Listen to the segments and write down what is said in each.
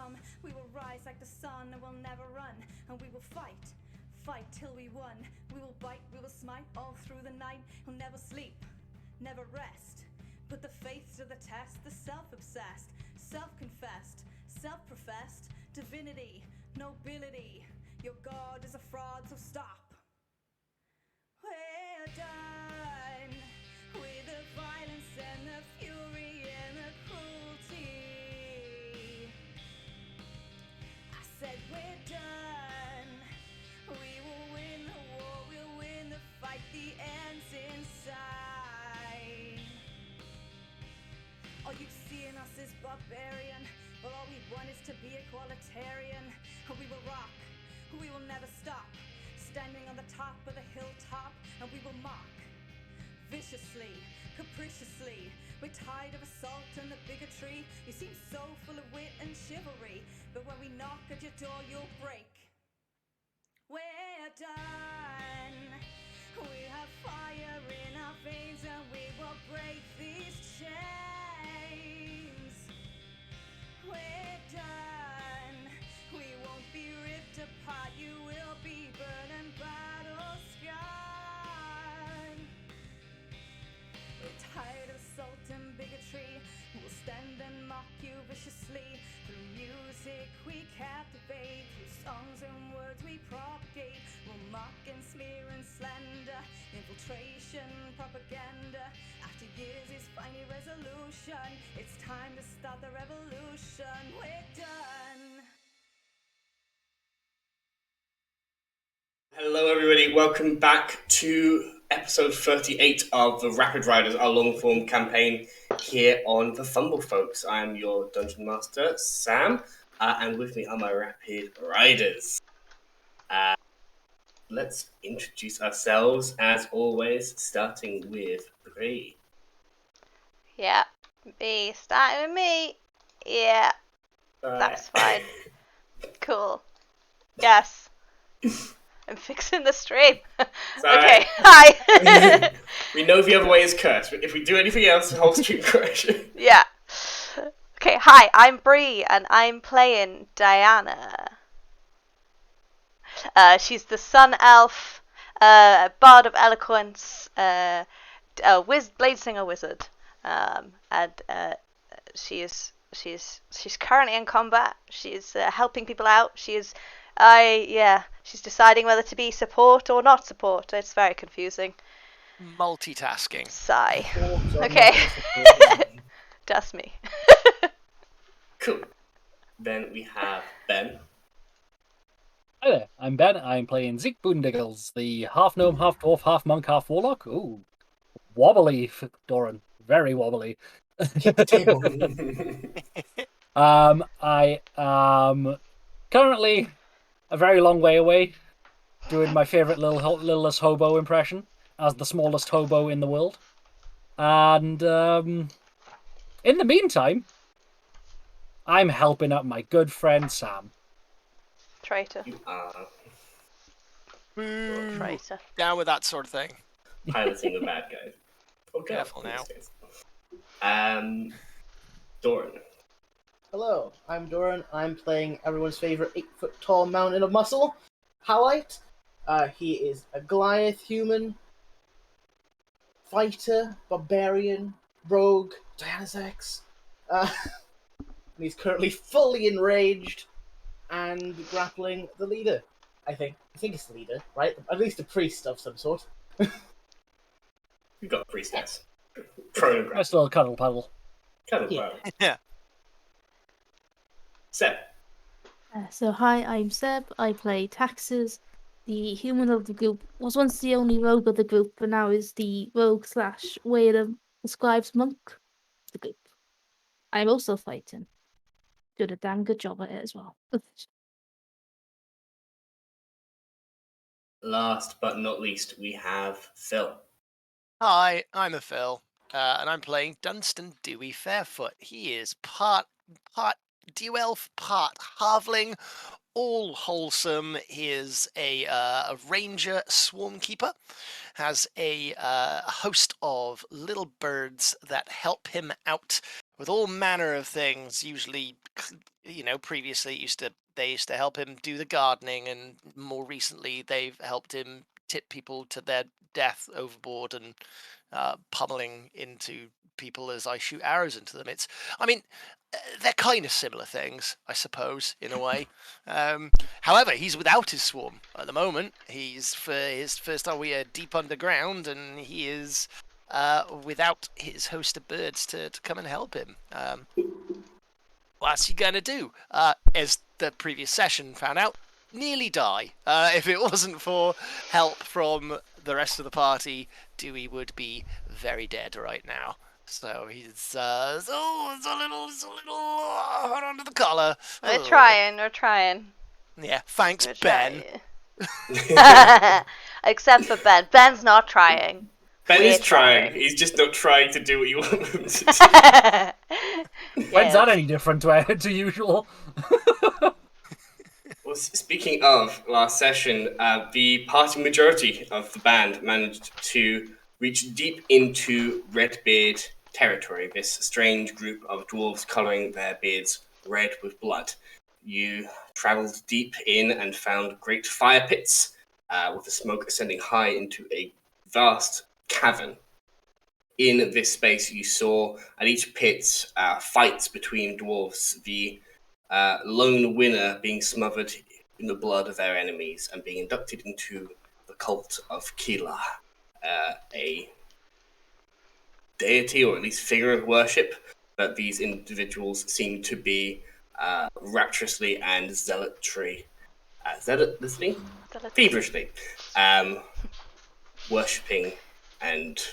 come, we will rise like the sun and we'll never run. And we will fight till we won. We will bite, we will smite all through the night. We'll never sleep, never rest. Put the faith to the test, the self-obsessed, self-confessed, self-professed divinity, nobility. Your God is a fraud, so stop. We're done with the violence and the fury and the cruelty. I said we're done. We will win the war, we'll win the fight, the end's inside. All you see in us is barbarian, but all we want is to be equalitarian. We will rock, we will never stop, standing on the top of the hilltop, and we will mock viciously, capriciously. We're tired of assault and the bigotry. You seem so full of wit and chivalry, but when we knock at your door, you'll break. We're done. We have fire in our veins, and we will break these chains. We're done. We won't be ripped apart. You will be burned and battle scarred. We're tired of assault and bigotry. We'll stand and mock you viciously. Through music we captivate. Through songs and words we propagate. We'll mock and smear and slander. Infiltration, propaganda. After years is finally resolution. It's time to start the revolution. We're done. Hello everybody, welcome back to episode 38 of the Rapid Riders, our long-form campaign here on the Fumble, folks. I am your Dungeon Master, Sam, and with me are my Rapid Riders. Let's introduce ourselves, as always, starting with Bree. Yeah, me. Starting with me. Yeah, that's fine. Cool. Yes. I'm fixing the stream. Okay, hi. We know the other way is cursed, but if we do anything else, the whole stream correction. Yeah. Okay, hi, I'm Bree, and I'm playing Diana. She's the Sun Elf, Bard of Eloquence, Bladesinger Wizard, and she's currently in combat. She's helping people out. She's deciding whether to be support or not support. It's very confusing. Multitasking. Sigh. Okay. That's me. Cool. Then we have Ben. Hi there, I'm Ben. I'm playing Zeke Boondiggles, the half gnome, half dwarf, half monk, half warlock. Ooh, wobbly, Doran. Very wobbly. I am currently a very long way away, doing my favourite littlest hobo impression as the smallest hobo in the world. And in the meantime, I'm helping out my good friend Sam. Traitor. Boo. Traitor. Down with that sort of thing. Piloting the bad guys. Okay. Careful now. Doran. Hello, I'm Doran. I'm playing everyone's favourite 8-foot-tall mountain of muscle, Halite. He is a Goliath human, fighter, barbarian, rogue, Diana's ex. He's currently fully enraged and grappling the leader. I think it's the leader, right? At least a priest of some sort. We've got a priestess. Program. Nice little cuddle puddle. Yeah. Seb. So hi, I'm Seb. I play Taxes, the human of the group. Was once the only rogue of the group, but now is the rogue / waiter, the scribe's monk of the group. I'm also fighting. Did a damn good job at it as well. Last but not least, we have Phil. Hi, I'm a Phil, and I'm playing Dunstan Dewey Fairfoot. He is part Dew Elf, part Halfling, all wholesome. He is a ranger swarmkeeper, has a host of little birds that help him out with all manner of things. Usually, previously they used to help him do the gardening, and more recently they've helped him tip people to their death overboard and pummeling into people as I shoot arrows into them. They're kind of similar things, I suppose, in a way. However, he's without his swarm at the moment. He's, for his first time, we are deep underground, and he is without his host of birds to come and help him. What's he going to do? As the previous session found out, nearly die. If it wasn't for help from the rest of the party, Dewey would be very dead right now. So he's it's a little hot under the collar. We're trying. Yeah, thanks, We're Ben. trying. Except for Ben. Ben's not trying. Ben is We're trying. He's just not trying to do what you want him to do. When's that any different to usual? Well, speaking of last session, the party majority of the band managed to reach deep into Redbeard territory, this strange group of dwarves colouring their beards red with blood. You travelled deep in and found great fire pits, with the smoke ascending high into a vast cavern. In this space, you saw at each pit fights between dwarves, the lone winner being smothered in the blood of their enemies and being inducted into the cult of Kila, a deity or at least figure of worship that these individuals seem to be rapturously and feverishly worshipping and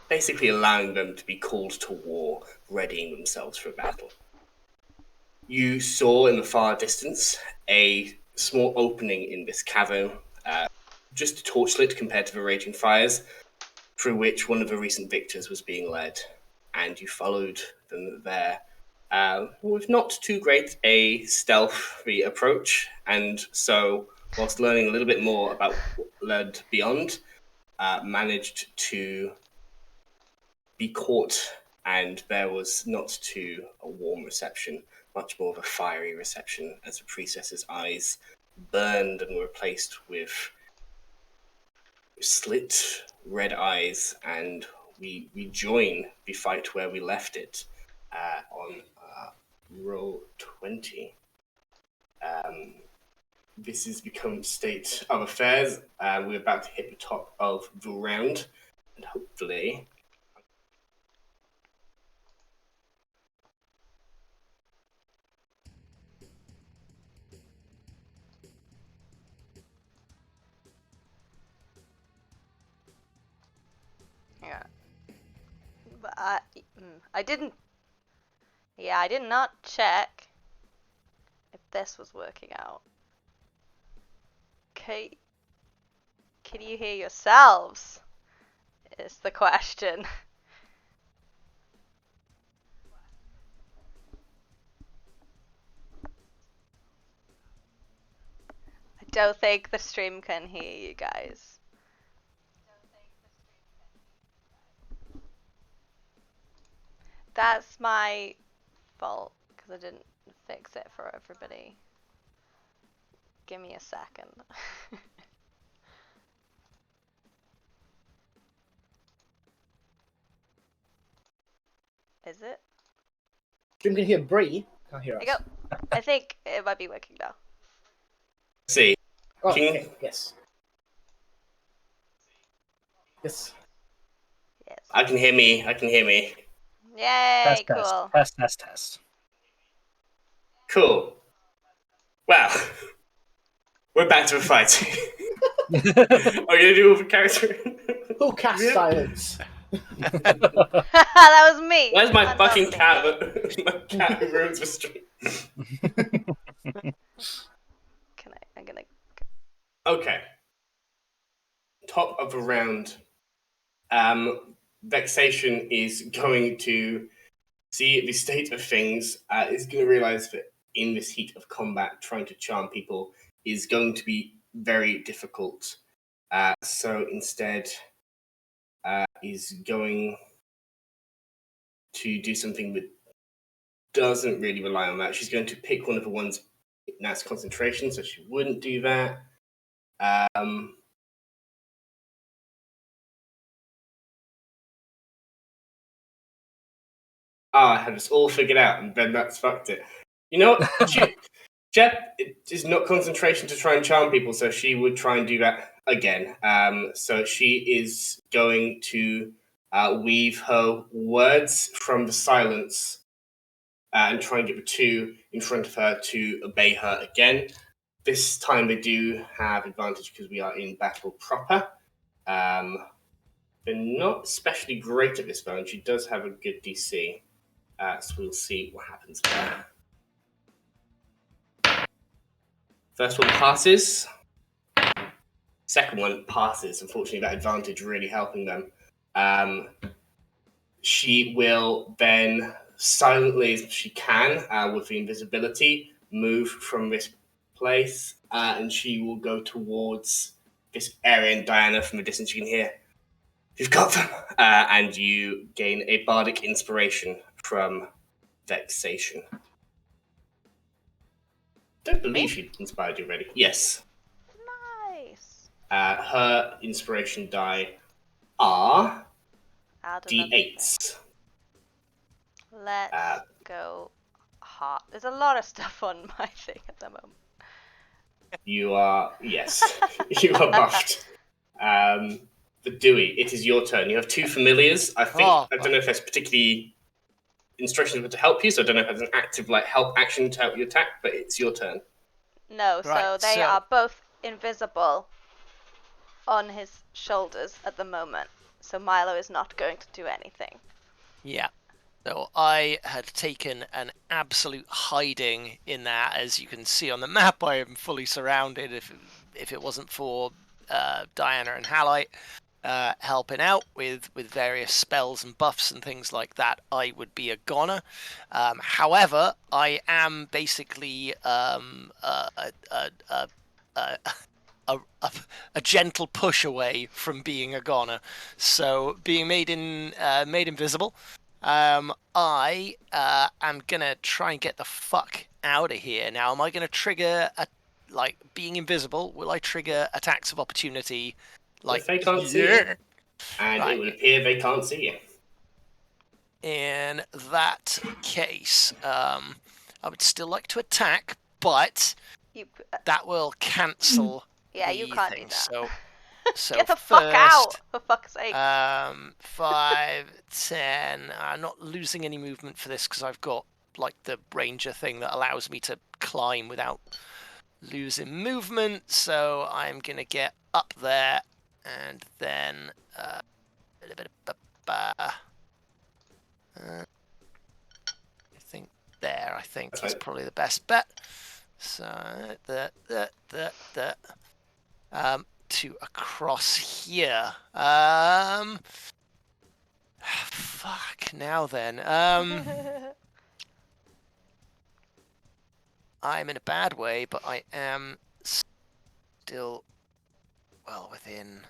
basically allowing them to be called to war, readying themselves for battle. You saw in the far distance a small opening in this cavern, just torchlit compared to the raging fires, through which one of the recent victors was being led, and you followed them there with not too great a stealthy approach, and so, whilst learning a little bit more about what led beyond, managed to be caught, and there was not too a warm reception, much more of a fiery reception, as the priestess's eyes burned and were replaced with slit red eyes, and we join the fight where we left it on roll 20. This has become state of affairs. We're about to hit the top of the round, and hopefully Yeah. But I didn't. Yeah, I did not check if this was working out. Okay. Can you hear yourselves? Is the question. I don't think the stream can hear you guys. That's my fault because I didn't fix it for everybody. Give me a second. Is it? Stream can hear Bree. Can't hear us. There you go. I think it might be working now. see. Oh, King- okay. Yes. Yes. Yes. I can hear me. Yay! Test, Cool. test. Cool. Well, we're back to the fight. Are you gonna do a character? Who cast silence? That was me. Where's my I'm fucking not cat? My cat who ruins the stream. I'm gonna. Okay. Top of the round. Vexation is going to see the state of things. Is going to realize that in this heat of combat, trying to charm people is going to be very difficult. So instead, is going to do something that doesn't really rely on that. She's going to pick one of the ones that's concentration, so she wouldn't do that. I had this all figured out, and then that's fucked it. You know what? Jeb is not concentration to try and charm people, so she would try and do that again. So she is going to weave her words from the silence and try and get the two in front of her to obey her again. This time they do have advantage because we are in battle proper. They're not especially great at this though, and she does have a good DC. So we'll see what happens there. First one passes. Second one passes. Unfortunately, that advantage really helping them. She will then silently, as she can, with the invisibility, move from this place, and she will go towards this area. And Diana, from a distance, you can hear, "You've got them!" And you gain a bardic inspiration from Vexation. Don't believe she inspired you already. Yes. Nice. Her inspiration die are Add another D8s. thing. Let's go hot. There's a lot of stuff on my thing at the moment. You are, yes, you are buffed. But Dewey, it is your turn. You have two familiars. I don't know if that's particularly instructions to help you, so I don't know if that's an active help action to help you attack, but it's your turn. No, so they are both invisible on his shoulders at the moment. So Milo is not going to do anything. Yeah. So I had taken an absolute hiding in that. As you can see on the map, I am fully surrounded. If it wasn't for Diana and Halite helping out with various spells and buffs and things like that, I would be a goner. However, I am basically a gentle push away from being a goner. So being made invisible, I am gonna try and get the fuck out of here. Now, am I gonna trigger being invisible? Will I trigger attacks of opportunity? If they can't see you, and right. It would appear they can't see you. In that case, I would still like to attack, but that will cancel. Yeah, you can't thing. do that. So get the first, fuck out, for fuck's sake. 5, 10. I'm not losing any movement for this because I've got the ranger thing that allows me to climb without losing movement. So I'm gonna get up there and then I think there. I think is probably the best bet. So to across here. Fuck. Now then. I'm in a bad way, but I am still well within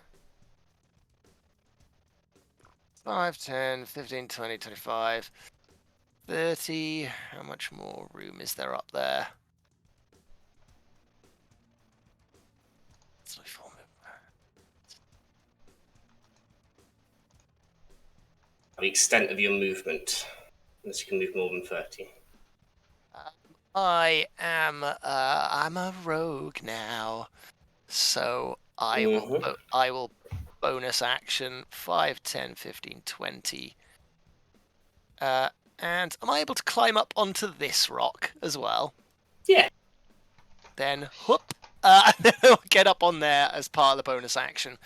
5, 10, 15, 20, 25, 30. How much more room is there up there? The extent of your movement, unless you can move more than 30. I'm a rogue now, so I will bonus action 5, 10, 15, 20. And am I able to climb up onto this rock as well? Yeah. Then whoop, get up on there as part of the bonus action.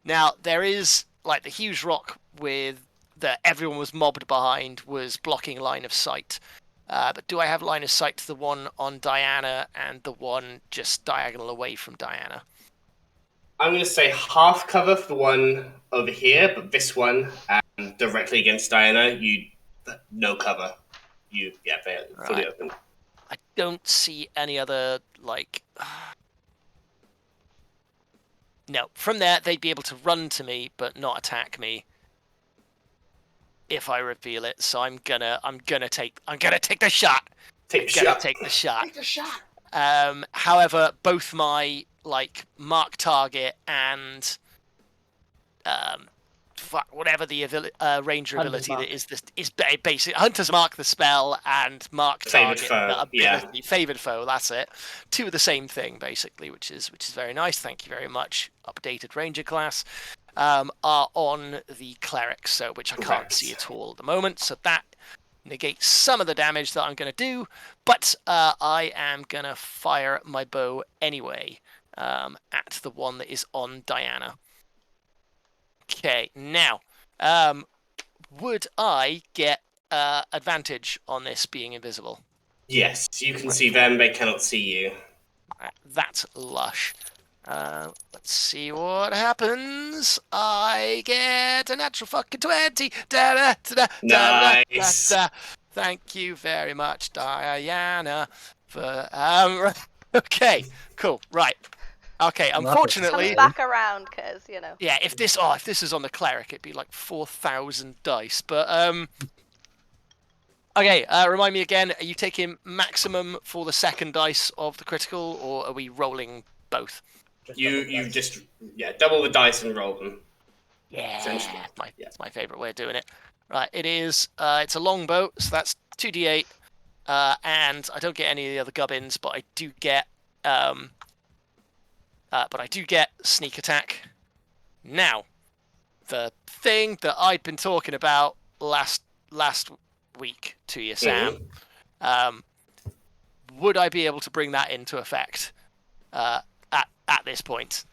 Now there is the huge rock that everyone was mobbed behind was blocking line of sight. But do I have line of sight to the one on Diana and the one just diagonal away from Diana? I'm going to say half cover for the one over here, but this one directly against Diana, no cover. They're fully open. I don't see any other No, from there they'd be able to run to me, but not attack me. if I reveal it, so I'm gonna take the shot. Take the I'm gonna shot. take the shot. Take the shot. However, both my mark target and whatever the ranger Hunter's ability Mark. that is basic Hunter's Mark, the spell, and mark Favoured target, foe, the ability, yeah. favored foe. That's it. Two of the same thing basically, which is very nice. Thank you very much. Updated ranger class are on the cleric, so which I can't Correct. see at all at the moment. So that negates some of the damage that I'm going to do, but I am going to fire my bow anyway at the one that is on Diana. Okay, now, would I get advantage on this being invisible? Yes, you can see them, they cannot see you. That's lush. Let's see what happens. I get a natural fucking 20. Nice. Thank you very much, Diana. For okay, cool, right. Okay, unfortunately, Comes back around, because, you know. yeah. If this is on the cleric, it'd be like 4,000 dice. But okay. Remind me again. Are you taking maximum for the second dice of the critical, or are we rolling both? You just double the dice and roll them. Yeah, Essentially. it's my favourite way of doing it. Right, it is. It's a longbow, so that's 2d8, and I don't get any of the other gubbins, but I do get sneak attack. Now, the thing that I'd been talking about last week to you, Sam, would I be able to bring that into effect at this point?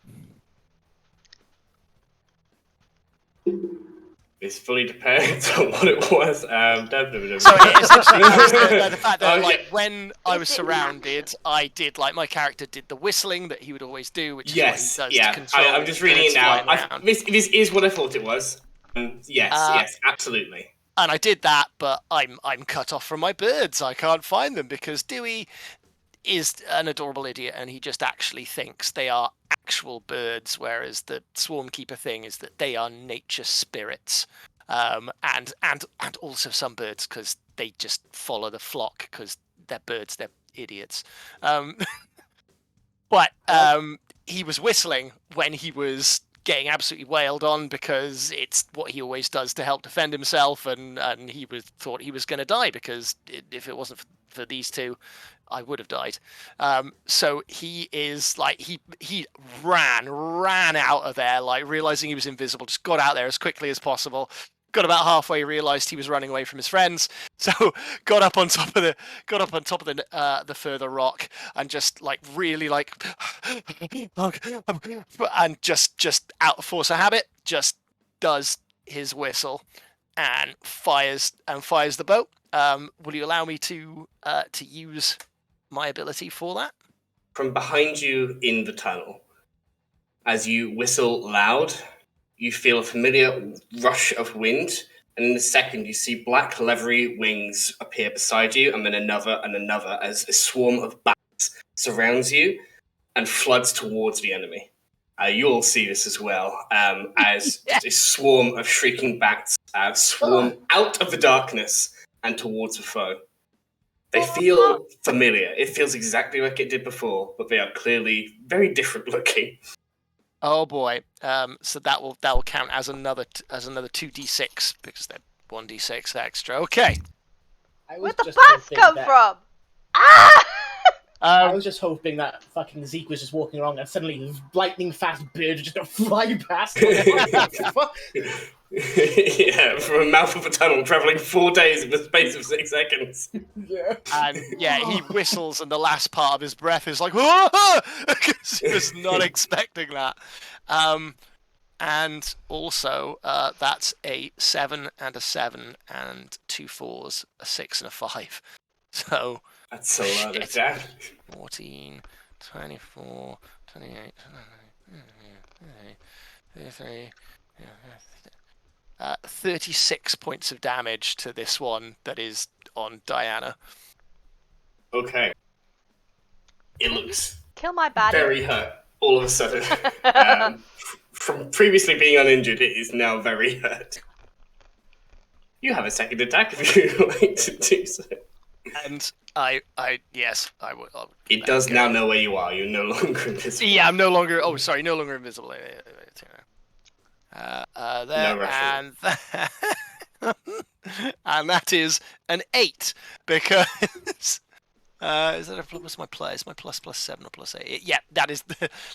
This fully depends on what it was. So it essentially was the fact that when I was surrounded, I did my character did the whistling that he would always do, which is what he does to control. I'm just reading it now. This is what I thought it was. Yes, absolutely. And I did that, but I'm cut off from my birds. I can't find them because Dewey is an adorable idiot, and he just actually thinks they are actual birds, whereas the swarm keeper thing is that they are nature spirits, and also some birds because they just follow the flock because they're birds, they're idiots. But he was whistling when he was getting absolutely wailed on because it's what he always does to help defend himself, and he thought he was going to die because if it wasn't for these two, I would have died. So he is he ran out of there, realizing he was invisible, just got out there as quickly as possible. Got about halfway, realized he was running away from his friends, so got up on top of the further rock and just really and just out of force of habit, just does his whistle and fires the boat. Will you allow me to use my ability for that? From behind you in the tunnel, as you whistle loud, you feel a familiar rush of wind, and in a second you see black leathery wings appear beside you, and then another and another as a swarm of bats surrounds you and floods towards the enemy. You all see this as well, as just a swarm of shrieking bats swarm out of the darkness and towards the foe. They feel familiar. It feels exactly like it did before, but they are clearly very different looking. Oh boy! So that will count as another 2d6 because they're 1d6 extra. Okay. Where'd the bats come from? Ah! I was just hoping that fucking Zeke was just walking along and suddenly lightning fast bird just gonna fly past. Yeah, from a mouth of a tunnel, travelling 4 days in the space of 6 seconds. Yeah. And he whistles, and the last part of his breath is like, "Whoa!" because he was not expecting that. And also, that's a 7 and a 7 and 2 4s, a 6 and a 5. So that's a lot of damage. 14, 24, 28, 33. 36 points of damage to this one that is on Diana. Okay. It looks Kill my baddie. very hurt all of a sudden. From previously being uninjured, it is now very hurt. You have a second attack if you would like to do so. And yes, I would. It does now know where you are. You're no longer invisible. Yeah, I'm no longer. Oh, sorry, no longer invisible. There No rushing. and and that is an 8 because is that what's my plus? Is my +7 or +8? Yeah, that is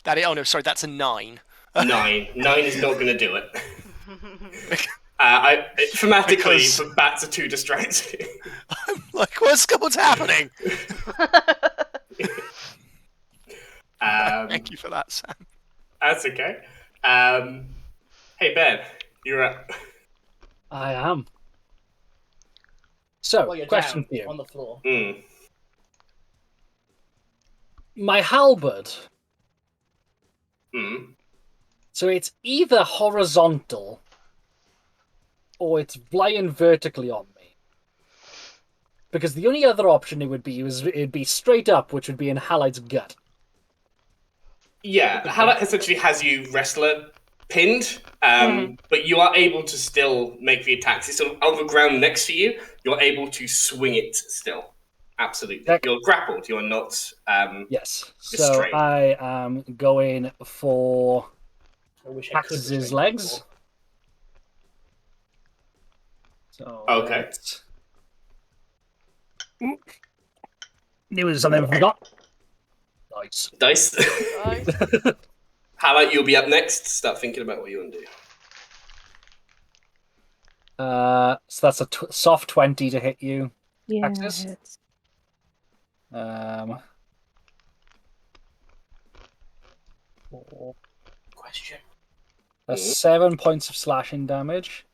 that. Oh no, sorry, that's a 9. 9 is not going to do it. Thematically, the bats are too distracting. I'm like, what's happening? Thank you for that, Sam. That's okay. Hey Ben, you're up. I am. So, Well, you're question down for you. on the floor. My halberd. So it's either horizontal or it's flying vertically on me. Because the only other option it would be is it'd be straight up, which would be in Halite's gut. Yeah, Halite essentially has you wrestler pinned, but you are able to still make the attacks. It's sort of on the ground next to you. You're able to swing it still. Absolutely. Okay. You're grappled. You're not Yes. restrained. So I am going for I wish I could Tax's restrain legs. people. So Okay. let's- There was something I forgot. Nice. Dice. Halite, you'll be up next. Start thinking about what you want to do. So that's a soft 20 to hit you. Yeah, Taxes? it hurts. Question. That's 7 points of slashing damage,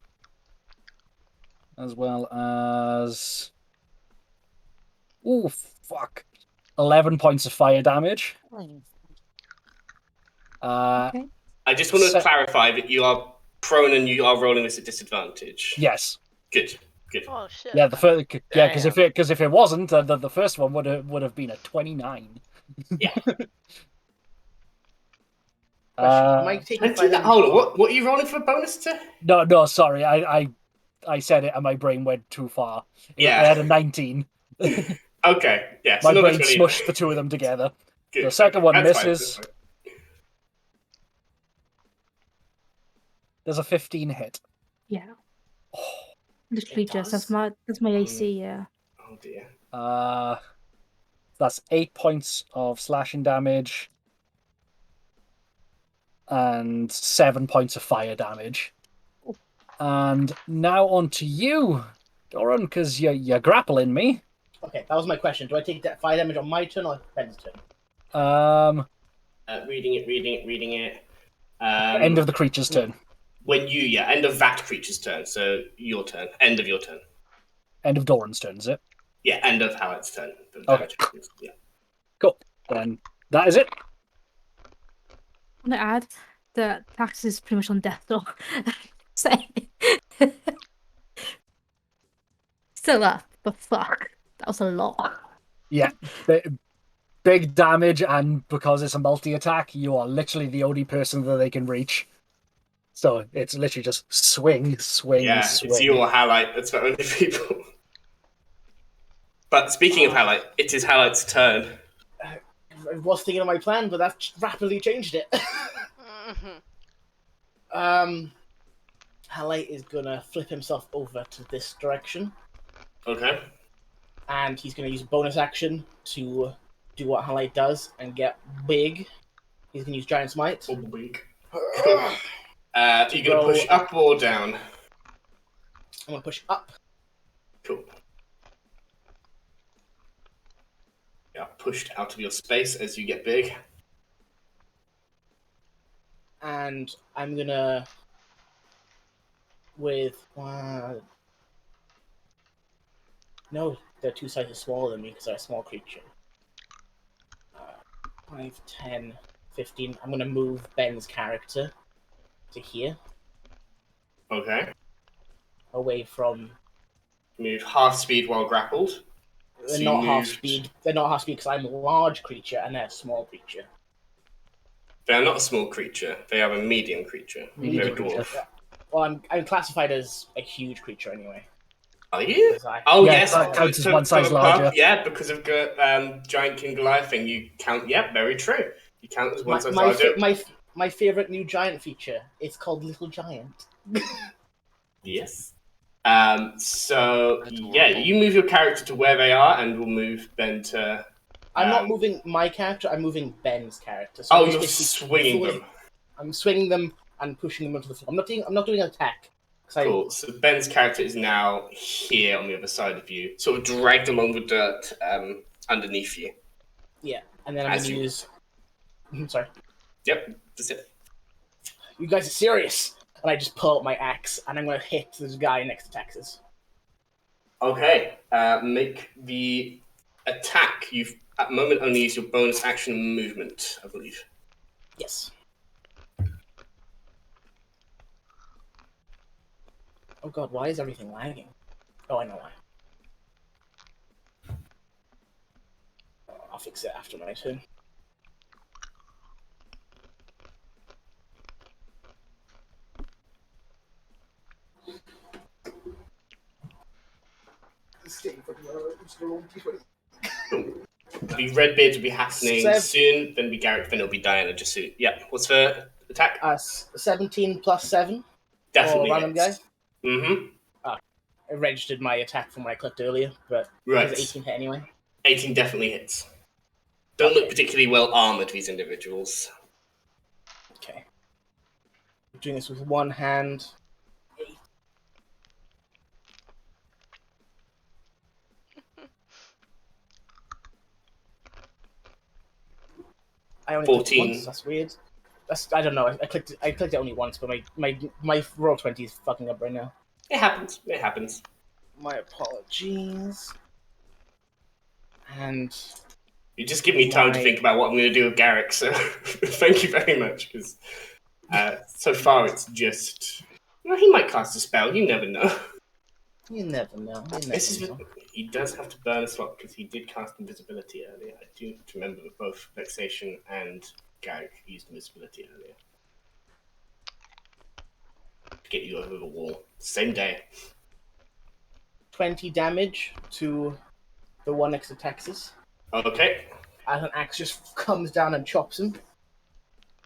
as well as 11 points of fire damage. Okay. I just want to clarify that you are prone and you are rolling this at disadvantage. Yes. Good. Oh shit. Yeah, because if it wasn't, the first one would have been a 29. Yeah. Am I taking Hold on. What are you rolling for bonus to? No, sorry, I said it and my brain went too far. Yeah. I had a 19. Okay. Yeah. My so brain not a 20. smushed the two of them together. Good. The second one That's fine, misses. that's fine. There's a 15 hit. Yeah. Literally It just does? that's my AC. Yeah. Oh dear. That's 8 points of slashing damage and 7 points of fire damage. And now on to you, Doran, because you're grappling me. Okay, that was my question. Do I take that fire damage on my turn or Ben's turn? Reading it. End of the creature's turn. End of that creature's turn. So your turn. End of your turn. End of Doran's turn, is it? Yeah, end of Halite's turn. Okay. Yeah. Cool. Then that is it. I'm gonna add that Tax is pretty much on death row. So still up, but fuck, that was a lot. Yeah. Big damage, and because it's a multi-attack, you are literally the only person that they can reach. So it's literally just swing. Yeah, it's you or Halite. That's the only people. But speaking of Halite, it is Halite's turn. I was thinking of my plan, but that rapidly changed it. Halite is gonna flip himself over to this direction, Okay. and he's gonna use a bonus action to do what Halite does and get big. He's gonna use Giant Smite. Oh, big. Cool. Are you gonna push up or down? I'm gonna push up. Cool. Yeah, pushed out of your space as you get big. And I'm gonna no, they're 2 sizes smaller than me because they're a small creature. 5, 10, 15. I'm gonna move Ben's character to here, Okay. away from. Move half speed while grappled. They're So not you half moved- speed. They're not half speed because I'm a large creature and they're a small creature. They are not a small creature. They are a medium creature. Medium They're a creature. dwarf. Well, I'm classified as a huge creature anyway. Are you? Because I- Oh Yeah, yes, that counts as one size for the larger. pub, yeah, because of Giant King Goliath thing, you count. Yeah, very true. You count as one my, size my, larger. my favorite new giant feature. It's called Little Giant. Yes. So yeah, Adorable. you move your character to where they are, and we'll move Ben to. I'm not moving my character. I'm moving Ben's character. So Oh, I'm you're basically swinging fully- them. I'm swinging them and pushing them onto the floor. I'm not doing an attack. 'Cause Cool. So Ben's character is now here on the other side of you, sort of dragged along the dirt underneath you. Yeah, and then I'm As going to you- use. I'm sorry. Yep, that's it. You guys are serious. And I just pull out my axe and I'm going to hit this guy next to Texas. Okay. Make the attack. You've at the moment only used your bonus action and movement, I believe. Yes. Oh god, why is everything lagging? Oh, I know why. I'll fix it after my turn. The Redbeard will be happening Seven. soon. Then be Garrick. Then it'll be Diana just soon. Yeah. What's the attack? 17 plus 7. Definitely random hits. Mm-hmm. I registered my attack from what I clicked earlier, but Right. it was 18 hit anyway. 18 definitely hits. Don't look particularly well armored, these individuals. Okay. I'm doing this with one hand. I only clicked it 14. once. That's weird. I don't know. I clicked it only once, but my roll 20 is fucking up right now. It happens. It happens. My apologies. And You just give me time to My- think about what I'm going to do with Garrick, so thank you very much, because so far it's just... Well, he might cast a spell, you never know. you never know. This is he does have to burn a slot, because he did cast invisibility earlier. I do remember that both Vexation and Garrick used invisibility earlier. To get you over the wall. Same day. 20 damage to the one next to Texas. Okay. As an axe just comes down and chops him.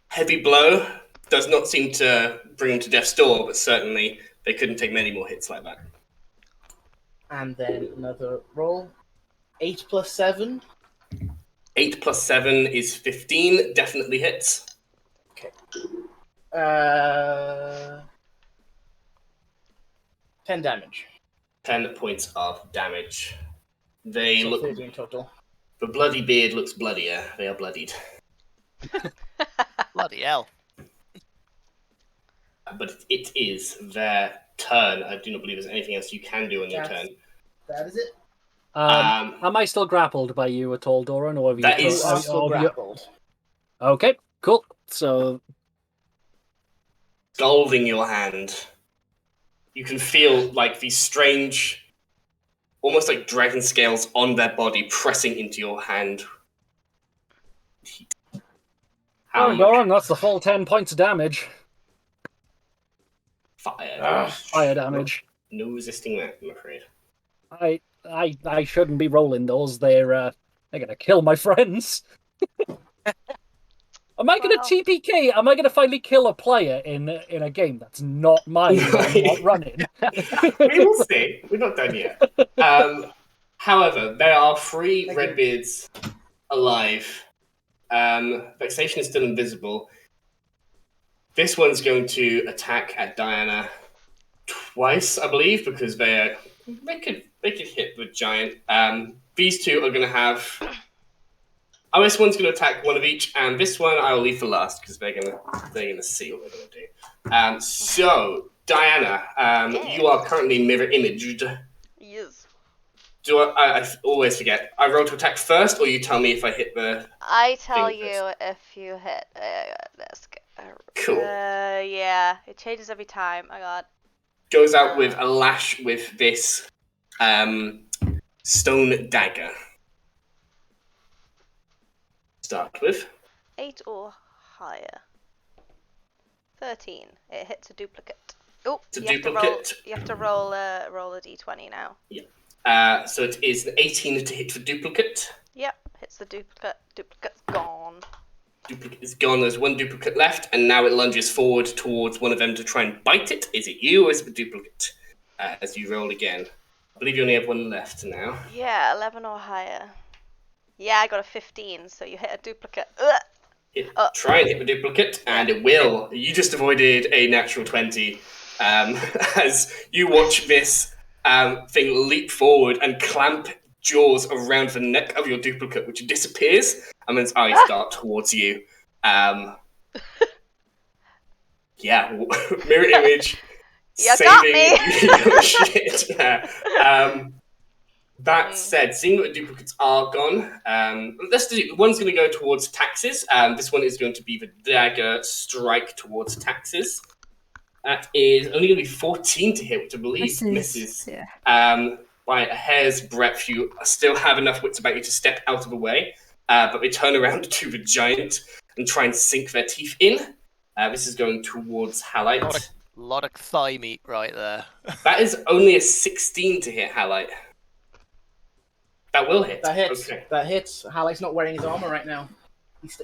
Heavy blow. Does not seem to bring him to death's door, but certainly they couldn't take many more hits like that. And then another roll. 8 plus 7. 8 plus 7 is 15. Definitely hits. Okay. 10 damage. 10 points of damage. They So look... 30 in total. The bloody beard looks bloodier. They are bloodied. Bloody hell. But it is their turn. I do not believe there's anything else you can do on your That's- turn. That is it. Am I still grappled by you at all, Doran, or have you? That is- You are still have you- grappled. Okay, cool. So Scalding your hand. You can feel like these strange, almost like dragon scales on their body pressing into your hand. How oh, much Doran, that's the full 10 points of damage. fire? Fire damage. No resisting that, I'm afraid. I shouldn't be rolling those. They're gonna kill my friends. Am I gonna Wow. TPK? Am I gonna finally kill a player in a game that's not mine? That I'm not running. We will see. We're not done yet. However, there are 3 Thank you. Redbeards alive. Vexation is still invisible. This one's going to attack at Diana twice, I believe, because they could hit the giant. These 2 are going to have. Oh, this one's going to attack one of each, and this one I'll leave for last because they're gonna see what they're going to do. So Diana, you are currently mirror imaged. Yes. I always forget. I roll to attack first, or you tell me if I hit the. I tell Thing you if you hit. This Cool. yeah, it changes every time. I got. Goes out with a lash with this stone dagger. Start with 8 or higher. 13. It hits a duplicate. Oh, It's a you have to roll. duplicate. You have to roll a d20 now. So it is an 18 to hit for duplicate. Yep, hits the duplicate. Duplicate's gone. Duplicate is gone. There's one duplicate left, and now it lunges forward towards one of them to try and bite it. Is it you or is it the duplicate? As you roll again. I believe you only have one left now. Yeah, 11 or higher. Yeah, I got a 15, so you hit a duplicate. Ugh. Try and hit the duplicate, and it will. You just avoided a natural 20 as you watch this thing leap forward and clamp jaws around the neck of your duplicate, which disappears, and then its eyes dart towards you. Yeah, mirror image. You got me! Your shit. That said, seeing that the duplicates are gone, let's do. One's going to go towards taxes. This one is going to be the dagger strike towards taxes. That is only going to be 14 to hit, which I believe misses. Yeah. By a hair's breadth. You still have enough wits about you to step out of the way, but they turn around to the giant and try and sink their teeth in. This is going towards Halite. Lot of thigh meat right there. That is only a 16 to hit Halite. That will hit. That hits. Okay. That hits. Halle's not wearing his armor right now.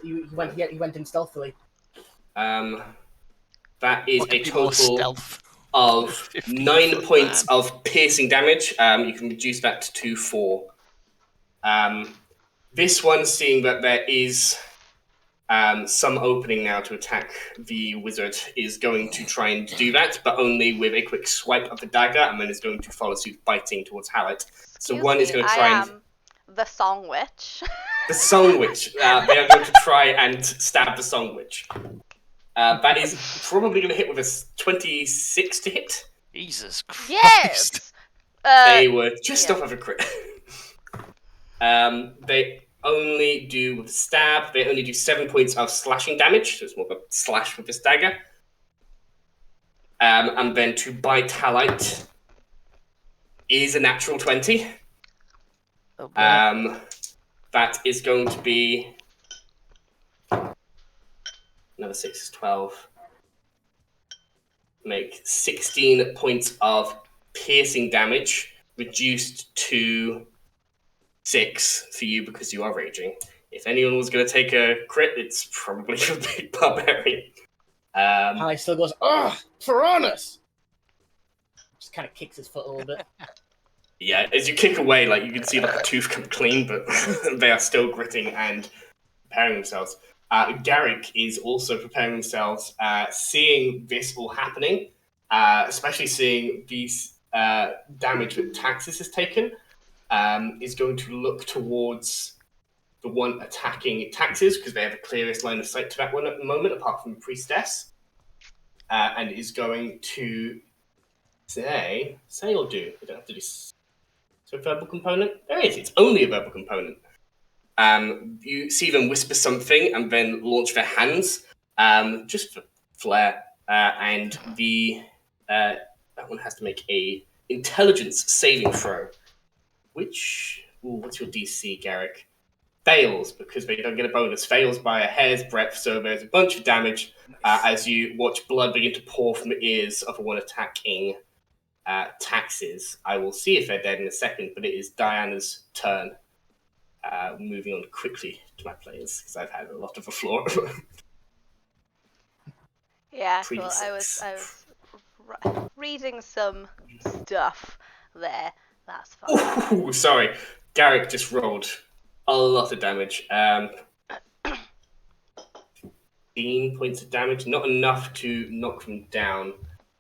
He went in stealthily. That is What a could be more total stealth? of 50 9 foot points man. of piercing damage. You can reduce that to 4. This one, seeing that there is some opening now to attack the wizard, is going to try and do that, but only with a quick swipe of the dagger, and then is going to follow suit, biting towards Hallet. So one is going to try and... the Song Witch. The Song Witch. They are going to try and stab the Song Witch. That is probably going to hit with a 26 to hit. Jesus Christ. Yes! They were just off of a crit. They only do with stab. They only do 7 points of slashing damage, so it's more of a slash with this dagger. And then to bite Halite is a natural 20. Oh, boy. That is going to be another 6 is 12. Make 16 points of piercing damage, reduced to 6 for you because you are raging. If anyone was going to take a crit, it's probably a big barbarian. Halle still goes, "Ugh, Tyrannus!" Just kind of kicks his foot a little bit. Yeah, as you kick away, like you can see like a tooth come clean, but they are still gritting and preparing themselves. Garrick is also preparing themselves, seeing this all happening, especially seeing these damage that Taxis has taken, is going to look towards the one attacking Taxis, because they have the clearest line of sight to that one at the moment, apart from the Priestess, and is going to say or do. I don't have to do. So verbal component? There is. It's only a verbal component. You see them whisper something and then launch their hands, just for flair. And that one has to make a intelligence saving throw. Which, what's your DC, Garrick? Fails, because they don't get a bonus. Fails by a hair's breadth, so there's a bunch of damage as you watch blood begin to pour from the ears of the one attacking Taxes. I will see if they're dead in a second, but it is Diana's turn. Moving on quickly to my players, because I've had a lot of the floor. Yeah, well, I was reading some stuff there. That's fine. Ooh, sorry. Garrick just rolled a lot of damage. 15 points of damage, not enough to knock them down.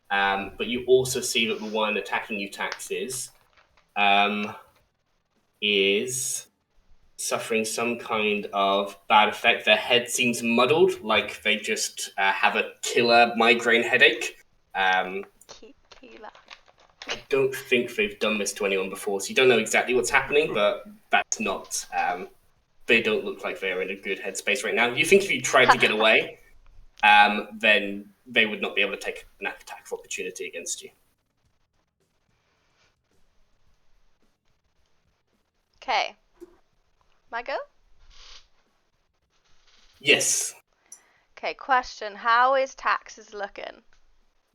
But you also see that the one attacking you, Taxes, is suffering some kind of bad effect. Their head seems muddled, like they just have a killer migraine headache. Killer. I don't think they've done this to anyone before, so you don't know exactly what's happening, but that's not... they don't look like they're in a good headspace right now. You think if you tried to get away, then they would not be able to take an attack of opportunity against you. Okay. My go? Yes. Okay, question. How is Taxes looking?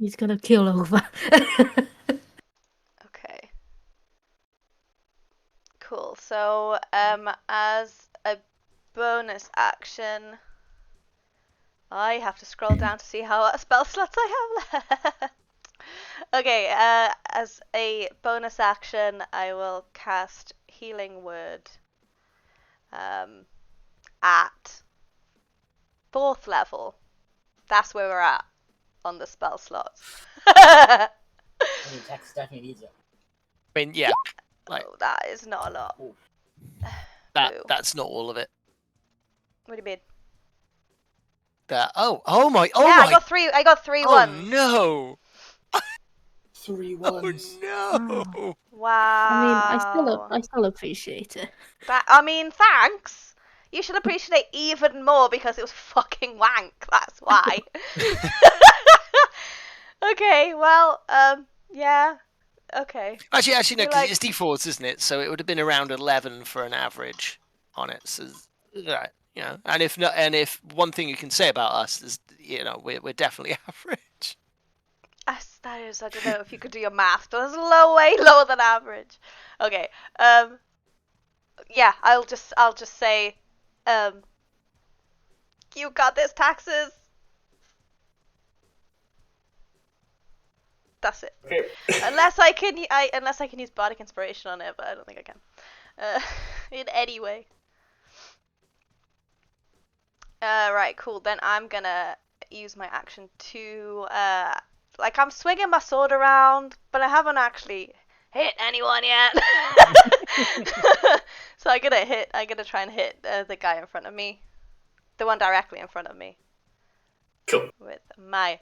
He's gonna kill over. Okay. Cool. So, as a bonus action, I have to scroll down to see how spell slots I have left. Okay, as a bonus action, I will cast Healing Word at 4th level. That's where we're at on the spell slots. I mean, Texas definitely needs it. I mean, yeah, like Oh, that is not a lot. Ooh. Boo. that's not all of it. What do you mean? That oh Yeah, my I got three oh ones. no 3 oh ones. no. Wow. I mean, I still appreciate it. I mean, thanks. You should appreciate even more because it was fucking wank. That's why. Okay, well, yeah. Okay. Actually, no, Feel because like- it's D4s, isn't it? So it would have been around 11 for an average on it. So, right, you know, and if one thing you can say about us is, you know, we're definitely average. That is, I don't know if you could do your math, but it's way lower than average. Okay. Yeah, I'll just say, you got this, Taxes. That's it. Okay. Unless I can use bardic inspiration on it, but I don't think I can. In any way. Right, cool. Then I'm gonna use my action to like I'm swinging my sword around, but I haven't actually hit anyone yet. So I'm gonna try and hit the guy in front of me, the one directly in front of me, Cool. with my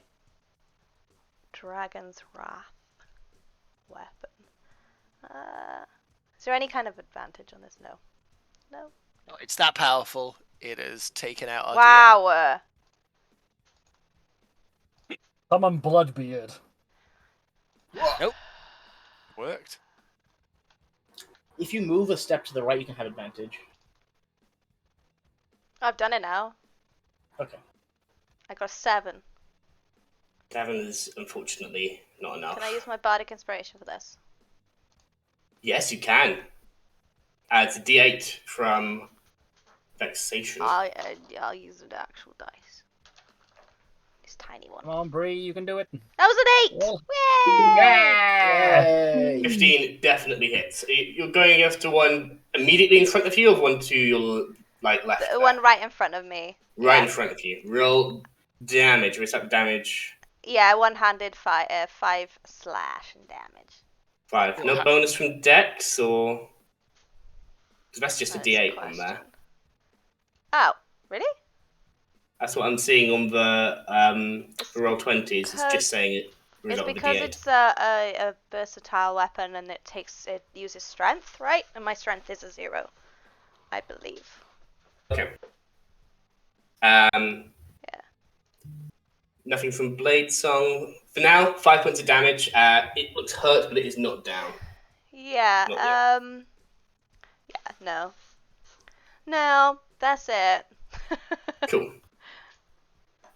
Dragon's Wrath weapon. Is there any kind of advantage on this? No. Oh, it's that powerful. It has taken out our DM. Wow. Summon Bloodbeard. Nope. Worked. If you move a step to the right, you can have advantage. I've done it now. Okay. I got a 7. 7 is unfortunately not enough. Can I use my bardic inspiration for this? Yes, you can. It's a D8 from Vexation. I'll use the actual dice. This tiny one. Come on, Bree, you can do it. That was an 8! Yeah. Yay! Yay! 15 definitely hits. You're going after one immediately in front of you, or one to your left? The there? one right in front of me. Right Yeah. in front of you. Real damage. What's that damage? Yeah, one-handed 5 slash and damage. 5. No bonus from Dex, or... Because that's just a That's D8 the on there. question. Oh, really? That's what I'm seeing on the roll 20s. It's because- just saying it. It's Result of a because D8. it's a versatile weapon and it uses strength, right? And my strength is a 0, I believe. Okay. Yeah. Nothing from Blade Song. For now, 5 points of damage. It looks hurt, but it is not down. Yeah. Not yet. Yeah. No. No. That's it. Cool.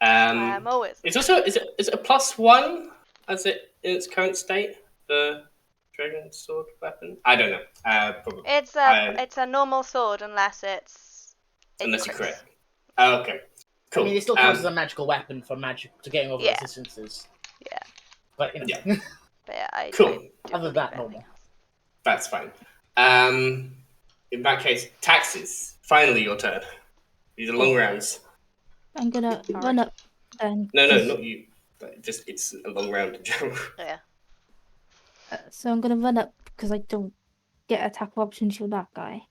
I'm always. It's also is it a +1 as it in its current state? The dragon sword weapon. I don't know. Probably. It's a normal sword unless it's. Unless you crits. crit. Oh, okay. Cool. I mean, it still counts as a magical weapon for getting over Yeah. resistances. Yeah. But, you know. Yeah. But yeah, Cool. I do Other believe than that, anything normal. else. That's fine. In that case, taxes. Finally, your turn. These are long rounds. I'm gonna Alright. run up and. No, not you. But just it's a long round in general. Yeah. So I'm gonna run up because I don't get attack options from that guy.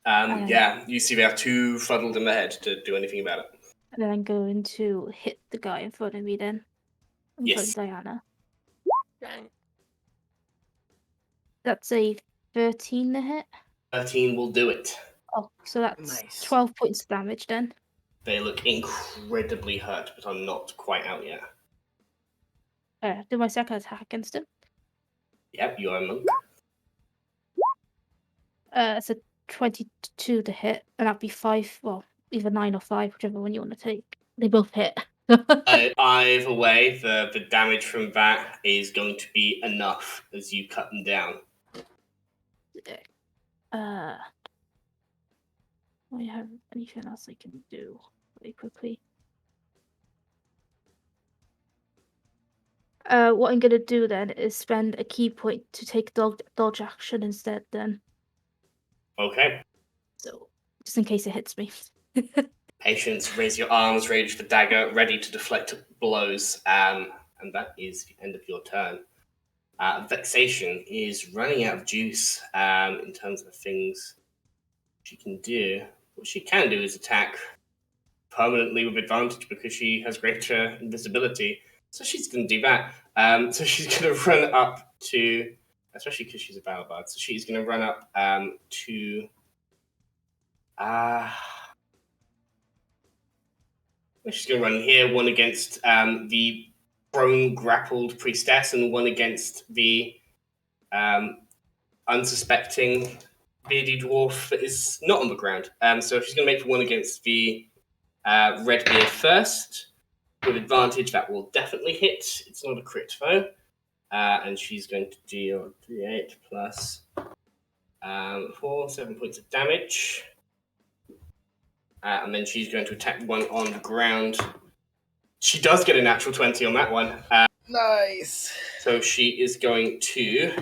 Yeah, you see they have 2 fuddled in the head to do anything about it. And then I'm going to hit the guy in front of me then. In front Yes. of Diana. Dang. That's a 13 to hit. 13 will do it. Oh, so that's Nice. 12 points of damage then. They look incredibly hurt, but are not quite out yet. Do my second attack against him. Yep, you are a monk. It's a 22 to hit, and that'd be 5. Well, either 9 or 5, whichever one you want to take. They both hit. Either way, the damage from that is going to be enough as you cut them down. Do I have anything else I can do very quickly? What I'm gonna do then is spend a key point to take dodge action instead. Then, Okay. so just in case it hits me. Patience, raise your arms, raise the dagger, ready to deflect blows. And that is the end of your turn. Vexation is running out of juice in terms of things she can do. What she can do is attack permanently with advantage because she has greater invisibility. So she's going to do that. So she's going to run up to, especially because she's a battle bard, so she's going to run up to... she's going to run here, one against the prone grappled priestess and one against the unsuspecting beardy dwarf that is not on the ground. So she's going to make one against the Redbeard first. With advantage, that will definitely hit. It's not a crit though. And she's going to deal 3d8 plus 7 points of damage. And then she's going to attack one on the ground. She does get a natural 20 on that one. Nice. So she is going to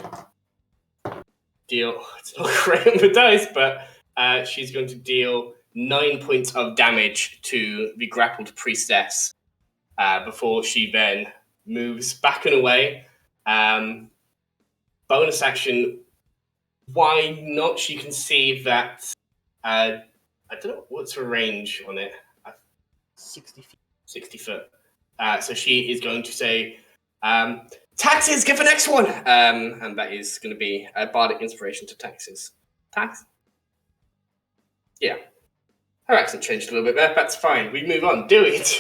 deal... It's not great on the dice, but she's going to deal 9 points of damage to the grappled priestess before she then moves back and away. Bonus action, why not? She can see that... I don't know, what's her range on it? 60 feet. 60 foot. So she is going to say, taxes, give the next one! And that is going to be a bardic inspiration to taxes. Tax? Yeah. Her accent changed a little bit there. That's fine. We move on. Do it.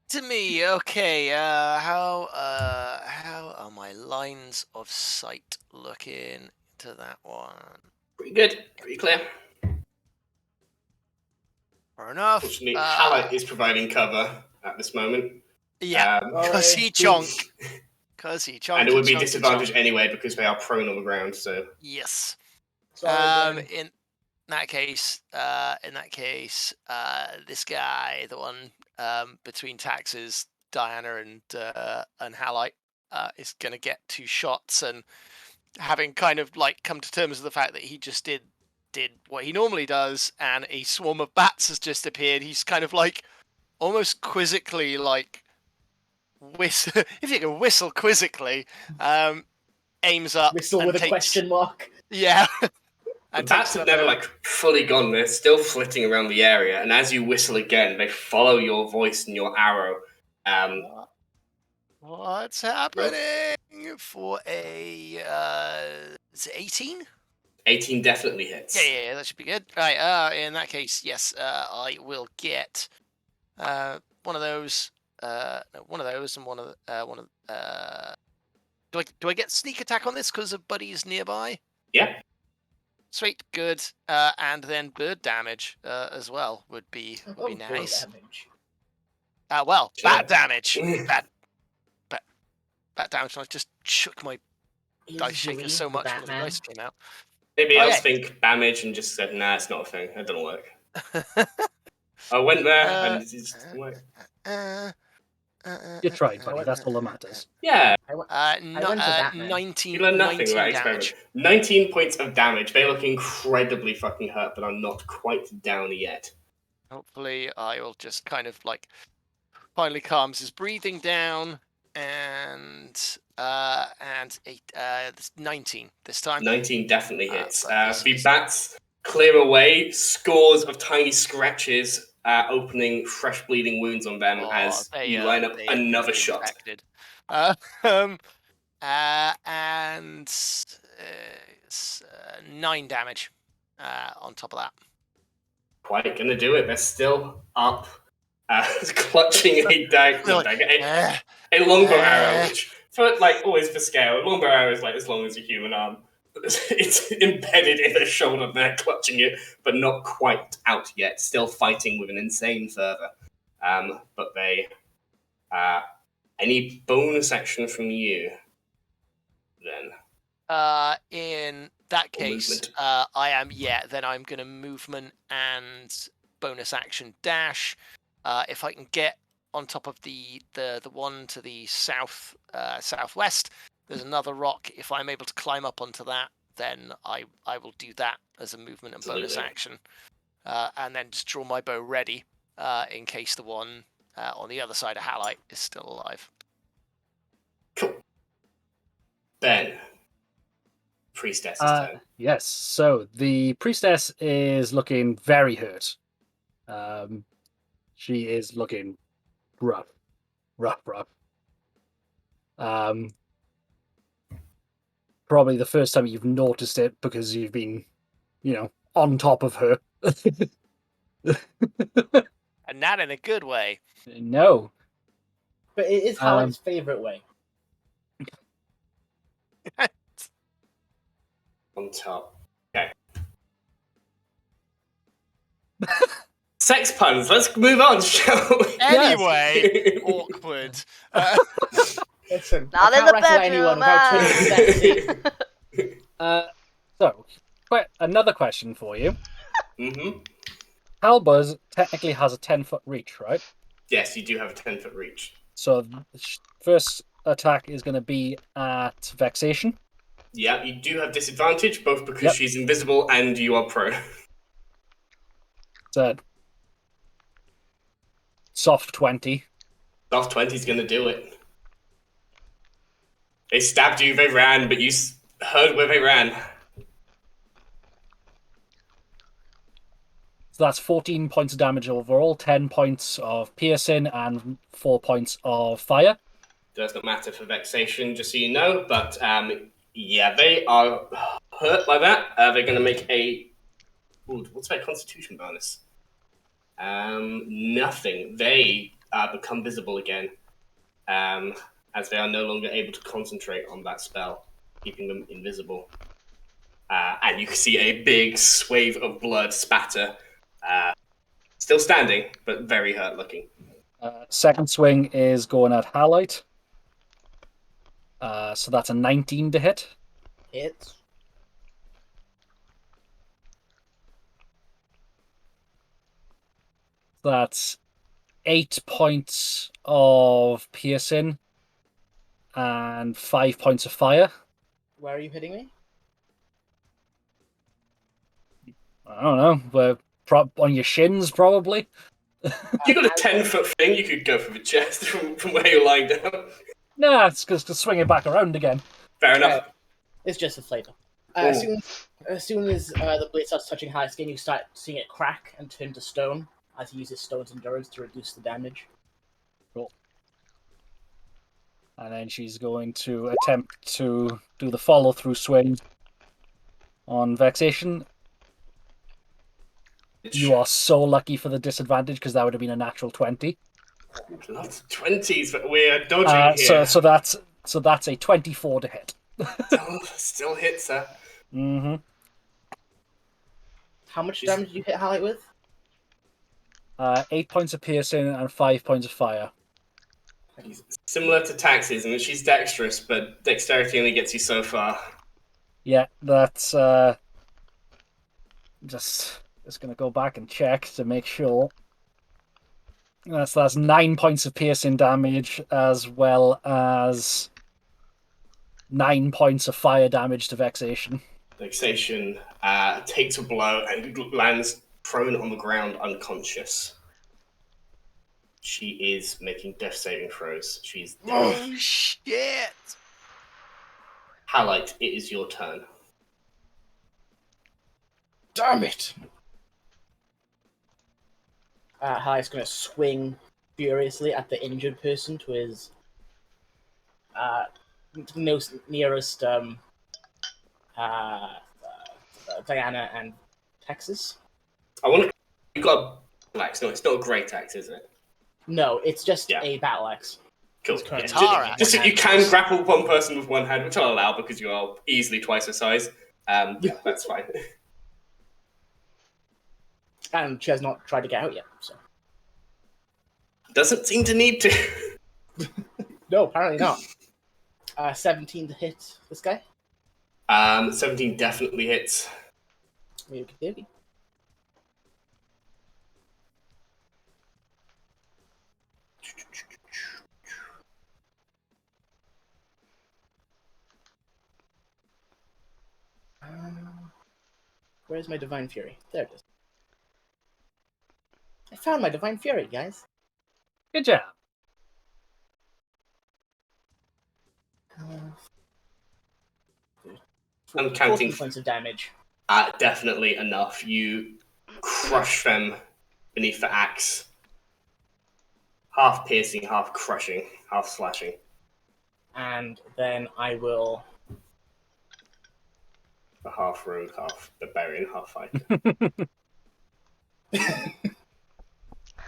To me, okay. How are my lines of sight looking to that one? Pretty good. Pretty clear. Fair enough. Fortunately, Hallett is providing cover at this moment. Yeah, because he chonk. Because he chonk. And it would be disadvantage anyway because they are prone on the ground. So yes. Sorry, in that case, this guy, the one between taxes, Diana and Halite, is gonna get 2 shots, and having kind of like come to terms with the fact that he just did what he normally does, and a swarm of bats has just appeared. He's kind of like almost quizzically like whistle. If you can whistle quizzically, aims up. whistle and with takes, a question mark. Yeah. the and bats have never like fully gone. They're still flitting around the area, and as you whistle again, they follow your voice and your arrow. What's happening for a? Is it 18? 18 definitely hits. Yeah, that should be good. Right. In that case, yes, I will get one of those. One of those, and one of. Do I get sneak attack on this because of buddies nearby? Yeah. Sweet, good. And then bird damage as well would be nice. Well, Sure. bat damage. Bat damage. I just shook my dice shaker so much when the dice came out. Maybe else think damage and just said, nah, it's not a thing. It doesn't work. I went there and it just didn't work. You tried, buddy. That's all that matters. Yeah. I went to Batman. 19. You learn nothing 19 about damage. experiment. 19 points of damage. They look incredibly fucking hurt, but I'm not quite down yet. Hopefully, I will just kind of like finally calms his breathing down, and 19 this time. 19 definitely hits. The bats clear away scores of tiny scratches, opening fresh bleeding wounds on them as you line up another shot. Infected. And 9 damage on top of that. Quite gonna do it. They're still up, clutching a dagger, a longbow arrow, which for like always for scale, a longbow arrow is like as long as a human arm. it's embedded in her shoulder there, clutching it, but not quite out yet. Still fighting with an insane fervor. But they... any bonus action from you, then? In that Or case, movement. then I'm going to movement and bonus action dash. If I can get on top of the one to the southwest, there's another rock. If I'm able to climb up onto that, then I will do that as a movement and bonus Absolutely. action. And then just draw my bow ready in case the one on the other side of Halite is still alive. Cool. Ben. Priestess's turn. Yes, so the priestess is looking very hurt. She is looking rough. Probably the first time you've noticed it because you've been, on top of her. And not in a good way. No. But it is Halleck's favourite way. On top. Okay. Sex puns. Let's move on, shall we? Anyway, awkward. Listen, Not I in can't the wrestle anyone bedroom, without 20% So, another question for you. Mm-hmm. Halbuz technically has a 10-foot reach, right? Yes, you do have a 10-foot reach. So, the first attack is going to be at Vexation. Yeah, you do have disadvantage, both because she's invisible and you are prone. So, soft 20. Soft 20 is going to do it. They stabbed you, they ran, but you heard where they ran. So that's 14 points of damage overall, 10 points of piercing, and 4 points of fire. Does not matter for Vexation, just so you know, but yeah, they are hurt by that. They're going to make a... Ooh, what's their Constitution bonus? Nothing. They become visible again, as they are no longer able to concentrate on that spell, keeping them invisible. And you can see a big swathe of blood spatter. Still standing, but very hurt looking. Second swing is going at Halite. So that's a 19 to hit. Hits. That's 8 points of piercing and 5 points of fire. Where are you hitting me? I don't know. We're on your shins, probably. You got a 10-foot thing, you could go for the chest from where you're lying down. Nah, it's just to swing it back around again. Fair enough. It's just a flavor. As soon as the blade starts touching high skin, you start seeing it crack and turn to stone as he uses stone's endurance to reduce the damage. Cool. And then she's going to attempt to do the follow-through swing on Vexation. You are so lucky for the disadvantage because that would have been a natural 20. Lots of 20s, but we're dodging here. So that's a 24 to hit. Still hits her. Mm-hmm. How much damage did you hit Halleck with? 8 points of piercing and 5 points of fire. Similar to Taxes, and she's dexterous, but dexterity only gets you so far. Yeah, that's just going to go back and check to make sure. That's 9 points of piercing damage as well as 9 points of fire damage to Vexation. Vexation takes a blow and lands prone on the ground, unconscious. She is making death saving throws. She's dead. Oh, shit! Halite, it is your turn. Damn it! Halleck's going to swing furiously at the injured person to his nearest Diana and Texas. I want to... You got a axe. No, it's not a great axe, is it? No, it's just a battle axe. Cool. It's currently Yeah, Tara. just you can grapple one person with one hand, which I'll allow because you are easily twice the size. Yeah, that's fine. And she has not tried to get out yet, so. Doesn't seem to need to. No, apparently not. 17 to hit this guy. 17 definitely hits. Okey-dokey. Where's my Divine Fury? There it is. I found my Divine Fury, guys. Good job. I'm counting. 40 points of damage. Definitely enough. You crush them beneath the axe. Half piercing, half crushing, half slashing. And then I will... The half rogue, half barbarian, half fighter.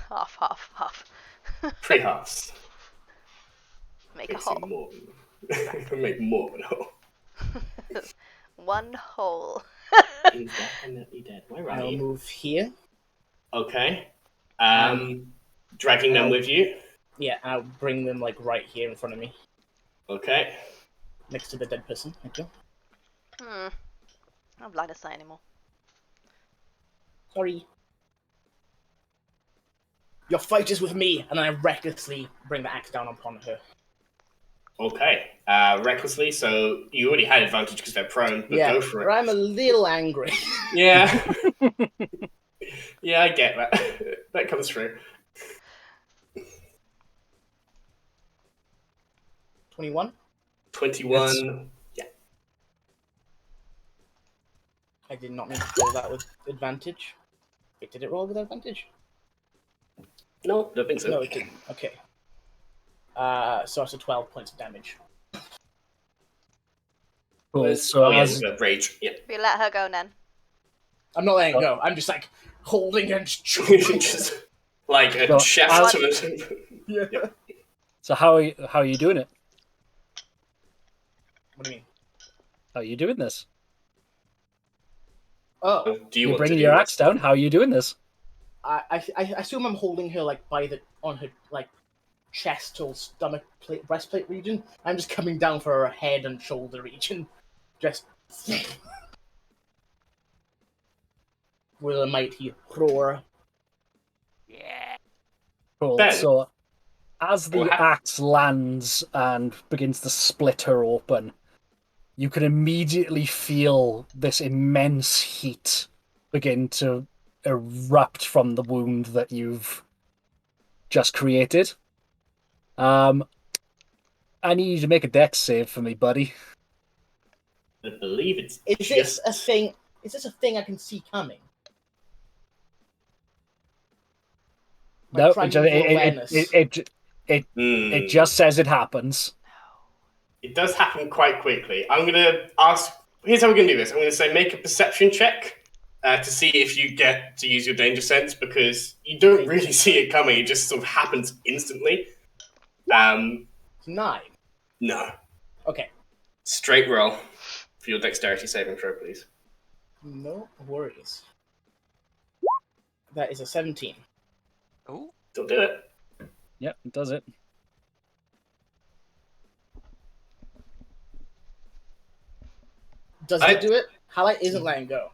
Half. 3 halves. Make a Makes hole. it more. Make more of a hole. One hole. He's definitely dead. Where are I'll you? move here. Okay. Dragging them with you. Yeah, I'll bring them like right here in front of me, Okay. next to the dead person. Thank you. I'm not blind as sight anymore. Sorry. Your fight is with me, and I recklessly bring the axe down upon her. Okay. Recklessly, so you already had advantage because they're prone, but Yeah, go for or it. I'm a little angry. Yeah. Yeah, I get that. That comes through. 21. 21. Yeah. I did not mean to roll that with advantage. Wait, did it roll with advantage? No, don't think so. No, it didn't. Okay. So that's 12 points of damage. Cool. So as the rage. Yeah. We let her go then. I'm not letting go. I'm just like holding and Just like a So, chef as- to it. Yeah. so how are you doing it? What do you mean? How are you doing this? Oh, Do you You're want bringing to your do axe down. How are you doing this? I assume I'm holding her like on her like chest or stomach plate, breastplate region. I'm just coming down for her head and shoulder region, just with a mighty roar. Cool. Ben. So as the What hap- axe lands and begins to split her open, you can immediately feel this immense heat begin to erupt from the wound that you've just created. I need you to make a dex save for me, buddy. I believe it's Is this a thing? Is this a thing I can see coming? No, primeval awareness. it just says it happens. It does happen quite quickly. I'm going to ask... Here's how we're going to do this. I'm going to say make a perception check to see if you get to use your danger sense, because you don't really see it coming. It just sort of happens instantly. 9. No. Okay. Straight roll for your dexterity saving throw, please. No worries. That is a 17. Ooh. Don't do it. Yep, it does it. Does it do it? Highlight isn't letting go.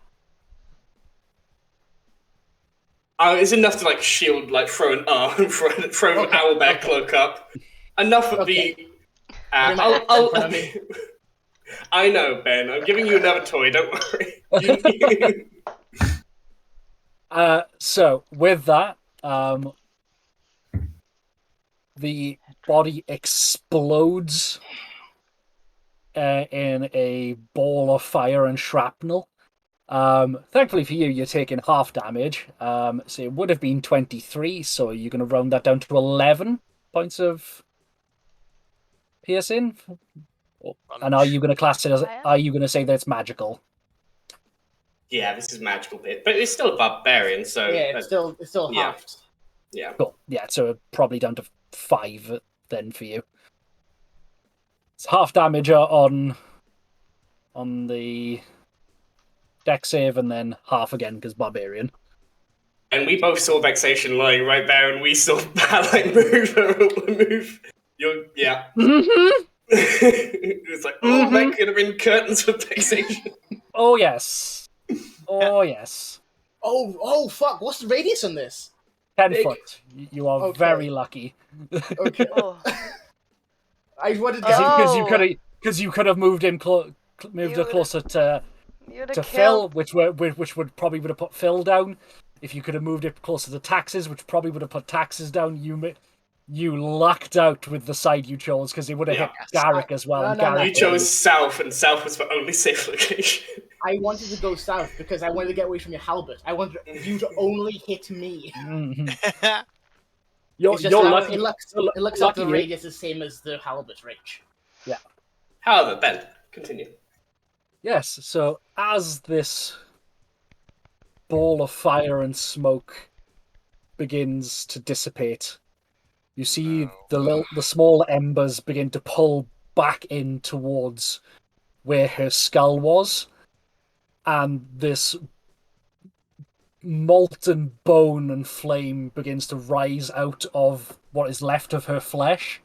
It's enough to like shield, like throw an arm, throw an owlbear cloak up. Enough of the. Front of me. I know, Ben. I'm giving you another toy. Don't worry. So with that, the body explodes in a ball of fire and shrapnel. Thankfully for you, you're taking half damage. So it would have been 23, so you're going to round that down to 11 points of piercing. And are you going to class it as? Are you going to say that it's magical? Yeah, this is magical bit, but it's still a barbarian, so Yeah, it's still yeah. halved. Yeah. Cool. Yeah, so probably down to 5 then for you. It's half damage on the deck save and then half again because barbarian. And we both saw Vexation lying right there, and we saw Balak move. Yeah. It was like, oh, that could have been curtains for Vexation. Oh yes. Oh yes. Oh, fuck. What's the radius on this? 10 Big. foot. You are Okay. very lucky. Okay. Oh. I wanted to Oh. Because you could have moved him You would- closer to You'd have Phil, killed. which would probably would have put Phil down. If you could have moved it closer to taxes, which probably would have put taxes down, you lucked out with the side you chose because it would have Yeah. hit Garrick as well. No, and no, no. Garrick You chose south, and south was the only safe location. I wanted to go south because I wanted to get away from your halberd. I wanted you to only hit me. Mhm. You're It's just lucky. it looks you're like lucky the you- radius is the same as the halberd range. However, Ben, continue. Yes, so as this ball of fire and smoke begins to dissipate, you see the small embers begin to pull back in towards where her skull was, and this molten bone and flame begins to rise out of what is left of her flesh,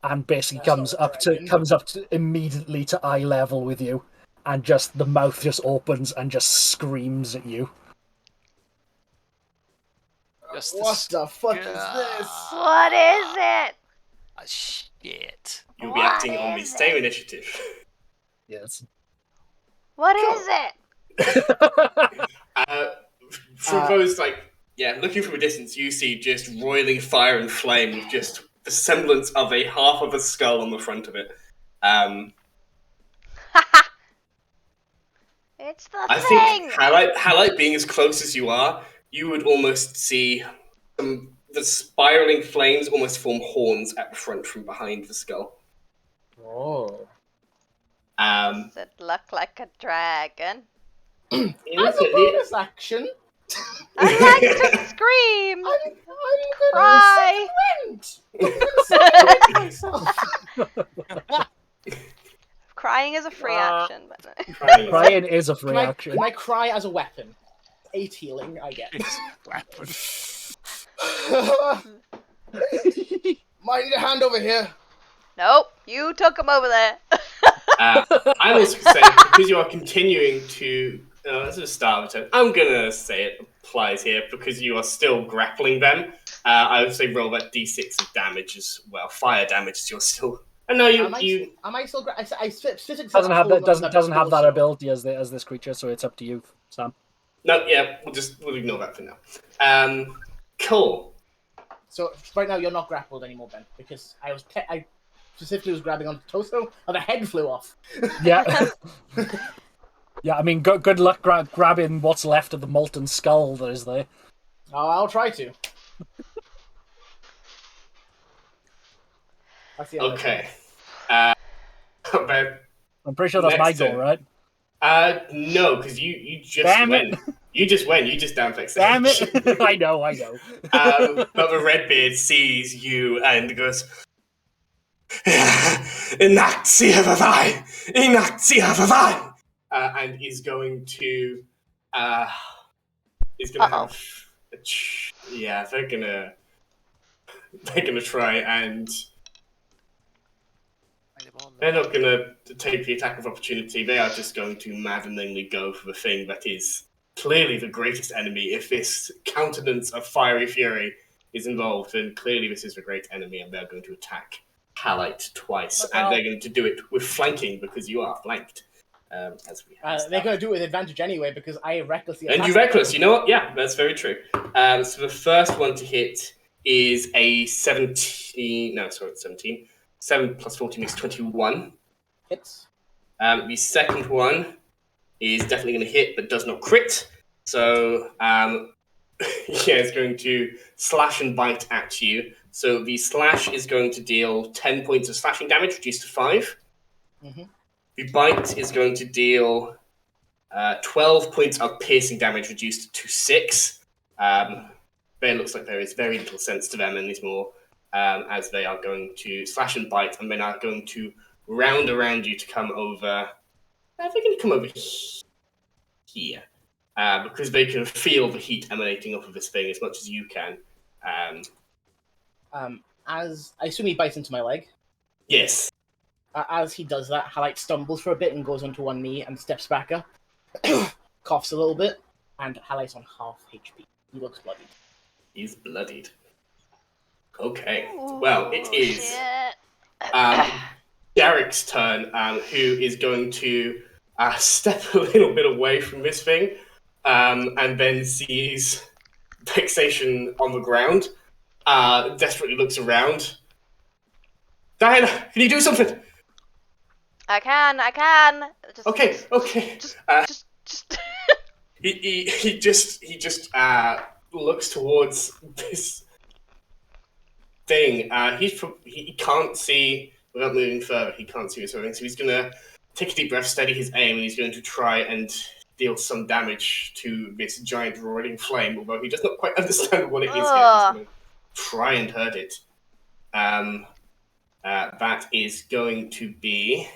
and basically That's not comes up to immediately to eye level with you, and just the mouth just opens and just screams at you. Just What the fuck is Yeah. this? What is it? Shit. You'll be What acting on the is same initiative. Yes. What is it? From those, looking from a distance, you see just roiling fire and flame with just the semblance of a half of a skull on the front of it. It's the I thing. think highlight being as close as you are, you would almost see the spiraling flames almost form horns at the front from behind the skull. Oh. Does it look like a dragon? As a bonus action, I like to scream. I'm Cry. gonna myself. Crying is a free action, but Crying is a free action. Can I cry as a weapon? 8 healing, I get. Weapon. Might need a hand over here. nope. You took him over there. I was saying, because you are continuing to... That's a start of a turn. I'm going to say it applies here, because you are still grappling them. I would say roll that d6 of damage as well. Fire damage as you're still... And no, Am I still? I specifically Doesn't have that doesn't have that also. ability as this creature, so it's up to you, Sam. No, yeah, we'll ignore that for now. Cool. So right now you're not grappled anymore, Ben, because I specifically was grabbing on the torso, and the head flew off. Yeah. Yeah, I mean, good luck grabbing what's left of the molten skull that is there. Oh, I'll try to. That's the end of it. Okay. About I'm pretty sure that's my Next goal, turn. right? no, because you just Damn went. it. You just went. You just down fixed Damn it! I know. But the Redbeard sees you and goes, "Inaxi havai, Inaxi havai," and is going to have. Yeah, they're gonna try and. They're not going to take the attack of opportunity. They are just going to maddeningly go for the thing that is clearly the greatest enemy. If this countenance of fiery fury is involved, then clearly this is the great enemy, and they're going to attack Halite twice. And they're going to do it with flanking, because you are flanked. As we have They're going to do it with advantage anyway, because I recklessly and attacked you reckless, you know what? Yeah, that's very true. So the first one to hit is a 17. No, sorry, it's 17. 7 plus 14 is 21. hits. The second one is definitely going to hit, but does not crit. So, it's going to slash and bite at you. So the slash is going to deal 10 points of slashing damage, reduced to 5. Mm-hmm. The bite is going to deal 12 points of piercing damage, reduced to 6. It looks like there is very little sense to them anymore, as they are going to slash and bite, and then are going to round around you to come over. They're going to come over here. here. Because they can feel the heat emanating off of this thing as much as you can. As I assume he bites into my leg. Yes. As he does that, Halite stumbles for a bit and goes onto one knee and steps back up. Coughs a little bit, and Halite's on half HP. He looks bloodied. He's bloodied. Okay. Well, it is Shit. Derek's turn, who is going to step a little bit away from this thing, and then sees Vexation on the ground. Desperately looks around. Diana, can you do something? I can. Just, Okay. Just. He just looks towards this thing. He can't see without moving further. He can't see this thing, so he's gonna take a deep breath, steady his aim, and he's going to try and deal some damage to this giant roaring flame. Although he does not quite understand what it is yet, he's gonna try and hurt it. That is going to be.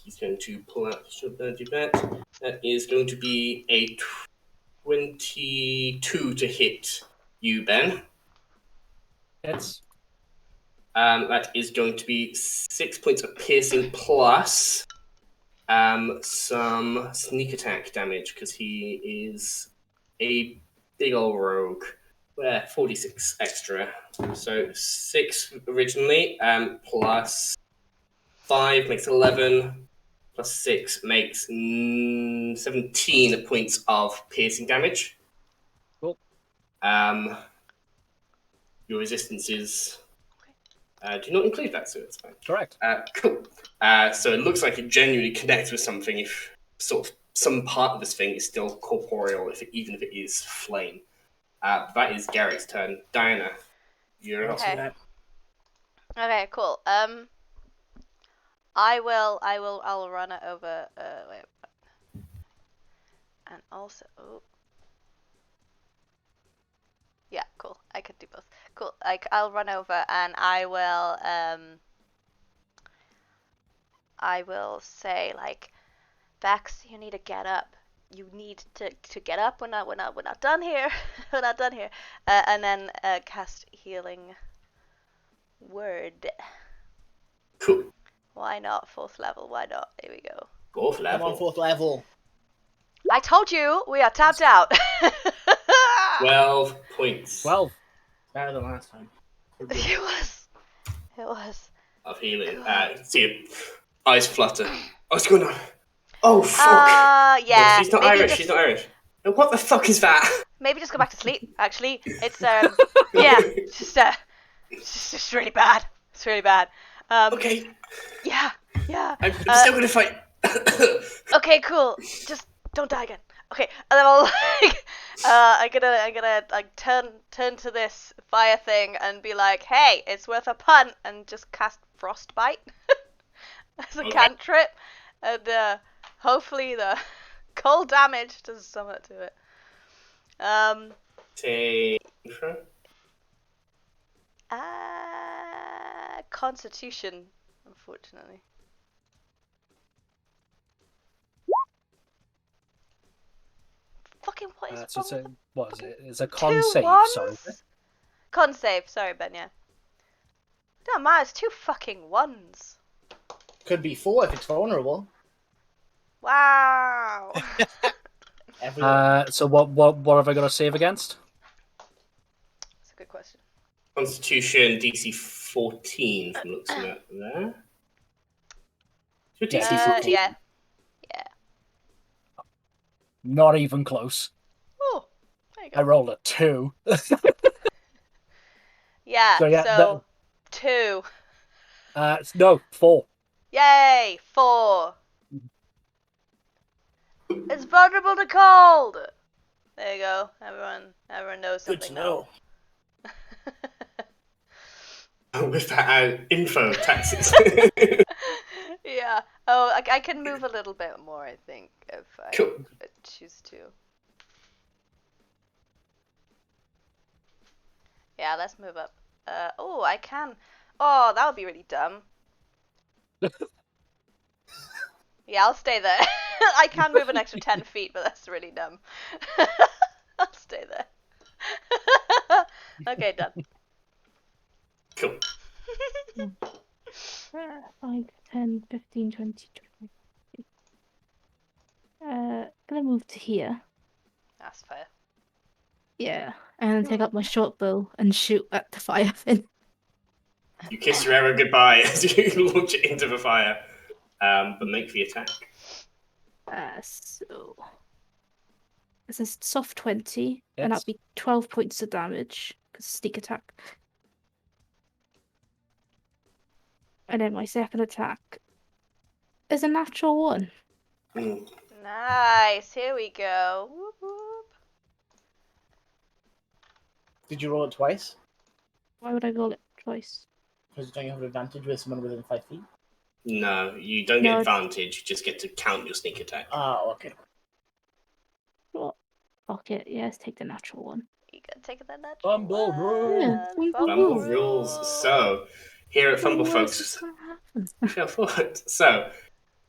He's going to pull out the short bet. That is going to be a 22 to hit you, Ben. Hits. That is going to be 6 points of piercing plus some sneak attack damage because he is a big ol' rogue. Where 46 extra. So 6 originally, plus 5 makes 11, plus 6 makes 17 points of piercing damage. Cool. Your resistances do not include that, so it's fine. Correct. Cool. So it looks like it genuinely connects with something if sort of some part of this thing is still corporeal, even if it is flame. That is Gary's turn. Diana, you're up. Okay. Okay, cool. I'll run it over. Wait. And also, yeah, cool. I could do both. Cool. I'll run over and I will say like, Vex, you need to get up. You need to get up. We're not done here. We're not done here. And then cast healing word. Cool. Why not 4th level? Why not? Here we go. 4th I'm level. on 4th level. I told you we are tapped out. 12 points 12. Better than last time. It was. of healing. See it. Eyes flutter. What's going on? Oh, fuck. Yeah. She's not maybe Irish. just- She's not Irish. What the fuck is that? Maybe just go back to sleep. Actually, it's yeah, it's just really bad. It's really bad. Okay. Yeah. I'm still gonna fight. Okay, cool. Just don't die again. Okay, and then I'll like, I'm gonna like turn to this fire thing and be like, hey, it's worth a punt, and just cast frostbite as a cantrip, and hopefully the cold damage does something to it. Say. Constitution, unfortunately. Fucking what is So wrong with what is it? It's a con two save, ones? sorry. Con save, sorry Ben, yeah. Don't mind, it's 2 fucking 1s. Could be 4 if it's vulnerable. Wow. Everyone. So what have I got to save against? That's a good question. Constitution DC 14 from looks at that there. Your DC 14. Yeah. Not even close. Oh, there you I go. rolled a 2. Yeah, So, yeah, so 2. No, 4. Yay, 4. It's vulnerable to cold. There you go. Everyone knows Good something to know. With that info taxes. Yeah. Oh, I can move a little bit more, I think, if I Cool. choose to. Yeah, let's move up. Oh, I can. Oh, that would be really dumb. Yeah, I'll stay there. I can move an extra 10 feet, but that's really dumb. I'll stay there. Okay, done. Cool. 5, 10, 15, 20, 20. Gonna move to here. That's fair. Yeah. And then take up my short bow and shoot at the fire fin. You kiss your arrow goodbye as you launch it into the fire. But make the attack. So it's a soft 20, and Yes. that'll be 12 points of damage because sneak attack. And then my second attack is a natural 1. Mm. Nice. Here we go. Whoop, whoop. Did you roll it twice? Why would I roll it twice? Because don't you have an advantage with someone within 5 feet? No, you don't get No. advantage. You just get to count your sneak attack. Oh, okay. Well, fuck it. Yes, take the natural 1. You can take that natural Fumble one. rules. Fumble rules. So, here at Fumble What's Folks, gonna happen? Go forward. So,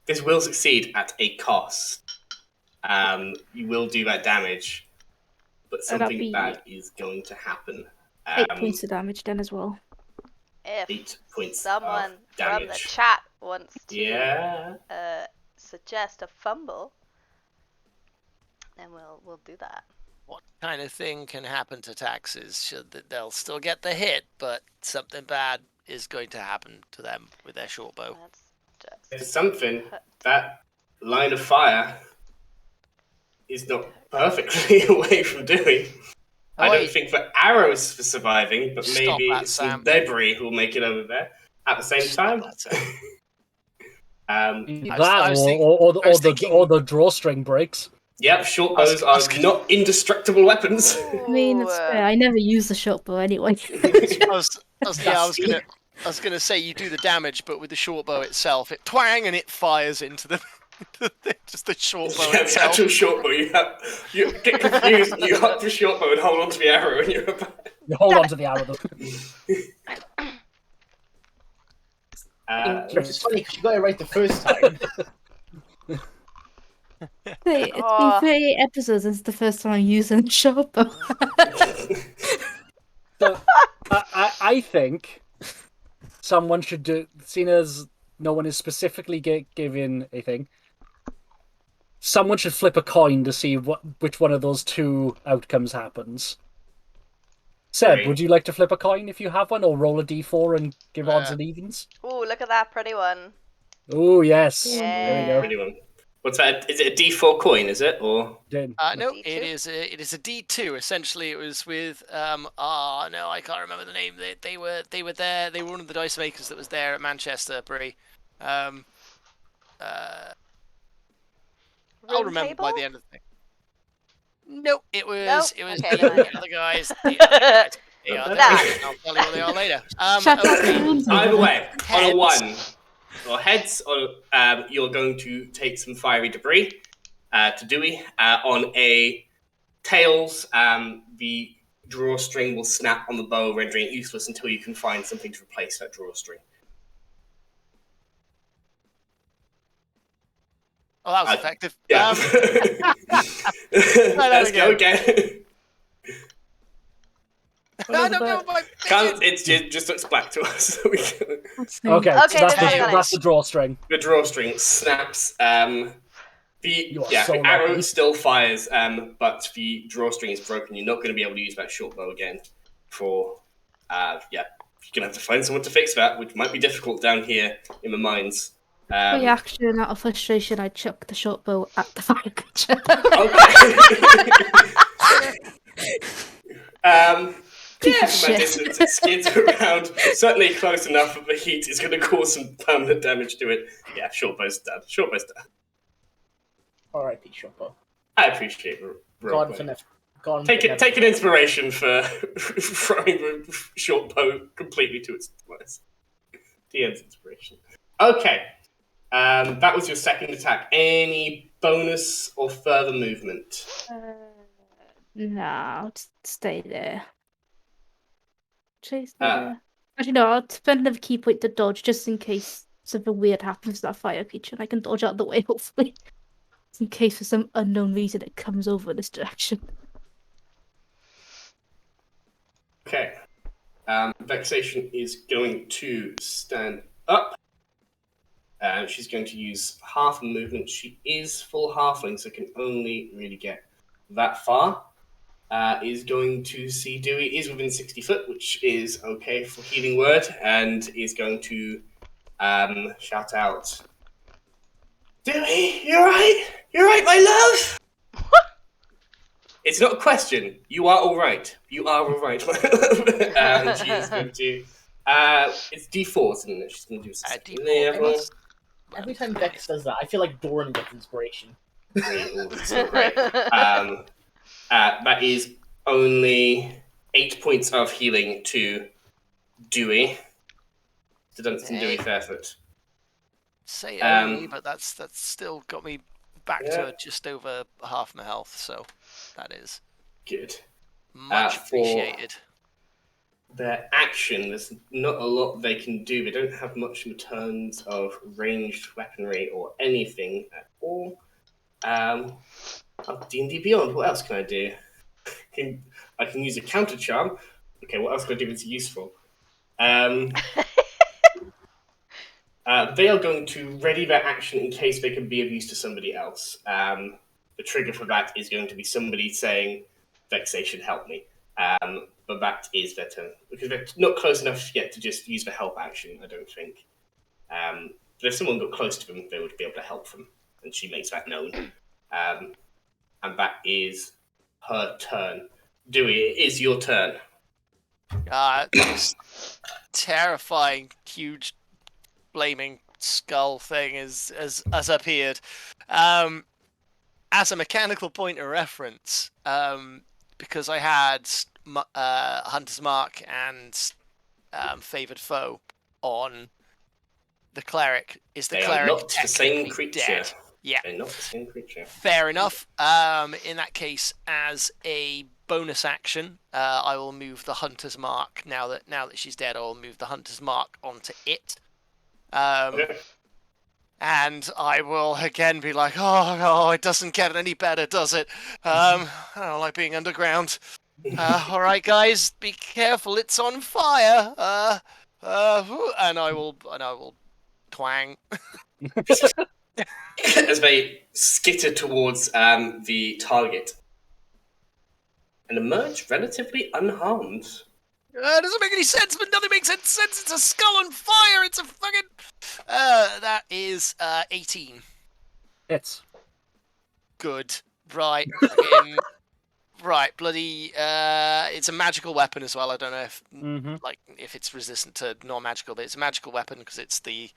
this will succeed at a cost. You will do that damage, but That'll something be bad is going to happen. 8 points of damage then as well. If 8 points someone of from the damage. chat wants to Yeah. suggest a fumble, then we'll do that. What kind of thing can happen to taxes? Should that they'll still get the hit, but something bad is going to happen to them with their short bow. That's just There's something. That line of fire is not perfectly away from doing. I don't wait. think the arrows for surviving, but Stop maybe that, some Sam. debris will make it over there at the same time. Stop that, Sam. That was or, think- or, I was the, thinking- or the drawstring breaks. Yep, short I was- bows I was are gonna- not indestructible weapons. I mean, it's fair. I never use the short bow anyway. I was gonna say you do the damage, but with the short bow itself, it twang and it fires into the just the short bow Yeah, the itself. actual short bow. You get confused. And you hop the short bow and hold onto the arrow, and you're about. You hold on to the arrow. It's funny because you got it right the first time. Hey, it's been 38 episodes since the first time I'm using the short bow. So, I think someone should do, seeing as no one is specifically given a thing, someone should flip a coin to see which one of those two outcomes happens. Seb, Right. would you like to flip a coin if you have one, or roll a d4 and give odds and evens? Ooh, look at that pretty one. Oh, yes. Yeah. There we go. Really one. What's that? Is it a D4 coin? Is it or? Done. No, D2? it is a D2. Essentially, it was with no, I can't remember the name. They were there. They were one of the dice makers that was there at Manchester, Brie. I'll Room remember by table? the end of the thing. Nope, it was Nope. the Okay, never mind. other guys. The other guys. They are Nah. there. I'll tell you what they are later. Shut up, Okay. rooms Either over. way, on a Heads. 1 or heads, or you're going to take some fiery debris to Dewey. On a tails, the drawstring will snap on the bow, rendering it useless until you can find something to replace that drawstring. Oh, that was effective. Yeah. Let's go again. No, no, my It just looks black to us. Okay, Okay, so there's nothing on that's the drawstring. The drawstring snaps. You are The so arrow lucky. still fires, but the drawstring is broken. You're not going to be able to use that short bow again. You're going to have to find someone to fix that, which might be difficult down here in the mines. Reaction out of frustration, I chuck the short bow at the fire catcher. Yeah, from Shit. that distance, it skids around. Certainly close enough that the heat is going to cause some permanent damage to it. Yeah, short bow's done. Short bow's done. R.I.P. short bow. I appreciate the Gone roleplay. for never. Gone Take for it. Take an inspiration for throwing the short bow completely to its demise. DM's inspiration. Okay, that was your second attack. Any bonus or further movement? No, I'll just stay there. Chase Ah. there. Actually, no, I'll spend another key point to dodge just in case something weird happens to that fire creature, and I can dodge out of the way, hopefully. In case for some unknown reason it comes over this direction. Okay. Vexation is going to stand up. She's going to use half movement. She is full halfling, so can only really get that far. Is going to see Dewey is within 60 foot, which is okay for healing word, and is going to shout out, Dewey, you're right, my love. It's not a question. You are all right. You are all right, my love. And she is going to. It's D4, isn't it? She's going to do D4 Every time Vex does that, I feel like Doran gets inspiration. So great. That is only 8 points of healing to Dewey. To Dunstan Dewey Fairfoot. Say only, but that's still got me back to just over half my health, so that is good. Much appreciated. Their action, there's not a lot they can do. They don't have much in terms of ranged weaponry or anything at all. D&D Beyond, what else can I do? I can use a counter charm. Okay, what else can I do that's useful? They are going to ready their action in case they can be of use to somebody else. The trigger for that is going to be somebody saying, Vexation, help me. But that is their turn. Because they're not close enough yet to just use the help action, I don't think. But if someone got close to them, they would be able to help them. And she makes that known. And that is her turn. Dewey, it is your turn. This terrifying, huge, flaming skull thing has appeared. As a mechanical point of reference, because I had Hunter's Mark and Favoured Foe on the cleric. Is the cleric not the same creature? Dead? Yeah. They're not the same creature. Fair enough. In that case, as a bonus action, I will move the Hunter's Mark. Now that she's dead, I will move the Hunter's Mark onto it. Okay. And I will again be like, oh, it doesn't get any better, does it? I don't like being underground. All right, guys, be careful, it's on fire. And I will twang. As they skitter towards the target and emerge relatively unharmed. It doesn't make any sense, but nothing makes any sense. It's a skull on fire. It's a fucking. That is 18. It's Good. Right. Right. Bloody. It's a magical weapon as well. I don't know if if it's resistant to non-magical, but it's a magical weapon because it's the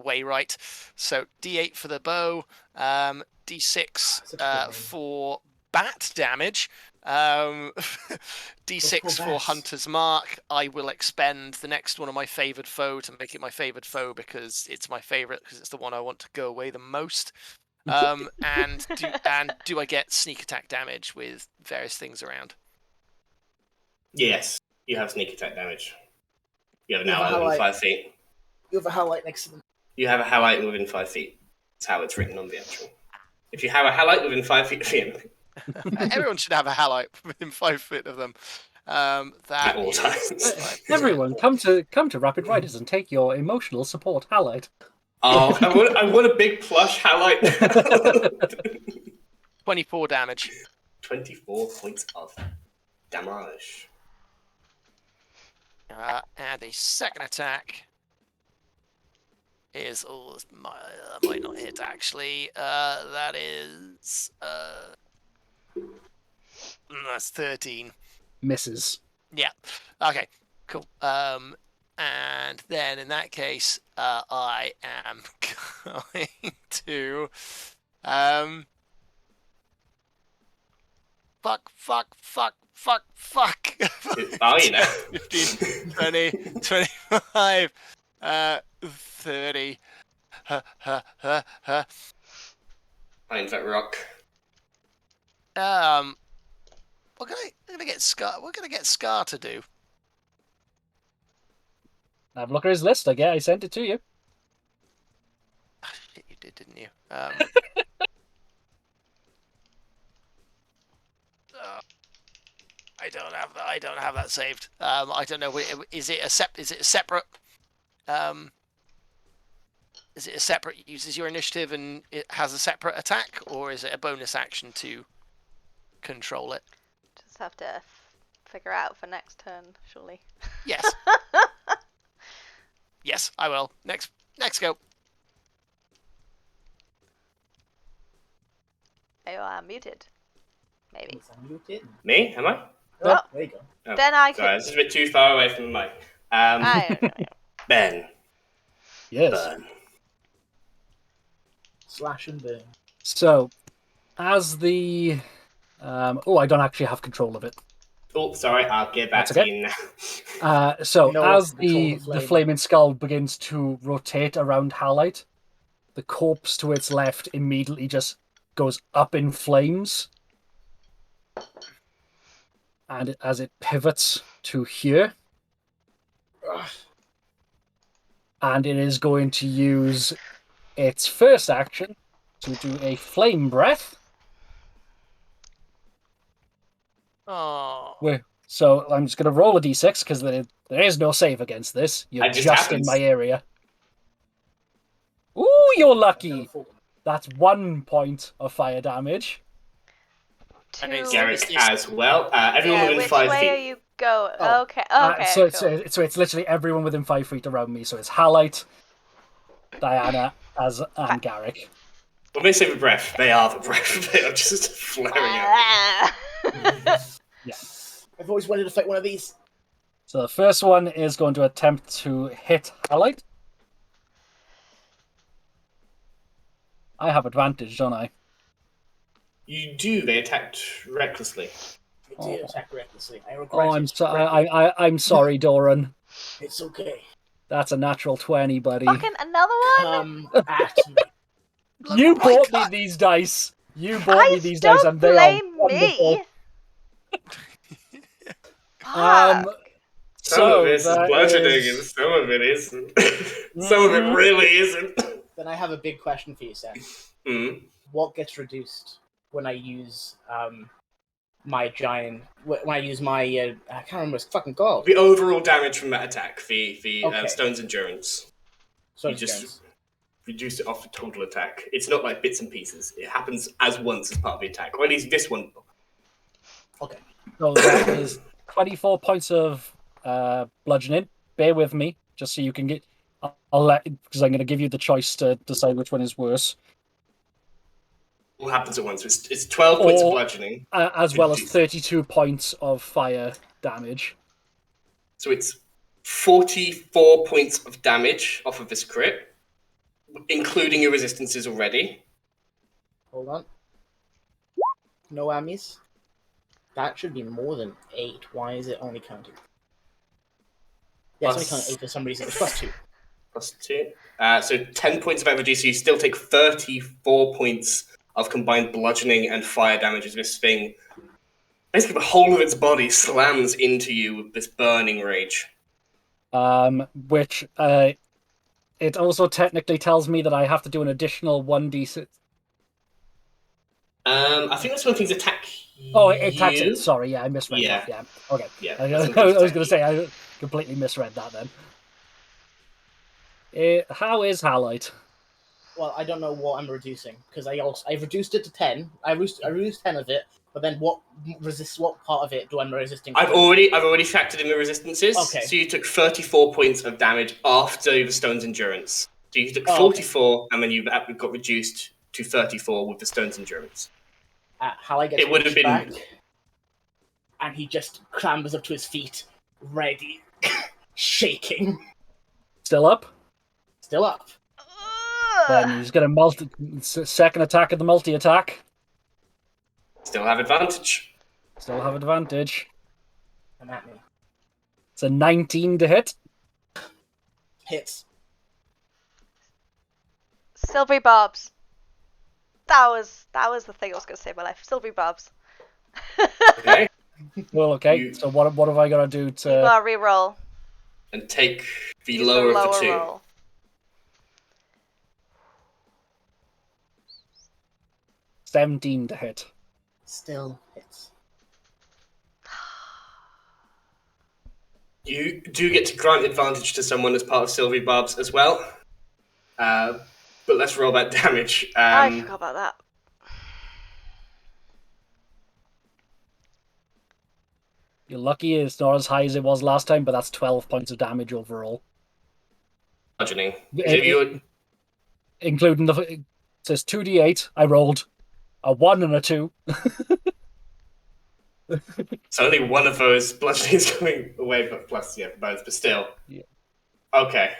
way right. So D8 for the bow, D6 for bat damage. D6 for Hunter's Mark. I will expend the next one of my favoured foe to make it my favoured foe because it's my favourite, because it's the one I want to go away the most. And do I get sneak attack damage with various things around? Yes, you have sneak attack damage. You have an ally within 5 feet. You have a highlight next to them. You have a highlight within 5 feet. That's how it's written on the actual. If you have a highlight within 5 feet of the enemy. Everyone should have a halite within 5 feet of them. That At all times. everyone come to Rapid Riders and take your emotional support halite. Oh, I want a big plush highlight. 24 damage. 24 points of damage. And a second attack is might not hit actually. That is that's 13. Misses. Yeah. Okay. Cool. And then in that case, I am going to fuck. Oh, you know. 15, 20, 25, 30. Finds that rock. We're gonna get Scar to do. Have a look at his list. I sent it to you. Shit, you did, didn't you? I don't have that. I don't have that saved. I don't know. Is it a separate? Is it a separate? Uses your initiative and it has a separate attack, or is it a bonus action to control it? Just have to figure out for next turn, surely. Yes. Yes, I will. Next go. You are muted. Maybe. Is that muted? Me? Am I? Oh, There you go. Oh, then I sorry, could. this is a bit too far away from the mic. I don't know. Ben. Yes. Burn. Slash and burn. So, as the I don't actually have control of it. Oh, sorry, I'll get back That's to okay. you now. So No, as control the flaming skull begins to rotate around Halite, the corpse to its left immediately just goes up in flames. And as it pivots to here, and it is going to use its first action to do a flame breath. Oh. So I'm just going to roll a d6 because there is no save against this. You're It just just in happens. my area. Ooh, you're lucky. That's 1 point of fire damage. And it's Garrick as well. Everyone within which 5 way feet. are you going? Oh. Okay. So Cool. it's literally everyone within 5 feet around me. So it's Halite, Diana, and Garrick. When they say the breath, they are the breath. They are just flaring out. Yeah. I've always wanted to fight one of these. So the first one is going to attempt to hit Halite. I have advantage, don't I? You do. They attacked recklessly. I did attack recklessly. I regret Oh, it. I'm sorry, Doran. It's okay. That's a natural 20, buddy. Fucking another one? Come at me. You my bought God. me these dice. You bought me these dice, Don't and they are blame wonderful. me. Um, Some of so this is that bludgeoning is- and some of it isn't. Some of it really isn't. Then I have a big question for you, Sam. Mm. What gets reduced when I use my giant? When I use my I can't remember what it's fucking called. The overall damage from that attack, the Okay. Stone's Endurance. So You just reduce it off the total attack. It's not like bits and pieces. It happens as once as part of the attack. Or at least this one. okay. So that is 24 points of bludgeoning. Bear with me, just so you can get. I'll let because I'm going to give you the choice to decide which one is worse, All happens at once. It's 12 points of Or- bludgeoning. as well as Reduce. 32 points of fire damage. So it's 44 points of damage off of this crit, including your resistances already. Hold on. No ammies. That should be more than 8. Why is it only counting? Yeah, it's only Plus- counting 8 for some reason. It's +2. Plus 2. So 10 points of energy, so you still take 34 points of combined bludgeoning and fire damage as this thing. Basically, the whole of its body slams into you with this burning rage. Which it also technically tells me that I have to do an additional 1d6. I think that's when things attack Oh, it attacks you. it. Sorry, yeah, I misread Yeah. that. Yeah, okay. Yeah, I that's was when things going to attack say I completely misread that then. How is Halite? Well, I don't know what I'm reducing because I've reduced it to 10. I reduced 10 of it, but then what part of it do I'm resisting? I've already factored in the resistances. Okay. So you took 34 points of damage after the Stone's Endurance. So you took Oh, 44, and then you got reduced to 34 with the Stone's Endurance. How I get It would have pushed been- back, and he just clambers up to his feet, ready, shaking, Still up? still up. Then he's going to second attack of the multi-attack. Still have advantage. Still have advantage. Come at me. It's a 19 to hit. Hits. Silvery Bobs. That was the thing I was going to say in my life. Silvery Bobs. Okay. Well, okay. You- So what have I got to do You to... gotta reroll. and take the Use lower the of the lower two. roll. 17 to hit. Still hits. You do get to grant advantage to someone as part of Sylvie Barbs as well. But let's roll that damage. I forgot about that. You're lucky it's not as high as it was last time, but that's 12 points of damage overall. Bludgeoning. Including the... It says 2d8. I rolled a 1 and a 2. So only one of those bludgeoning is going away, but plus, yeah, both, but still. Yeah. Okay.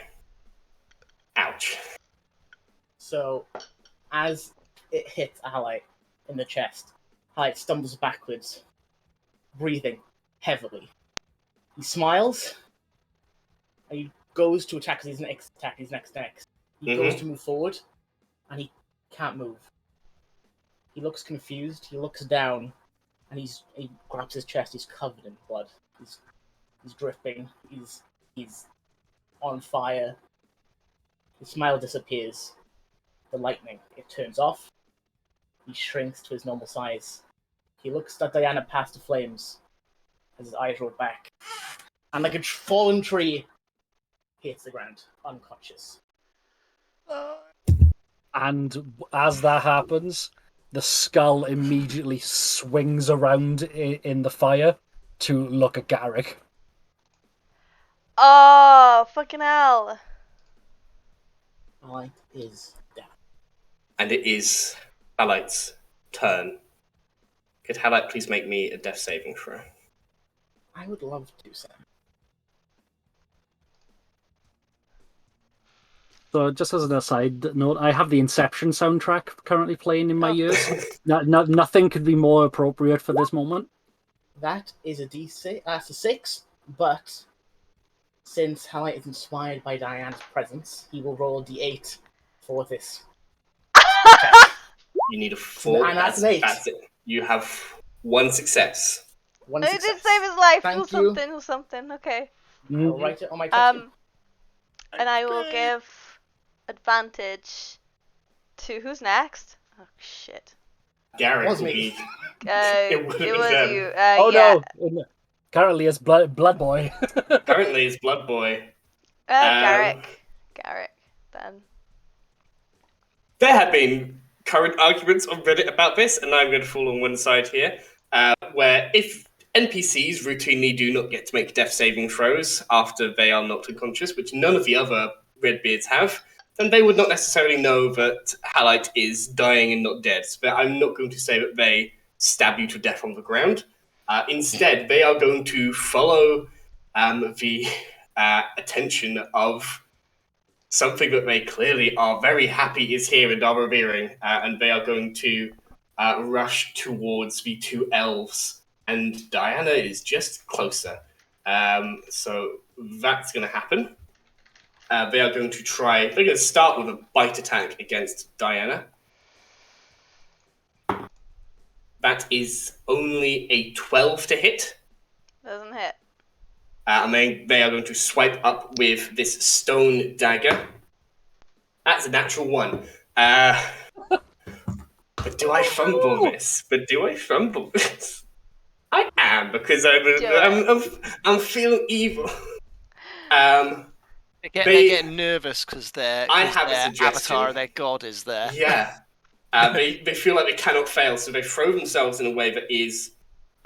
Ouch. So, as it hits Ally in the chest, Ally stumbles backwards, breathing heavily. He smiles, and he goes to attack his next. He goes to move forward, and he can't move. He looks confused, he looks down, and he grabs his chest, he's covered in blood. He's dripping, he's on fire. His smile disappears. The lightning, it turns off. He shrinks to his normal size. He looks at Diana past the flames as his eyes roll back. And like a fallen tree, he hits the ground, unconscious. And as that happens, the skull immediately swings around in the fire to look at Garrick. Oh, fucking hell. Ally is down. And it is Halite's turn. Could Halite please make me a death saving throw? I would love to, Sam. So just as an aside note, I have the Inception soundtrack currently playing in my ears. Nothing could be more appropriate for this moment. That is a D6. That's a 6, but since Halite is inspired by Diana's presence, he will roll a D8 for this. You need a 4. And that's an 8. That's it. You have one success. One It success. did save his life Thank or you. something, okay. I'll write it on my tattoo. And I will give advantage to who's next? Oh shit. Garrick Was will me. be. It would've was been them. you. Oh yeah. no! Currently it's Blood Boy. Currently, it's Blood Boy. Garrick, then. There have been current arguments on Reddit about this, and I'm going to fall on one side here, where if NPCs routinely do not get to make death saving throws after they are knocked unconscious, which none of the other Redbeards have, then they would not necessarily know that Halite is dying and not dead. So I'm not going to say that they stab you to death on the ground. Instead, they are going to follow the attention of something that they clearly are very happy is here and are revering, and they are going to rush towards the two elves. And Diana is just closer. So that's going to happen. They are going to try... They're going to start with a bite attack against Diana. That is only a 12 to hit. Doesn't hit. And then they are going to swipe up with this stone dagger. That's a natural 1. But do I fumble this? I am, because I'm feeling evil. They're getting nervous because their suggestion. avatar, their god, is there. Yeah. They feel like they cannot fail, so they throw themselves in a way that is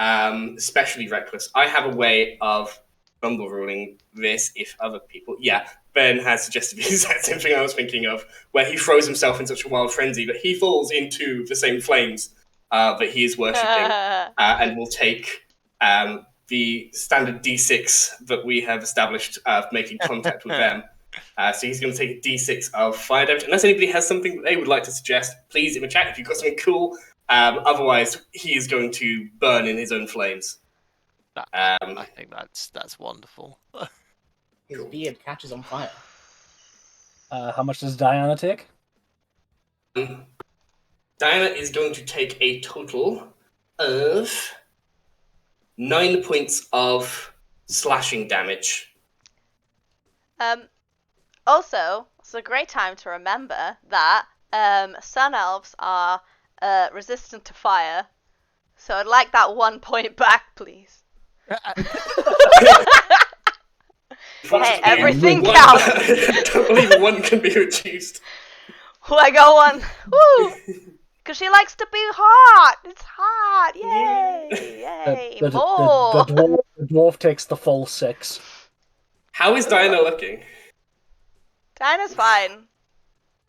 especially reckless. I have a way of Fumble ruling this if other people... Yeah, Ben has suggested the exact same thing I was thinking of, where he throws himself in such a wild frenzy that he falls into the same flames that he is worshipping, and will take the standard D6 that we have established of making contact with them. So he's going to take a D6 of fire damage. Unless anybody has something that they would like to suggest, please in the chat if you've got something cool. Otherwise, he is going to burn in his own flames. I think that's wonderful. His beard catches on fire. How much does Diana take? Diana is going to take a total of 9 points of slashing damage. Also, it's a great time to remember that sun elves are resistant to fire. So I'd like that 1 point back, please. Hey, everything counts. I don't believe one can be reduced. Oh, I got one. Woo! Because she likes to be hot. It's hot. Yay! Yay! More. The dwarf takes the full 6. How is Diana looking? Diana's fine.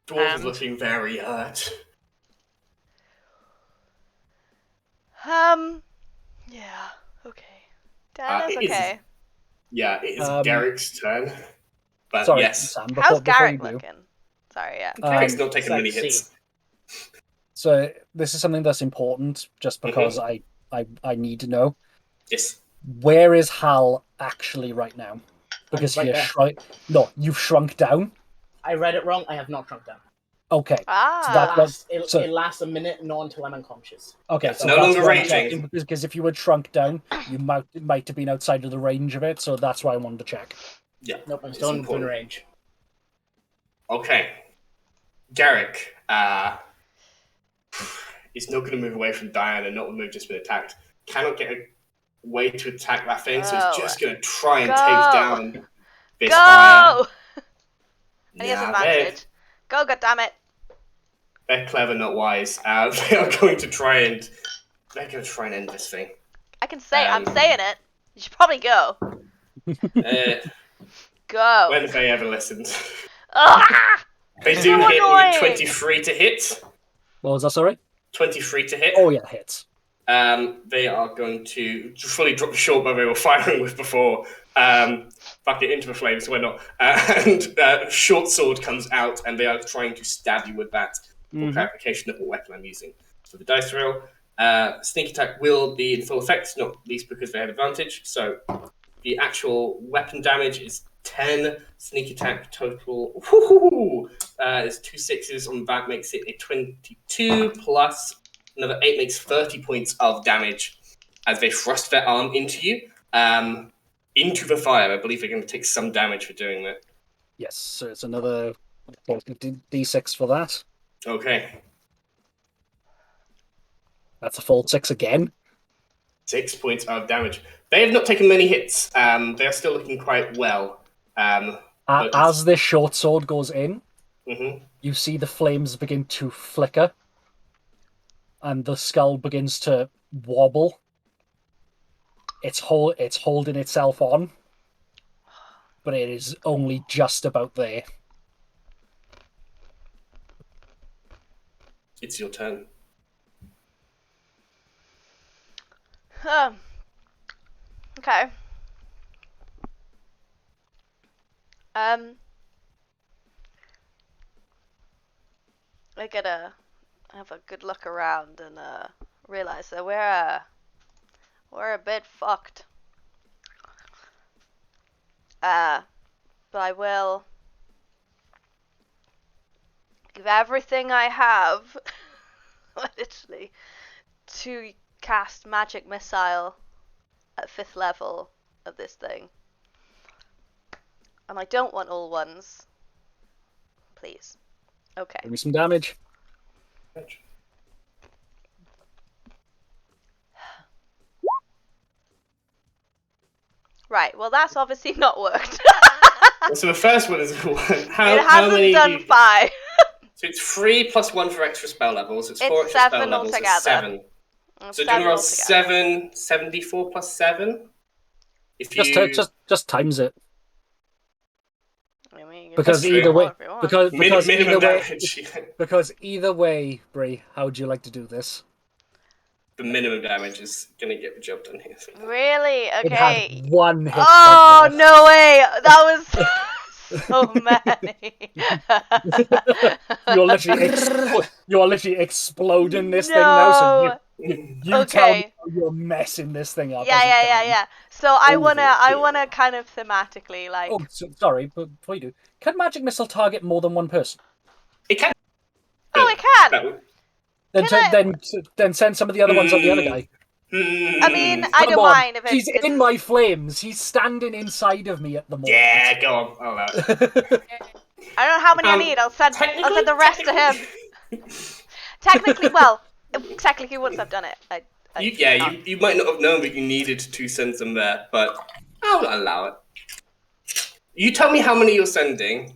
Dwarf is looking very hurt. Yeah. Okay. Diana's okay. Yeah, it is Garrick's turn. But Sorry, yes. Sam, How's before you Garrick do. looking? Sorry, yeah. Garrick's not taking many hits. So this is something that's important, just because I need to know. Yes. Where is Hal actually right now? Because right you've shrunk down. I read it wrong. I have not shrunk down. Okay. It lasts a minute, not until I'm unconscious. Okay, so no that's longer why I'm raging. checking, because if you had shrunk down, you might have been outside of the range of it, so that's why I wanted to check. Yeah. Nope, I'm still in range. Okay. Garrick is not going to move away from Diana, not when we've just been attacked. Cannot get a way to attack that thing, so he's just going to try and take down this fire. And he has advantage. Go, goddammit. They're clever, not wise. They are going to try and end this thing. I can say I'm saying it. You should probably go. Go. When have they ever listened? Ah! They do hit with 23 to hit. What was that, sorry? 23 to hit. Oh yeah, hits. They are going to fully drop the short bow they were firing with before. Fuck it, into the flames, why not? And short sword comes out, and they are trying to stab you with that. For clarification of what weapon I'm using. So the dice roll. Sneak attack will be in full effect, not least because they have advantage. So the actual weapon damage is 10. Sneak attack total is 2 6s on that, makes it a 22 plus another 8 makes 30 points of damage as they thrust their arm into you, into the fire. I believe they're going to take some damage for doing that. Yes, so it's another d6 for that. Okay. That's a full 6 again. 6 points of damage. They have not taken many hits. They are still looking quite well. As this short sword goes in, Mm-hmm. You see the flames begin to flicker, and the skull begins to wobble. It's holding itself on, but it is only just about there. It's your turn. Okay. I gotta have a good look around and realize that we're a bit fucked. But I will give everything I have, literally, to cast magic missile at 5th level of this thing. And I don't want all ones. Please. Okay. Give me some damage. Right, well that's obviously not worked. So the first one is a 1. It hasn't done 5. So it's 3 plus 1 for extra spell levels. It's 4 It's extra spell 7 levels. altogether. It's 7. So do you roll 74 plus 7? If you... Just times it. I mean, Because either way, minimum damage. Because either way, Bree, how would you like to do this? The minimum damage is going to get the job done here. Really? It Okay. had 1 hit. Oh, no way! That was so many. You're literally exploding this thing now. So you tell me how you're messing this thing up. Yeah. So I wanna kind of thematically like. Oh, sorry, but before you do, can magic missile target more than one person? It can. Oh, it can. Then send some of the other ones on the other guy. I mean, I Come don't on. mind if He's it's... in my flames. He's standing inside of me at the moment. Yeah, go on. I'll allow it. I don't know how many I need. I'll send the rest to him. Technically, once I've done it, You might not have known that you needed to send them there, but I'll allow it. You tell me how many you're sending.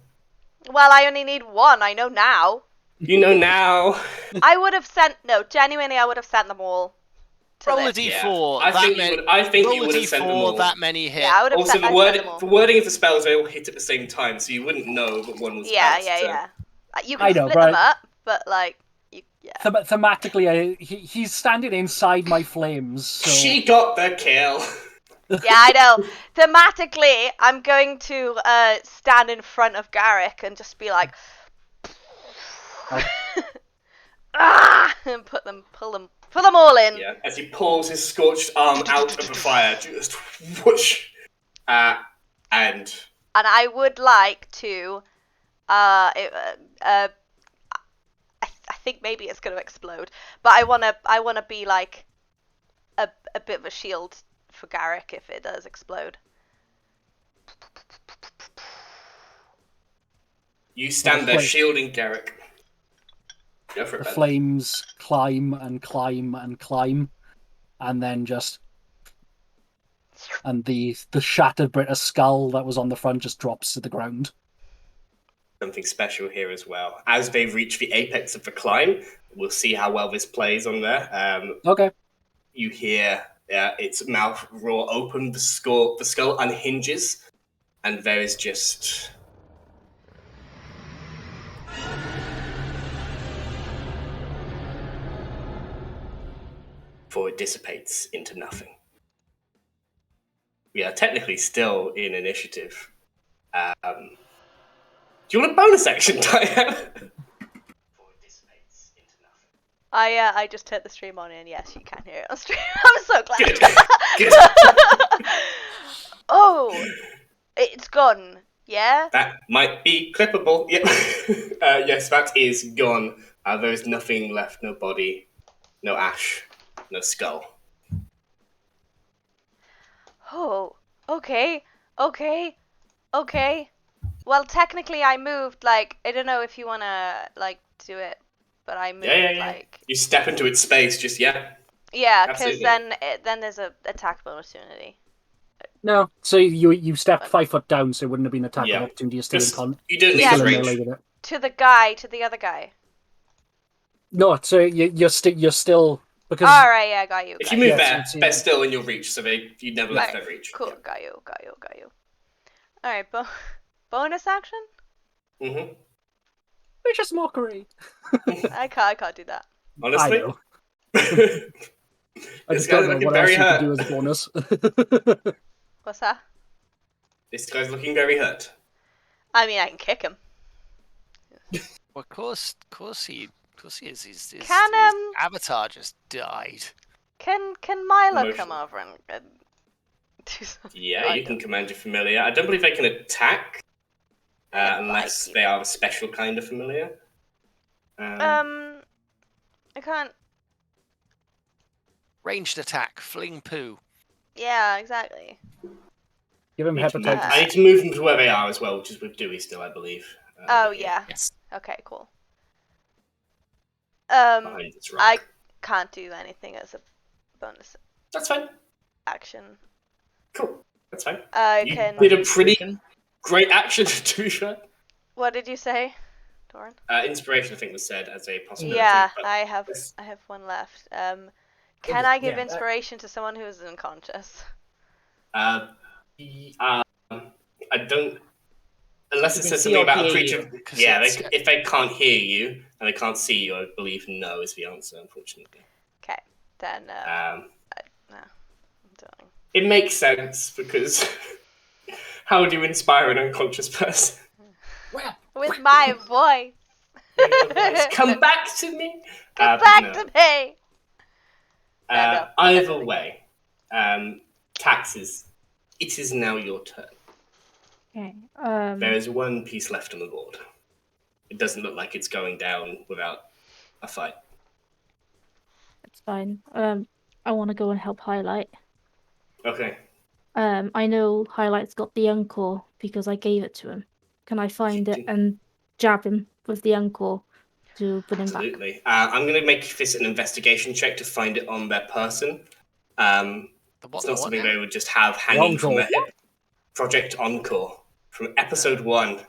Well, I only need one. I know now. You know now. I would have sent... No, genuinely, I would have sent them all. Roll a d4. I think you would have sent them all. That many hit. Yeah, I would have also, sent them all. the wording of the spells, they all hit at the same time, so you wouldn't know that one was Yeah. You can split them up, but like... Thematically, he's standing inside my flames. So... She got the kill. Yeah, I know. Thematically, I'm going to stand in front of Garrick and just be like... and pull them all in. Yeah, as he pulls his scorched arm out of the fire, just whoosh, and I would like to, I think maybe it's going to explode, but I wanna be like a bit of a shield for Garrick if it does explode. You stand there shielding Garrick. Go for it, the Ben. flames climb and climb and climb, and then just... And the shattered British skull that was on the front just drops to the ground. Something special here as well. As they reach the apex of the climb, we'll see how well this plays on there. Okay. You hear its mouth roar open, the skull unhinges, and there is just... before it dissipates into nothing. We are technically still in initiative. Do you want a bonus action, Diane? Before it dissipates into nothing. I just turned the stream on and yes, you can hear it on stream. I'm so glad. Good. Oh, it's gone. Yeah? That might be clippable. Yep. Yes, that is gone. There is nothing left. No body, no ash, no skull. Oh, okay. Well, technically I moved, like, I don't know if you want to, like, do it, but I moved, like... You step into its space, just, Yeah, because then there's a attack opportunity. No, so you stepped 5 foot down, so it wouldn't have been attack Yeah. opportunity. You're still in con. You didn't Yeah. leave range. With it. To the other guy. No, so you're still... Because Alright, yeah, got you. If you move Yeah, there, they're still in your reach, so you never left their reach. Cool, got you. Alright, bonus action? Mm-hmm. vicious mockery. I can't do that. Honestly? I know. I This just guy's don't know looking what very else you hurt. could do as a bonus. What's that? This guy's looking very hurt. I mean, I can kick him. Well, of course he is. His avatar just died. Can Milo Emotion. come over and do something? Yeah, you can command your familiar. I don't believe they can attack unless they are a special kind of familiar. I can't. Ranged attack, fling poo. Yeah, exactly. Give him hepatitis. I need to move them to where they are as well, which is with Dewey still, I believe. Oh yeah. Yes. Okay, cool. Behind this rock. I can't do anything as a bonus That's fine. action. Cool. That's fine. I You can. did a pretty great action to be fair. What did you say, Doran? Inspiration, I think, was said as a possibility. Yeah, but I have one left. Can I give yeah, inspiration to someone who is unconscious? I don't. Unless You it can says see something or about a hear creature. you. Yeah, if they can't hear you and they can't see you, I believe no is the answer, unfortunately. Okay, then. No, I'm doing. It makes sense because how would you inspire an unconscious person? With my voice. Come back to me. Come back to me. Either way, taxes. It is now your turn. Okay. There is one piece left on the board. It doesn't look like it's going down without a fight. It's fine. I want to go and help Highlight. Okay. I know Highlight's got the Encore because I gave it to him. Can I find it and jab him with the Encore to bring him back? Absolutely. I'm going to make this an investigation check to find it on their person. It's not something they would just have hanging from their hip. Project Encore from episode 1.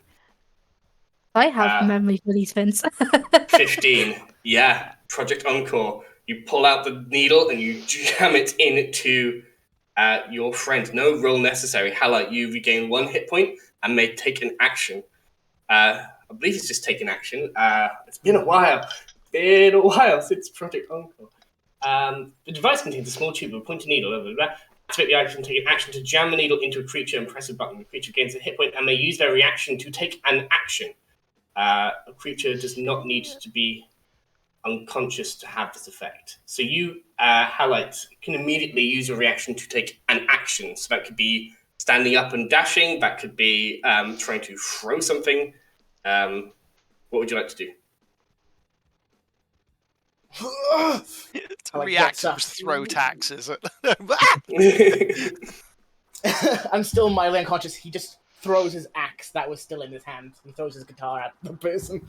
I have memory for these things. 15. Yeah, Project Encore. You pull out the needle and you jam it into your friend. No roll necessary. Highlight, you regain 1 hit point and may take an action. I believe it's just taken action. It's been a while. Since Project Encore. The device contains a small tube with a pointed needle. Blah, blah, blah. Activate the item, take an action to jam the needle into a creature and press a button. The creature gains a hit point and may use their reaction to take an action. A creature does not need to be unconscious to have this effect. So you, Highlight, can immediately use your reaction to take an action. So that could be standing up and dashing. That could be trying to throw something. What would you like to do? Reactions throw taxes. I'm still mildly unconscious. He just throws his axe that was still in his hand and throws his guitar at the person.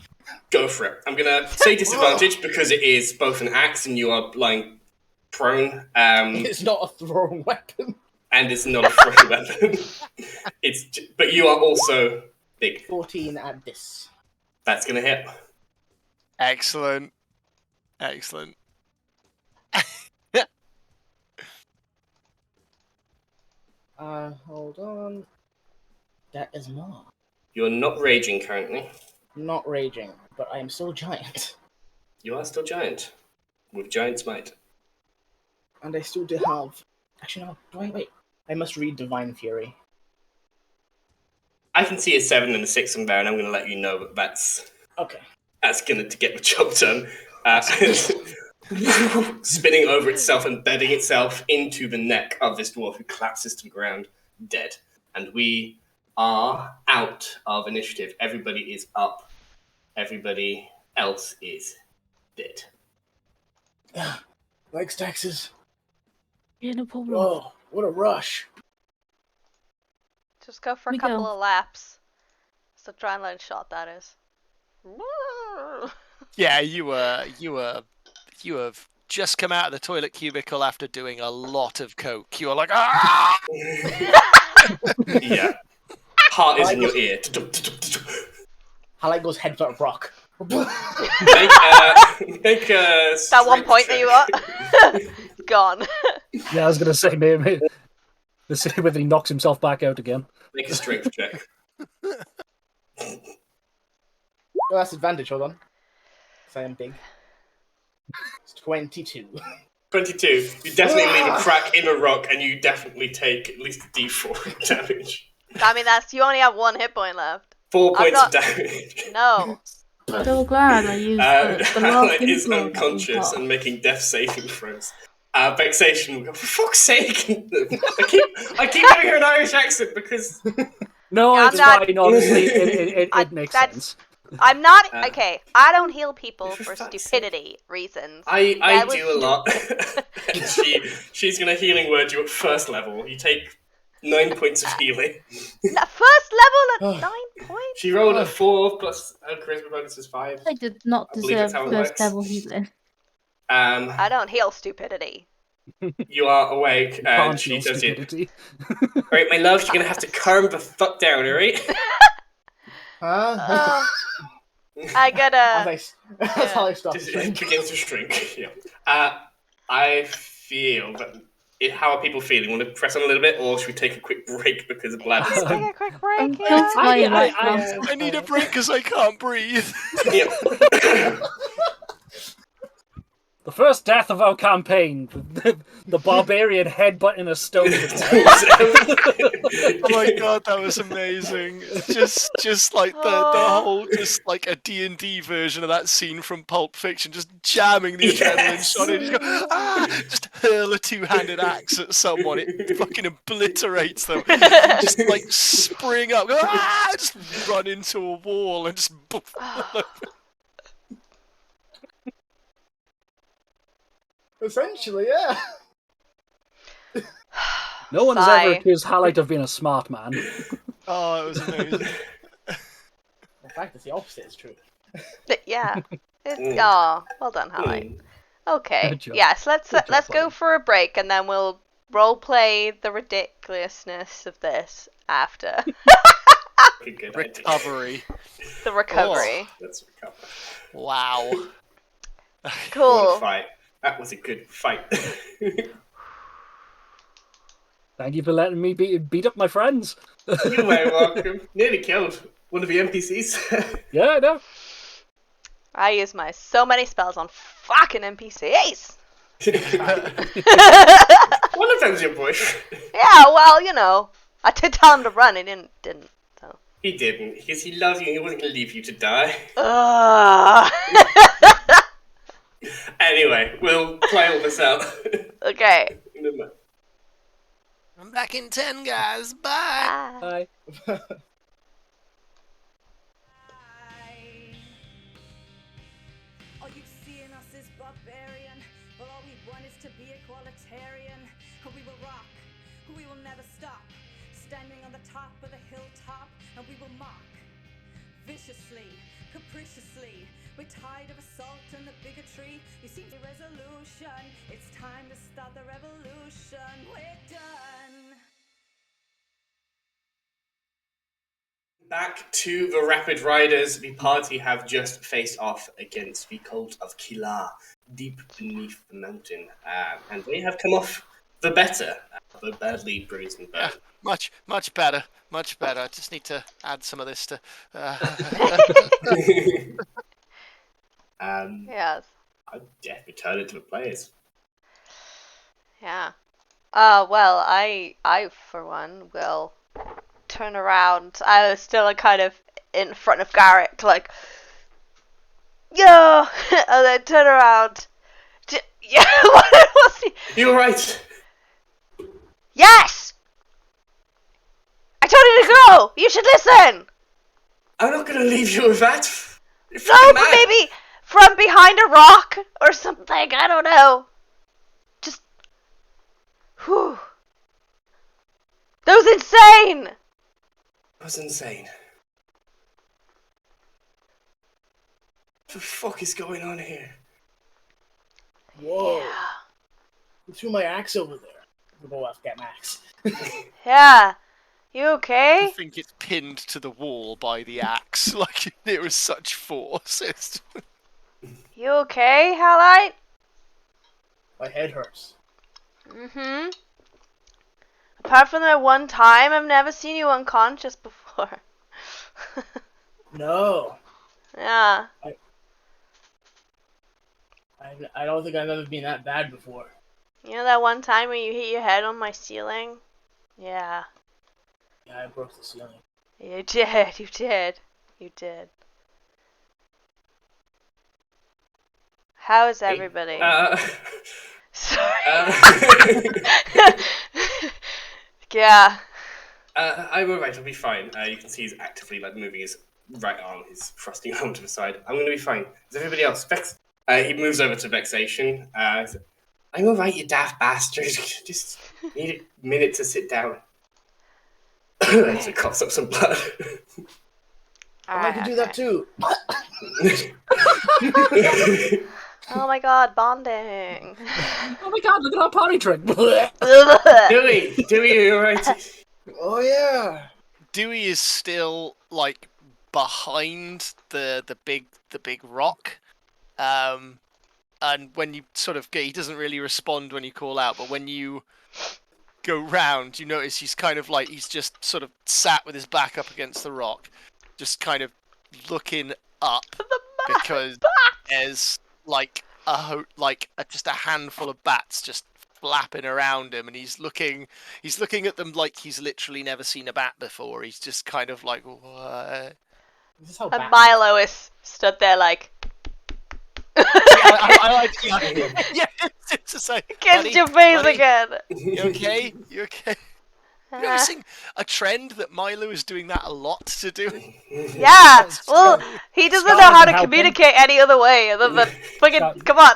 Go for it. I'm going to say disadvantage because it is both an axe and you are lying prone. It's not a throwing weapon. And it's not a throwing weapon. But you are also big. 14 at this. That's going to hit. Excellent. Hold on. That is not. You're not raging currently. Not raging, but I am still giant. You are still giant. With giant smite. And I still do have... Actually, no. Wait. I must read Divine Fury. I can see a 7 and a 6 from there, and I'm going to let you know that that's... Okay. That's going to get the job done. Spinning over itself and bedding itself into the neck of this dwarf who collapses to the ground, dead. And we are out of initiative. Everybody is up. Everybody else is dead. Likes taxes. Yeah, no problem. Whoa, what a rush. Just go for a couple of laps. It's a adrenaline shot, that is. Yeah, you have just come out of the toilet cubicle after doing a lot of coke. You are like, ah! Yeah. Heart is in your ear. Highlight goes headbutt rock. Make a that 1 point check. that you got gone. Yeah, I was gonna say maybe. Let's see whether he knocks himself back out again. Make a strength check. Oh, that's advantage, hold on. Because I am big. It's 22. 22. You definitely leave a crack in a rock, and you definitely take at least a d4 damage. I mean, you only have 1 hit point left. 4 points of damage. No. So glad I used the Hamlet is unconscious and making death saving throws. Vexation will go, for fuck's sake! I keep having her an Irish accent because... No, I'm it's not- fine, honestly. It makes sense. I'm not okay. I don't heal people for for fuck's stupidity reasons. I That do was a lot. She's going to healing word you at first level. You take 9 points of healing. First level at 9 points. She rolled a 4 plus her charisma bonus is 5. I did not I believe deserve that's how it first works. level healing. I don't heal stupidity. You are awake, and Can't she feel does it. stupidity. Right, my love, you're going to have to calm the fuck down, alright? Huh? I gotta. That's how I stop. It begins to shrink. Yeah. I feel that. How are people feeling? Want to press on a little bit, or should we take a quick break because of bladders? Let's take a quick break. I'm Yeah. so tired right now. I need a break because I can't breathe. Yeah. The first death of our campaign. The barbarian headbutting a stone. Oh my god, that was amazing. Just like the whole, just like a D&D version of that scene from Pulp Fiction, just jamming the adrenaline shot in. Just hurl a two-handed axe at someone. It fucking obliterates them. Just like spring up, just run into a wall and just... Essentially, yeah. No one has Sigh. ever accused Halite of being a smart man. Oh, it was amazing. In fact, it's the opposite is true. Yeah. Oh, well done, Hallie. Okay. Good job. Yes, let's Good job, go buddy. for a break, and then we'll roleplay the ridiculousness of this after Good idea. Recovery. the recovery. Let's recover. Wow. What a Cool. fight. That was a good fight. Thank you for letting me beat up my friends. You're very welcome. Nearly killed one of the NPCs. Yeah, I know. I use so many spells on fucking NPCs. One of them's your boy. Yeah, well, you know, I did tell him to run, he didn't. So. He didn't, because he loves you and he wasn't going to leave you to die. Anyway, we'll play all this out. Okay. I'm back in 10, guys. Bye. Bye. Bye. All you see in us is barbarian, but all we want is to be equalitarian. We will rock, we will never stop, standing on the top of the hilltop, and we will mock viciously, capriciously. We're tired of assault and the bigotry. You see the resolution. It's time to start the revolution. We're done. Back to the Rapid Riders. The party have just faced off against the cult of Kilar, deep beneath the mountain. And they have come off the better, the badly bruised and burned. Much better. Much better. I just need to add some of this to... Yes. I'll return it to the players. Yeah. Well, I for one will turn around. I was still kind of in front of Garrick, like, yo, and then turn around. Yeah, what was he? You're right. Yes. I told you to go. You should listen. I'm not going to leave you with that. You're No, fucking but mad. maybe from behind a rock or something. I don't know. Just, whew. That was insane. That was insane. What the fuck is going on here? Whoa. Yeah. Who threw my axe over there? We'll have to get my axe. Yeah. You I okay? think it's pinned to the wall by the axe. Like, there was such force. You okay, Halite? My head hurts. Mm-hmm. Apart from that one time, I've never seen you unconscious before. No. Yeah. I don't think I've ever been that bad before. You know that one time where you hit your head on my ceiling? Yeah. Yeah, I broke the ceiling. You did. You did. You did. How is everybody? Sorry. Yeah. I'm alright, I'll be fine. You can see he's actively moving his right arm, his thrusting arm to the side. I'm gonna be fine. Is everybody else? Vex? He moves over to Vexation. I'm alright, you daft bastard. Just need a minute to sit down. So coughs up some blood. I can do that too. Oh my god, bonding. Oh my god, look at our party trick. Dewey, are you alright? Oh yeah. Dewey is still, like, behind the big rock. And when you sort of he doesn't really respond when you call out, but when you go round, you notice he's kind of like, he's just sort of sat with his back up against the rock, just kind of looking up, because there's like just a handful of bats just flapping around him, and he's looking at them like he's literally never seen a bat before. He's just kind of like, what? Is this how And Milo is stood there like, Yeah, it's just like, against buddy, your face buddy, again. You okay? You okay? You're noticing a trend that Milo is doing that a lot to do. Yeah, well, he doesn't know how to helping. communicate any other way other than fucking, come on.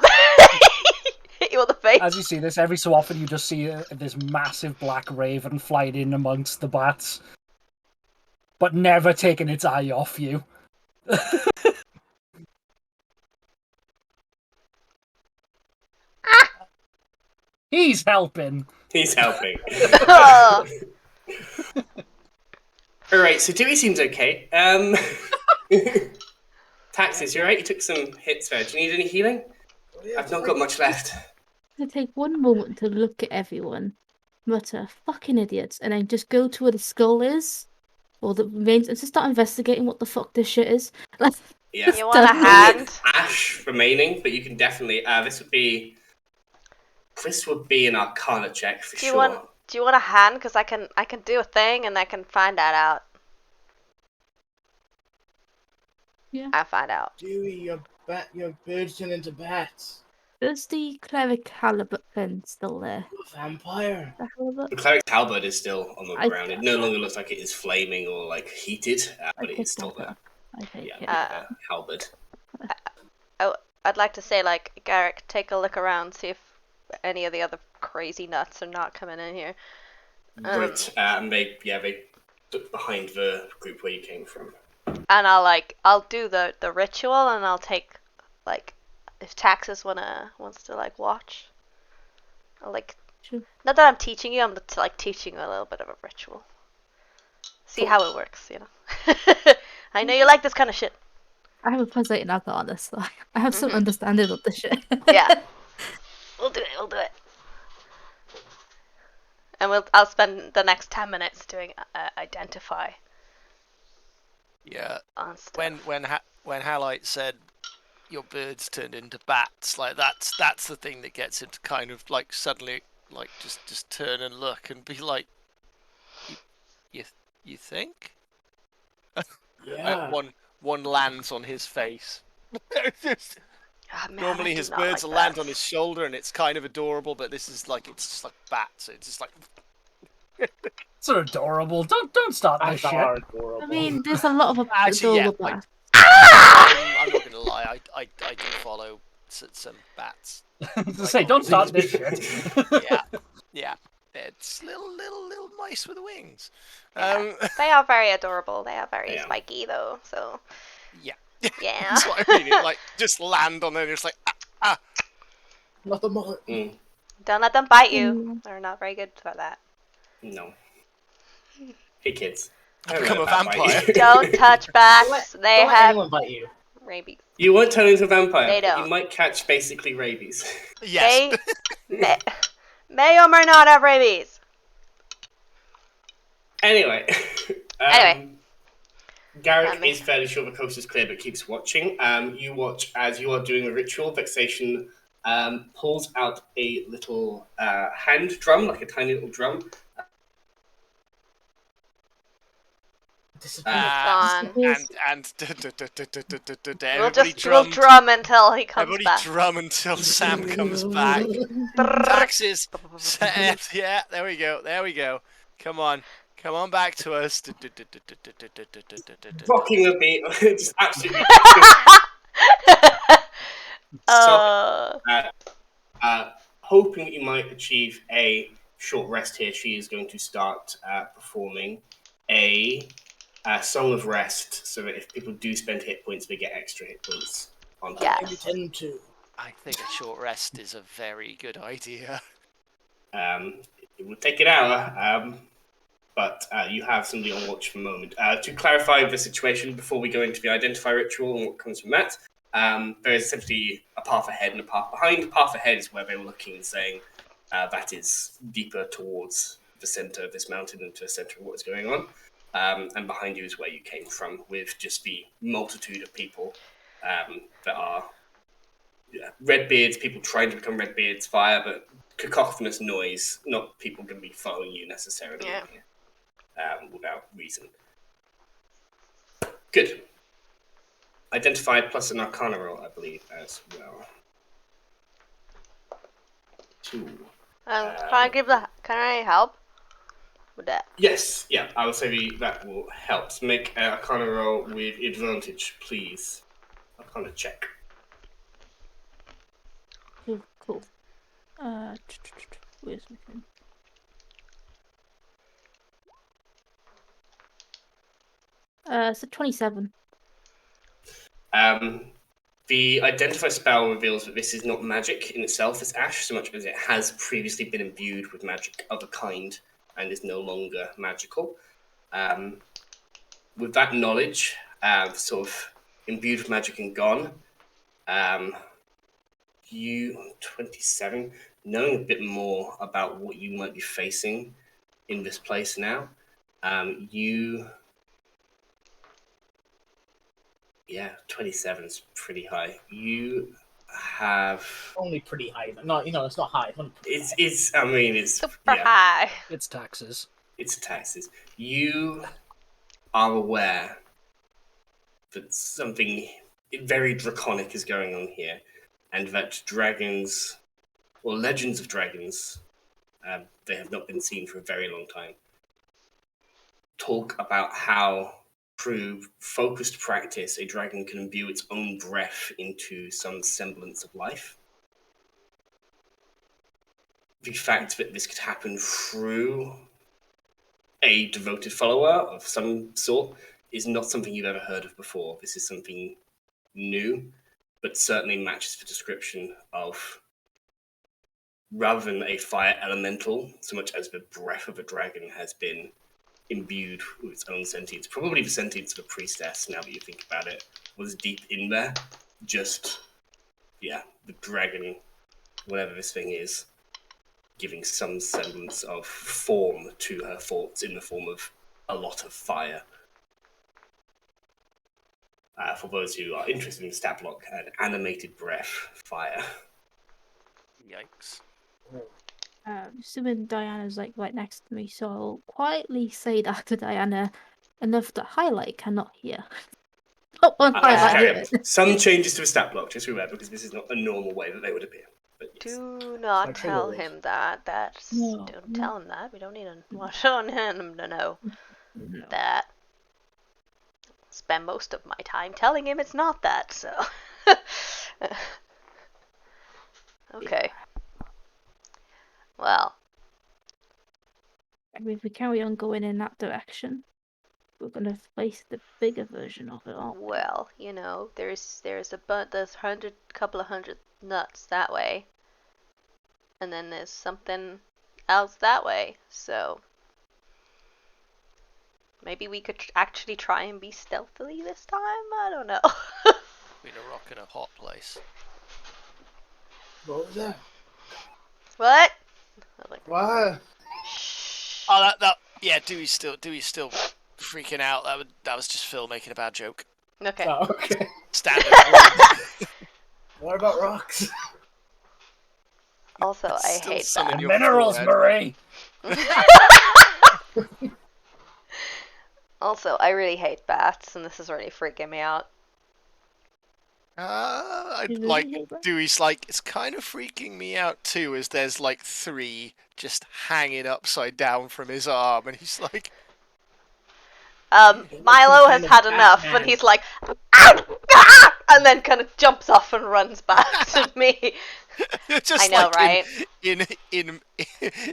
you in the face. As you see this, every so often you just see this massive black raven flying in amongst the bats, but never taking its eye off you. He's helping. He's helping. Oh. Alright, so Dewey seems okay. Taxes, you're right, you took some hits there. Do you need any healing? I've not got much left. I take one moment to look at everyone, mutter "fucking idiots," and then just go to where the skull is, or the remains, and just start investigating what the fuck this shit is. Like, Yeah. You want a hand? Ash remaining, but you can definitely. This would be an Arcana check for Do you sure. want a hand? Because I can do a thing and I can find that out. yeah. I find out. Dewey, your birds turn into bats. Is the cleric halibut thing still there? A vampire. The halibut? The cleric's halberd is still on the I- ground. It no longer looks like it is flaming or like heated, but it picked is still that there. up. I take Yeah, it. halberd. I'd like to say, like, Garrick, take a look around, see if any of the other crazy nuts are not coming in here. Right, and they duck behind the group where you came from. And I'll do the ritual, and I'll take, like, if Taxus wants to like watch. I'll like, Sure. not that I'm teaching you, I'm just like teaching you a little bit of a ritual. See how it works, you know. I know you like this kind of shit. I have a Poseidon Arcana, so I have some understanding of the shit. Yeah. We'll do it. And I'll spend the next 10 minutes doing identify Yeah. on stuff. When Halite said your birds turned into bats, like that's the thing that gets him to kind of like suddenly like just turn and look and be like, you think? Yeah. One lands on his face. Ah, man, I Normally do his not birds like will land bats. on his shoulder and it's kind of adorable, but this is like it's just like bats. It's just like So adorable. Don't start this Bats shit. are adorable. I mean, there's a lot of Actually, yeah, adorable bats. I'm not gonna lie. I do follow some bats. To say, don't start this shit. Yeah. It's little mice with wings. Yeah. They are very adorable. They are very Yeah. spiky though. So Yeah. yeah. That's what I mean. It, like just land on it. And it's like Not the mullet. Don't let them bite you. Mm. They're not very good for that. No. Hey kids. I become a Don't let that bite vampire. you. Don't touch bats. They Don't let have anyone bite you. rabies. You won't turn into a vampire. They but don't. You might catch basically rabies. Yes. They may or may not have rabies. Anyway. Anyway. Garrick is fairly sure the coast is clear, but keeps watching. You watch as you are doing a ritual. Vexation pulls out a little hand drum, like a tiny little drum. Gone. And We'll everybody drum until he comes everybody back. drum until Sam comes back. Taxes. Yeah, there we go. Come on back to us. Rocking a beat, just absolutely. Hoping that you might achieve a short rest here, she is going to start performing a Song of Rest, so that if people do spend hit points, they get extra hit points on top. Yes. You tend to. I think a short rest is a very good idea. It would take an hour, but you have somebody on watch for a moment. To clarify the situation before we go into the Identify ritual and what comes from that, there is essentially a path ahead and a path behind. The path ahead is where they were looking and saying that is deeper towards the center of this mountain and to the center of what's going on. And behind you is where you came from, with just the multitude of people that are Redbeards, people trying to become Redbeards via the cacophonous noise, not people going to be following you necessarily without reason. Good. Identify plus an Arcana roll, I believe, as well. 2. Can I help with that? Yes, yeah, I will say that will help. So make an Arcana roll with advantage, please. Arcana check. Cool. Where's my phone? So 27. The identify spell reveals that this is not magic in itself as ash, so much as it has previously been imbued with magic of a kind and is no longer magical. With that knowledge, sort of imbued with magic and gone, you, 27, knowing a bit more about what you might be facing in this place now, yeah, 27 is pretty high. You have... Only pretty high. No, it's not high. It's only pretty high. It's Super yeah, high. It's taxes. it's taxes. You are aware that something very draconic is going on here, and that dragons, or legends of dragons, they have not been seen for a very long time, talk about how through focused practice a dragon can imbue its own breath into some semblance of life. The fact that this could happen through a devoted follower of some sort is not something you've ever heard of before. This is something new, but certainly matches the description of, rather than a fire elemental, so much as the breath of a dragon has been imbued with its own sentience. Probably the sentience of a priestess, now that you think about it, was deep in there. Just, yeah, the dragon, whatever this thing is, giving some semblance of form to her thoughts in the form of a lot of fire. For those who are interested in stat block, an animated breath, fire. Yikes. Assuming Diana's like right next to me, so I'll quietly say that to Diana enough that highlight cannot hear. Not one highlight hear it. Some changes to the stat block, just remember, because this is not a normal way that they would appear. But yes. Do My not trigger tell was- him that. No, Don't no. tell him that. We don't need him to know No. that. Spend most of my time telling him it's not that, so. Okay. Well, I mean, if we carry on going in that direction, we're gonna face the bigger version of it, aren't we? well, there's couple of hundred nuts that way, and then there's something else that way. So maybe we could actually try and be stealthily this time. I don't know. Been a rock in a hot place. What was that? What? I was like, What? shh. Oh, yeah. Dewey's still freaking out. That was just Phil making a bad joke. Okay. Oh, okay. Standard. What about rocks? Also, I Still hate some in that. your Minerals, forehead. Marie! Also, I really hate bats, and this is really freaking me out. I'd You really like hate that? Dewey's like, it's kind of freaking me out too, as there's like 3 just hanging upside down from his arm, and he's like, Milo has kind of had enough, Batman. and he's like, "Ow! Ah!" and then kind of jumps off and runs back to me. just I know, like right? in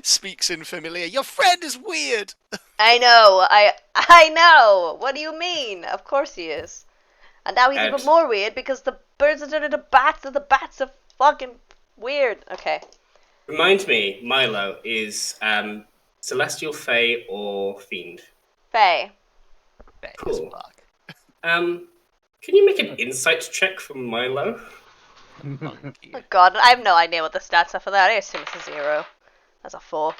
speaks in familiar. Your friend is weird. I know, I know. What do you mean? Of course he is. And now he's And- even more weird because the birds are turning into bats, and the bats are fucking weird. Okay. Remind me, Milo, is Celestial, Fae, or Fiend? Faye. Cool. Fuck. Can you make an insight check for Milo? Monkey. Oh god, I have no idea what the stats are for that. I assume it's a 0. That's a 4.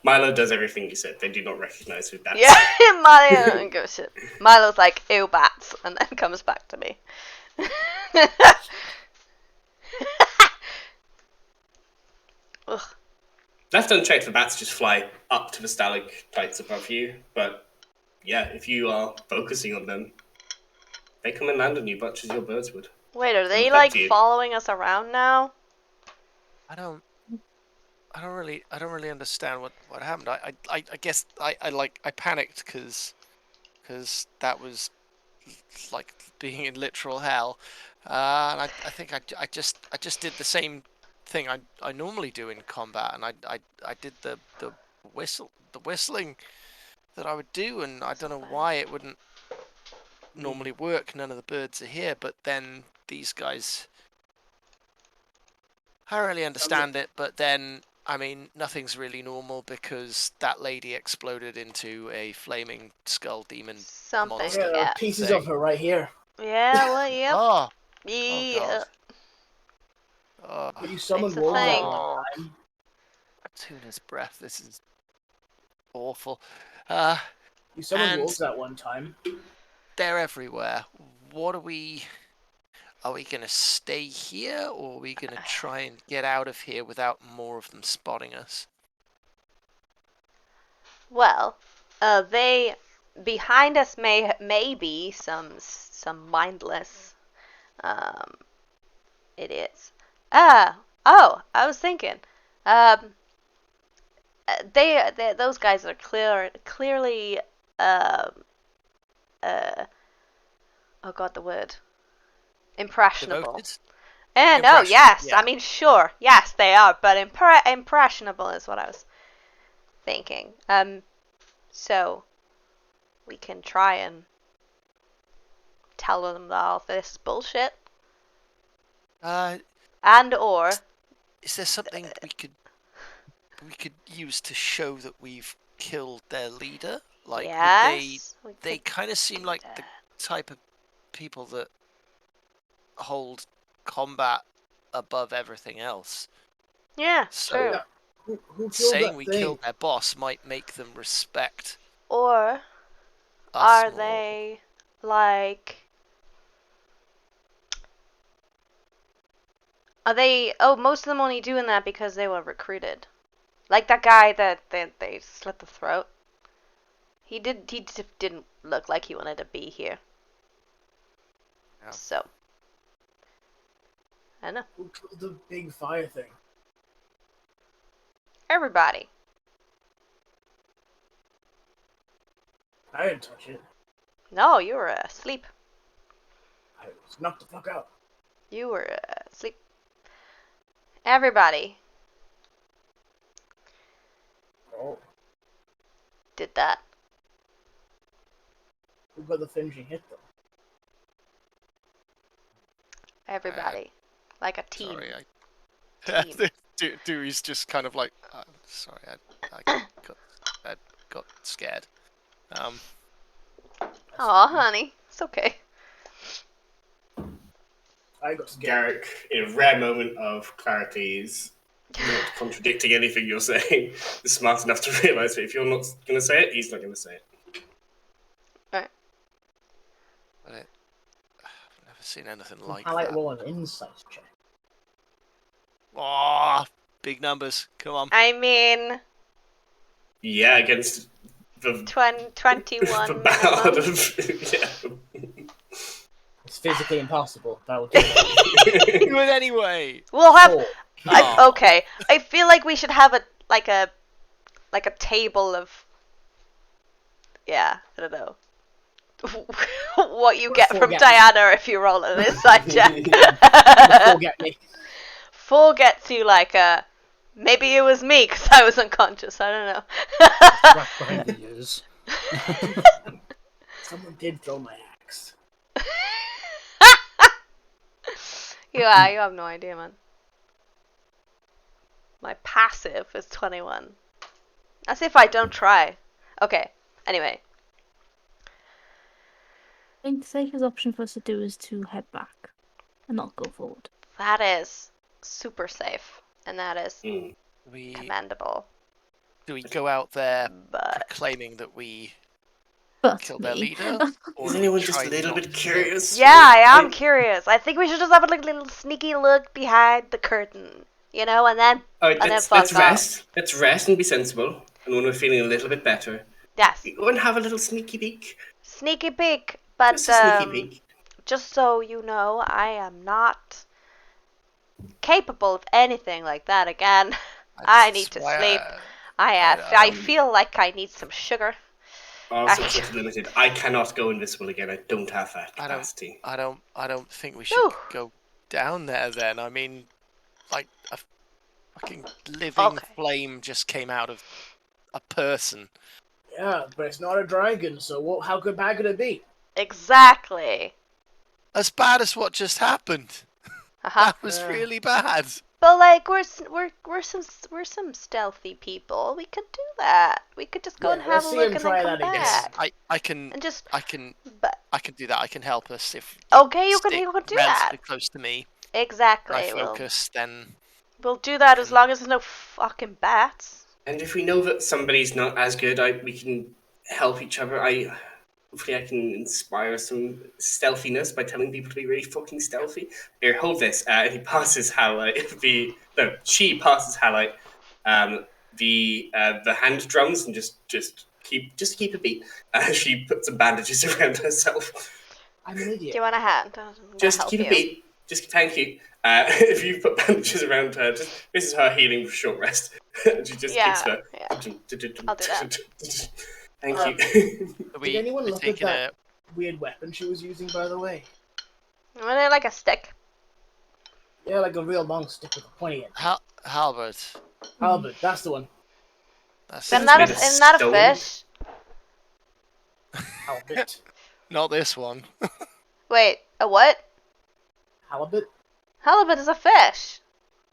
Milo does everything you said. They do not recognize who that's. Yeah, Milo don't give a shit. Milo's like, ew, bats, and then comes back to me. Ugh. Left unchecked, the bats just fly up to the stalactites above you. But yeah, if you are focusing on them, they come and land on you much as your birds would. Wait, are they Look up like to you. following us around now? I don't really understand what happened. I guess I panicked because that was like being in literal hell. And I think I just did the same thing I normally do in combat, and I did the whistling that I would do, and I don't know why it wouldn't normally work. None of the birds are here, but then these guys, I don't really understand it. But then, I mean, nothing's really normal because that lady exploded into a flaming skull demon Something, monster. Yeah, there yeah. are pieces of her right here. Yeah, well, yep. Oh, Yeah. God. Oh, But you summoned It's a wolves that thing. one time. Tuna's breath. This is awful. You summoned And- wolves that one time. They're everywhere. What are we gonna stay here, or are we gonna try and get out of here without more of them spotting us? Well, they behind us may be some mindless idiots. I was thinking, they those guys are clearly oh god, the word impressionable. Devoted? No, Impression, yes, yeah. I mean sure, yes they are, but impressionable is what I was thinking. So we can try and tell them that all this is bullshit, and or Is there something we could use to show that we've killed their leader? Like, yes, they kind of seem like the type of people that hold combat above everything else. yeah, So true. Who killed saying that we thing? killed their boss might make them respect Or us are more. they like? Are they? Oh, most of them only doing that because they were recruited. Like that guy that they slit the throat. He didn't look like he wanted to be here. Yeah. So I don't know. Who killed the big fire thing? Everybody. I didn't touch it. No, you were asleep. I was knocked the fuck out. You were asleep. Everybody Oh, did that. who got the finishing hit though? Everybody. Like a team. Sorry, Team. Dewey's just kind of like, sorry, I got scared. Aw, honey. It's okay. I got scared. Garrick, in a rare moment of clarity, is not contradicting anything you're saying. Is smart enough to realise that if you're not going to say it, he's not going to say it. Right. But I've never seen anything like I like that. roll an insight check. Oh, big numbers. Come on. I mean, Yeah, against the 21 the ballad minimum. of yeah. It's physically impossible. That'll do it. Do it anyway. We'll have. Four. Oh. Okay. I feel like we should have a table of. Yeah, I don't know. What you get from Forget me. Diana if you roll an inside check. Forget me. 4 gets you like a. Maybe it was me because I was unconscious. I don't know. Back behind the ears. Someone did throw my axe. Yeah, you have no idea, man. My passive is 21. That's if I don't try. Okay. Anyway. I think the safest option for us to do is to head back and not go forward. That is super safe. And that is We commendable. do we go out there But proclaiming that we But killed their me. leader? Or Is do we anyone just try a little not bit to? curious? yeah, I am curious. I think we should just have a little sneaky look behind the curtain, you know, and then Alright, and let's then fuck off. rest. Let's rest and be sensible. And when we're feeling a little bit better, Yes, we go and have a little sneaky peek. sneaky peek. But Just a sneaky peek. just so you know, I am not capable of anything like that again. I need to That's why sleep. I I feel like I need some sugar. Also, pretty limited. I cannot go invisible again. I don't have that capacity. I don't think we should Whew. go down there then. I mean, like a fucking living flame just came out of a person. Yeah, but it's not a dragon, so how bad could it be? Exactly. As bad as what just happened. That was really bad. But like we're some stealthy people. We could do that. We could just go and have a look and then come back. Yes, I can do that. I can help us if. Okay, you can do that. Close to me. Exactly. I focus, then. We'll do that as long as there's no fucking bats. And if we know that somebody's not as good, we can help each other. Hopefully I can inspire some stealthiness by telling people to be really fucking stealthy. Here, hold this. He passes Halite she passes Halite the hand drums and just keep a beat. She puts some bandages around herself. I'm an idiot. Do you want a hand? Just keep a beat. Just thank you. If you put bandages around her, this is her healing for short rest. She just keeps her. Yeah. I'll do that. Thank you. Did anyone look at that weird weapon she was using, by the way? Wasn't it like a stick? Yeah, like a real long stick with a pointy end. Halberd. Halberd, that's the one. Isn't that a fish? Halberd. Not this one. Wait, a what? Halibut? Halibut is a fish.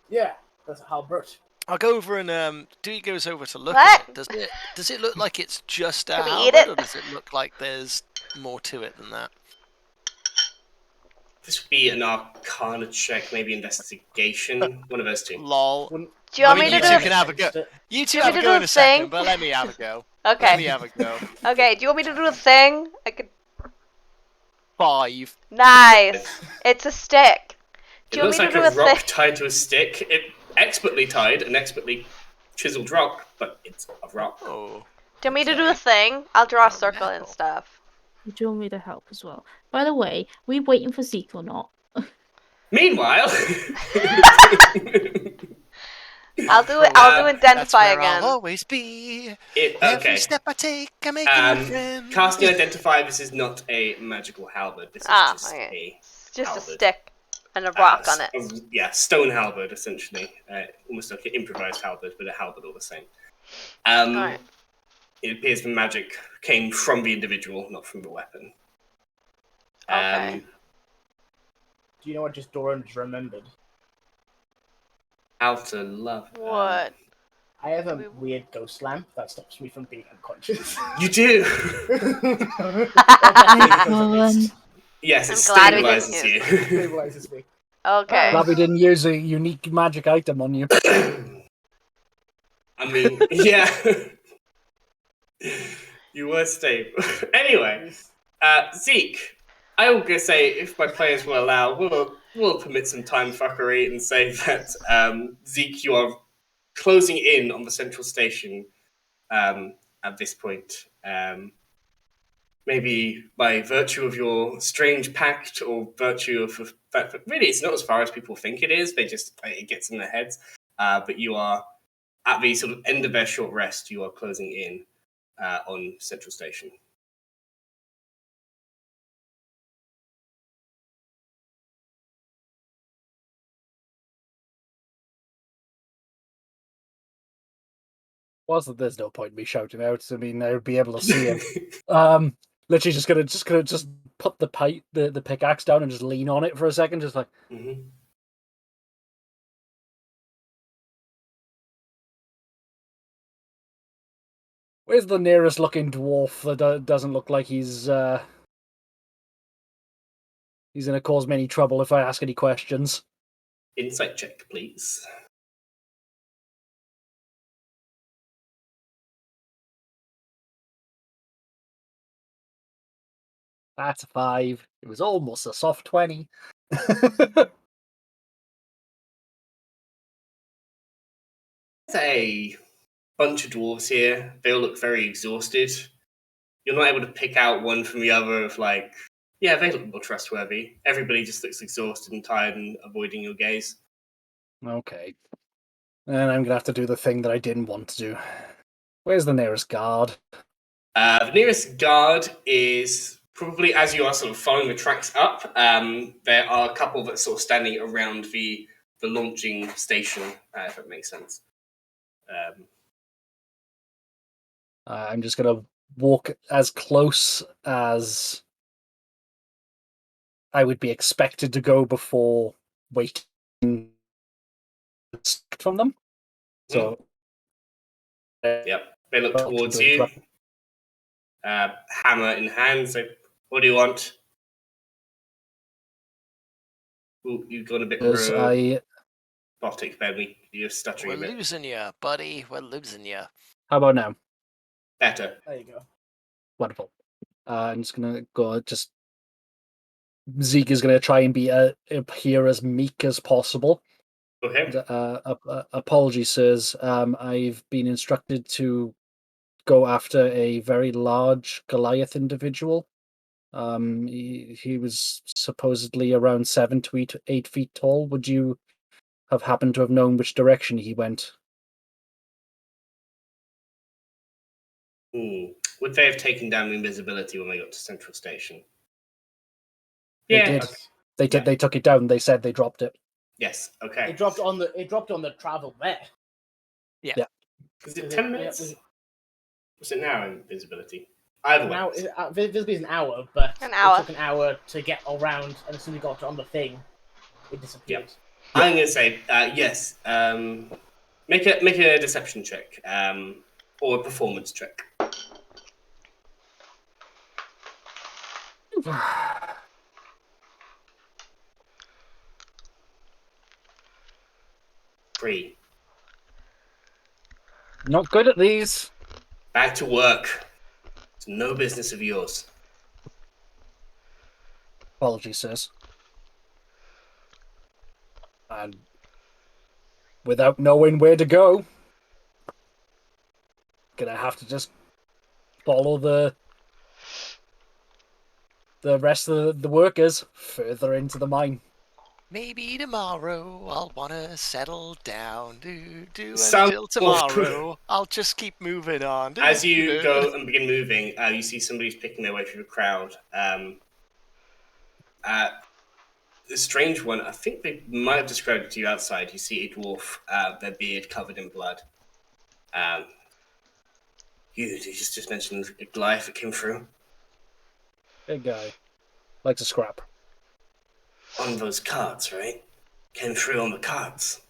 Yeah, that's a halberd. I'll go over and Dewey goes over to look What? at it. Does it look like it's just a Can we halberd, eat it? or does it look like there's more to it than that? This would be an Arcana check, maybe investigation. One of those two. Lol. Do you want me to you do two it? can have a go. You two Do you have want a me to go do in a a second, thing? but let me have a go. Okay. Let me have a go. Okay, do you want me to do a thing? I could. 5. Nice. It's a stick. It Do you want looks me like to do a a thing? rock tied to a stick. Expertly tied, an expertly chiseled rock, but it's a rock. Oh. Do you want me to do a thing? I'll draw a circle and stuff. Do you want me to help as well? By the way, we waiting for Zeke or not? Meanwhile, I'll do it. I'll do identify That's where again. I'll always be. okay. Every step I take, I make a new friend. Casting identify. This is not a magical halberd. This is just It's just halberd. a stick and a rock on it. Stone halberd essentially, almost like an improvised halberd, but a halberd all the same. Alright. It appears the magic came from the individual, not from the weapon. Okay. Do you know what Doran just remembered? How to love. What? I have a weird ghost lamp that stops me from being unconscious. You do. Yes, it I'm glad we didn't stabilizes use you. Stabilizes me. Okay. Glad we didn't use a unique magic item on you. I mean, yeah. You were stable. Anyway, Zeke, I will go say, if my players will allow, we'll permit some time fuckery and say that, Zeke, you are closing in on the central station at this point. Maybe by virtue of your strange pact or virtue of the fact that really it's not as far as people think it is. It gets in their heads. But you are at the sort of end of their short rest. You are closing in on Central Station. Was that there's no point in me shouting out. I mean, I would be able to see him. Literally just gonna put the pickaxe down and just lean on it for a second, just like. Mm-hmm. Where's the nearest looking dwarf that doesn't look like he's gonna cause me any trouble if I ask any questions? Insight check, please. That's a 5. It was almost a soft 20. There's a bunch of dwarves here. They all look very exhausted. You're not able to pick out one from the other of like, yeah, they look more trustworthy. Everybody just looks exhausted and tired and avoiding your gaze. Okay. And I'm gonna have to do the thing that I didn't want to do. Where's the nearest guard? The nearest guard is probably as you are sort of following the tracks up. There are a couple that are sort of standing around the launching station, if that makes sense. I'm just gonna walk as close as I would be expected to go before waiting from them. So, Yep, they look towards you, hammer in hand. So, what do you want? Ooh, you've gone a bit robotic, baby. You're stuttering We're a bit. losing you, buddy. We're losing you. How about now? Better. There you go. Wonderful. I'm just gonna go. Zeke is gonna try and appear as meek as possible. Okay. Apologies, sirs. I've been instructed to go after a very large Goliath individual. He was supposedly around 7 to 8 feet tall. Would you have happened to have known which direction he went? Would they have taken down invisibility when they got to Central Station? They did. They did. They took it down. They said they dropped it. Yes. Okay. It dropped on the travel there. Yeah. Is it 10 minutes? Was it now invisibility? Either way. Now visibility is an hour, but An hour. It took an hour to get around, and as soon as we got on the thing, it disappeared. Yep. I'm going to say yes. Make a deception check, or a performance check. Three. Not good at these. Back to work. It's no business of yours. Apologies, sirs. And without knowing where to go, gonna have to just follow the rest of the workers further into the mine. Maybe tomorrow I'll wanna settle down. Some- Until tomorrow I'll just keep moving on. As you go and begin moving, you see somebody's picking their way through the crowd. The strange one, I think they might have described it to you outside. You see a dwarf, their beard covered in blood. You just mentioned a Goliath that came through. Big guy. Likes a scrap. On those cards, right? Came through on the cards.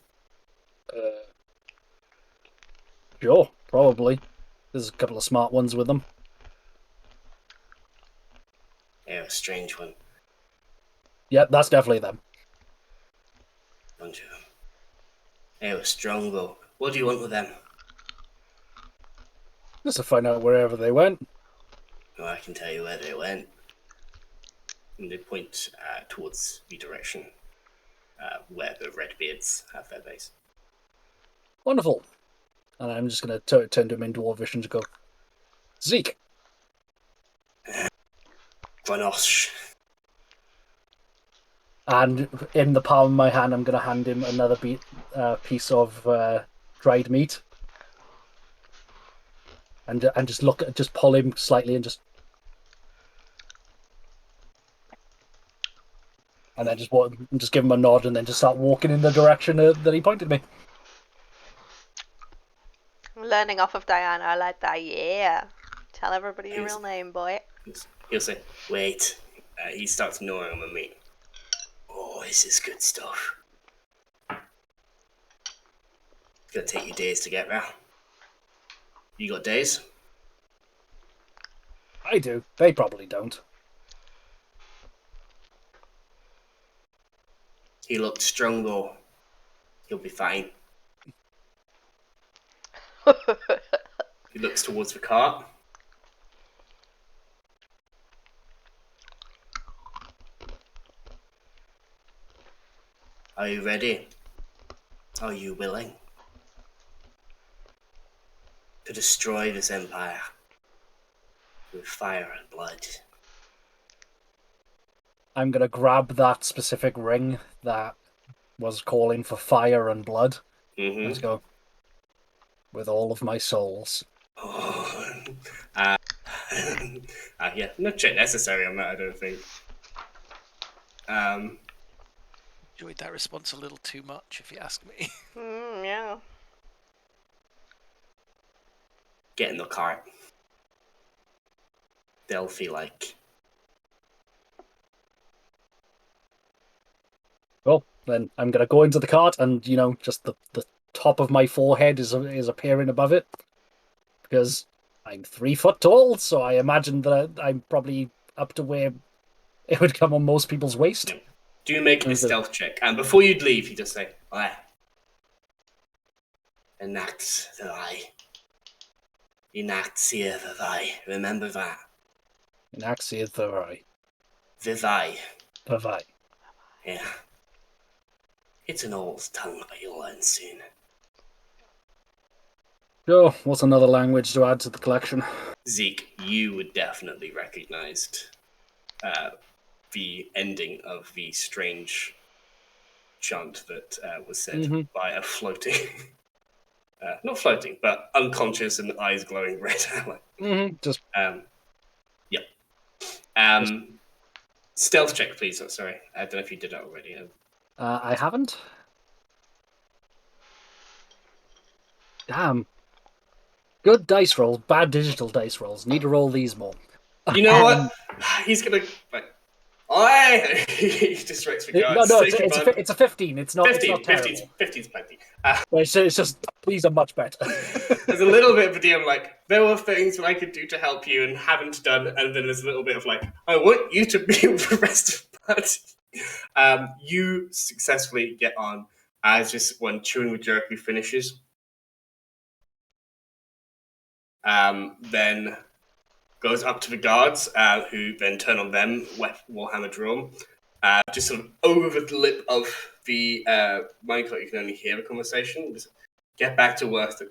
Sure, probably. There's a couple of smart ones with them. Yeah, a strange one. Yep, that's definitely them. Bunch of them. They were strong, though. What do you want with them? Just to find out wherever they went. Well, I can tell you where they went. And they point towards the direction where the Redbeards have their base. Wonderful. And I'm just going to turn to him in Dwarvish and just go, Zeke. Granosh. And in the palm of my hand, I'm going to hand him another piece of dried meat. And just pull him slightly and then just give him a nod and then just start walking in the direction that he pointed me. I'm learning off of Diana. I like that. Yeah. Tell everybody your real name, boy. He'll say, wait. He starts gnawing on the meat. Oh, this is good stuff. It's gonna take you days to get there. You got days? I do. They probably don't. He looked strong though. He'll be fine. He looks towards the cart. Are you ready? Are you willing to destroy this empire with fire and blood? I'm going to grab that specific ring that was calling for fire and blood. Mm-hmm. Let's go. With all of my souls. Yeah, no check necessary on that, I don't think. Enjoyed that response a little too much, if you ask me. Yeah. Get in the cart. They'll feel like. Well, then I'm gonna go into the cart, and just the top of my forehead is appearing above it, because I'm 3 foot tall, so I imagine that I'm probably up to where it would come on most people's waist. No. Do make a stealth check, and before you leave, you just say, "Aye, enact the eye, enact the eye. Remember that, Inaxia Thurai. the eye. Pavai. Yeah, it's an old tongue, but you'll learn soon." So, what's another language to add to the collection? Zeke, you would definitely recognized the ending of the strange chant that was said by a floating, not floating, but unconscious and eyes glowing red. Just Yep. Stealth check, please. Oh, sorry, I don't know if you did that already. I haven't. Damn. Good dice rolls, bad digital dice rolls. Need to roll these more. You know what? He's gonna like. Oi! He just writes for guards. No, it's a 15. It's not. 15, it's not terrible. 15's plenty. It's just these are much better. There's a little bit of a DM like, there were things that I could do to help you and haven't done, and then there's a little bit of like, I want you to be with the rest of the party. You successfully get on as just when chewing with jerky finishes. Then goes up to the guards, who then turn on them, warhammer drawn. Just sort of over the lip of the minecart, you can only hear the conversation. Just get back to work.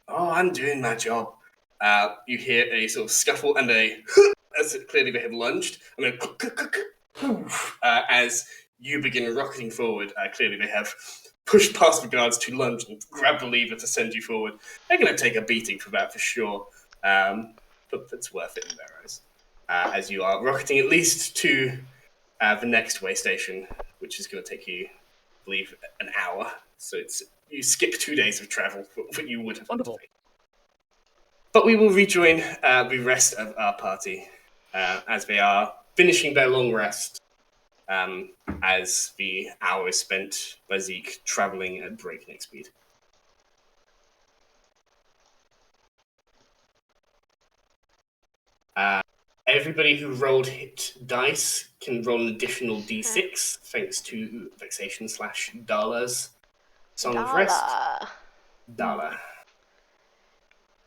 Oh, I'm doing my job. You hear a sort of scuffle and as clearly they have lunged, and then as you begin rocketing forward, clearly they have pushed past the guards to lunge and grab the lever to send you forward. They're going to take a beating for that for sure, but it's worth it in their eyes. As you are rocketing at least to the next way station, which is going to take you, I believe, an hour. So you skip 2 days of travel that you would have. Wonderful. But we will rejoin the rest of our party as they are finishing their long rest, as the hour is spent by Zeke traveling at breakneck speed. Everybody who rolled hit dice can roll an additional d6 thanks to Vexation/Dala's Song of Rest. Dala.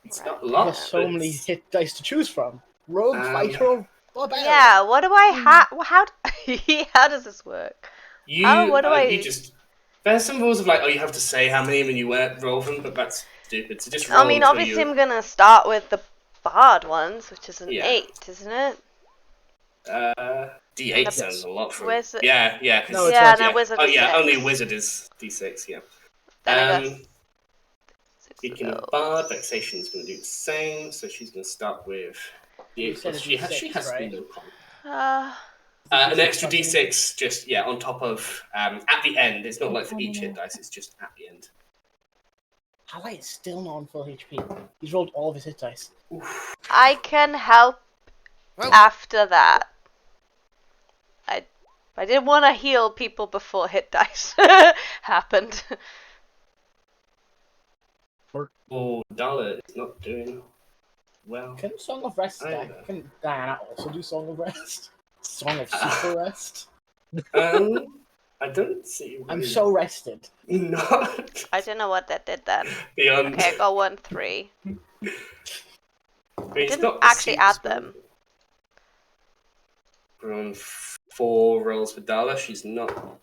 It's not a lot. There's so many hit dice to choose from. Rogue, fighter, or barbarian. Yeah, what do I have? How does this work? There's some rules of like, you have to say how many when you roll them, but that's stupid. So just roll. I mean, obviously I'm gonna start with the bard ones, which is an 8, isn't it? D8 sounds a lot for Wizard. Yeah. Wizard. Oh yeah, only a wizard is D6. Yeah. Then I got Speaking of bard, Vexation is going to do the same. So she's going to start with D8. She has right? No problem. An extra D6, just on top of at the end. It's not like for each hit dice. It's just at the end. Halai is still not on full HP. He's rolled all of his hit dice. Oof. I can help after that. I didn't want to heal people before hit dice happened. Oh, Dala is not doing well. Can Song of Rest can Diana also do Song of Rest? Song of Super Rest? I don't see. I'm so rested. Not. I don't know what that did then. Beyond. Okay, I got 1, 3. I didn't not actually add them. We're on 4 rolls for Dala. She's not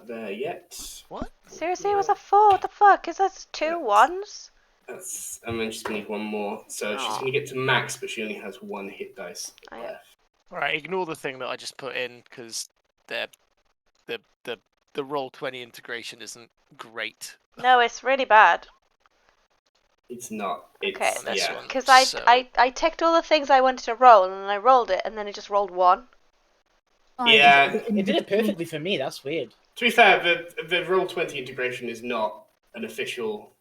there yet. What? Seriously, it was a 4. What the fuck? Is that 2 ones? And then she's going to need 1 more. So she's going to get to max, but she only has 1 hit dice left. Alright, ignore the thing that I just put in, because the Roll20 integration isn't great. No, it's really bad. It's not. It's, Okay. On this yeah. one. Because So- I ticked all the things I wanted to roll, and then I rolled it, and then it just rolled one. Yeah. It did it perfectly for me. That's weird. To be fair, the Roll20 integration is not an official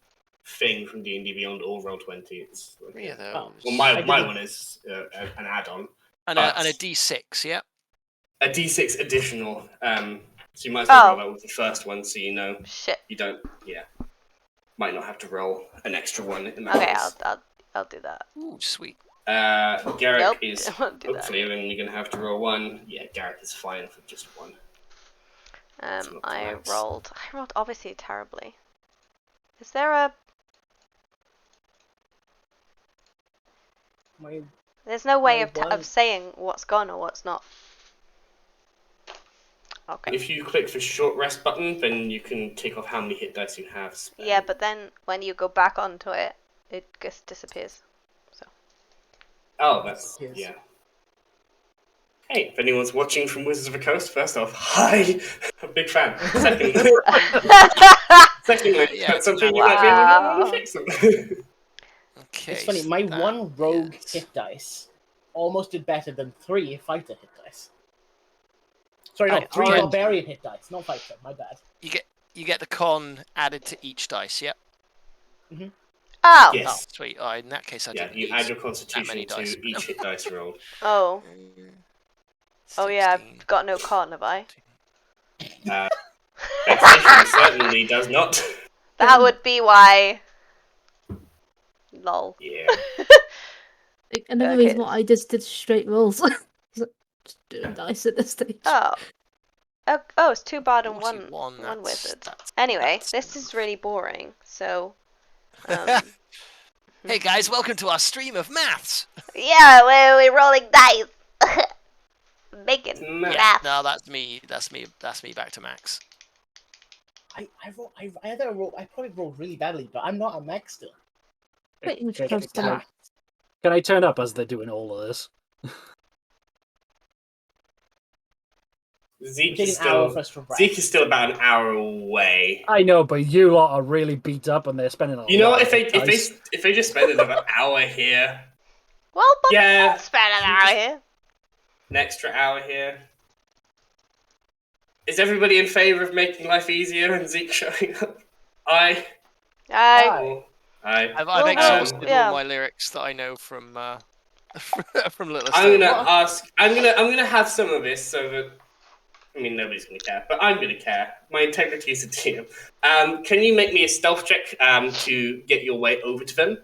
thing from D&D Beyond or Roll20. It's like, Three of those. well, I my didn't- one is an add-on. And but a D6, yeah. a D6 additional. So you might as well Oh. roll that with the first one, so you know Shit. you don't. Yeah, might not have to roll an extra one in that Okay, case. I'll do that. Ooh, sweet. Garrick Nope, is I won't do that. hopefully only going to have to roll one. Yeah, Garrick is fine for just one. not I max. rolled obviously terribly. Is there a? There's no way my one- of saying what's gone or what's not. Okay. If you click the short rest button, then you can take off how many hit dice you have. spent. Yeah, but then when you go back onto it, it just disappears. Oh, that's Yes. yeah. Hey, if anyone's watching from Wizards of the Coast, first off, hi, I'm a big fan. Secondly, Yeah, that's something you wow. might be able to fix. Okay. It's funny. so My that one rogue is- hit dice almost did better than 3 fighter hit dice. Sorry, Oh, no, 3 orange. barbarian hit dice, not fighter. My bad. You get the con added to each dice, yeah. Oh. Yes. Oh, sweet. Oh, in that case, I Yeah, didn't you use add your that constitution many dice. to each hit dice roll. Oh. Oh yeah, 16. I've got no con, have I? Vexation certainly does not. That would be why. Lol. Yeah. Like, another Okay. reason why I just did straight rolls. Just doing dice at this stage. Oh. Oh, it's 2 bard and 41, one that's- wizard. that's- Anyway, that's this is really boring. So. Hey guys, welcome to our stream of maths. Yeah, we're rolling dice. Making Math. math. No, that's me. That's me back to max. I probably rolled really badly, but I'm not a mech still. Pretty much Okay, close to can that. I turn up as they're doing all of this? Zeke Taking is an hour still for us to Zeke is still about an hour away. I know, but you lot are really beat up and they're spending a You know lot what? of hit dice. If they just spend another hour here, Well, but yeah, spend an hour here. an extra hour here. Is everybody in favor of making life easier and Zeke showing up? Aye. Aye. Aye. I've Well, exhausted yeah. all my lyrics that I know from from Little I'm Stone. gonna ask. I'm gonna have some of this so that. I mean, nobody's gonna care, but I'm gonna care. My integrity is a TM. Can you make me a stealth check to get your way over to them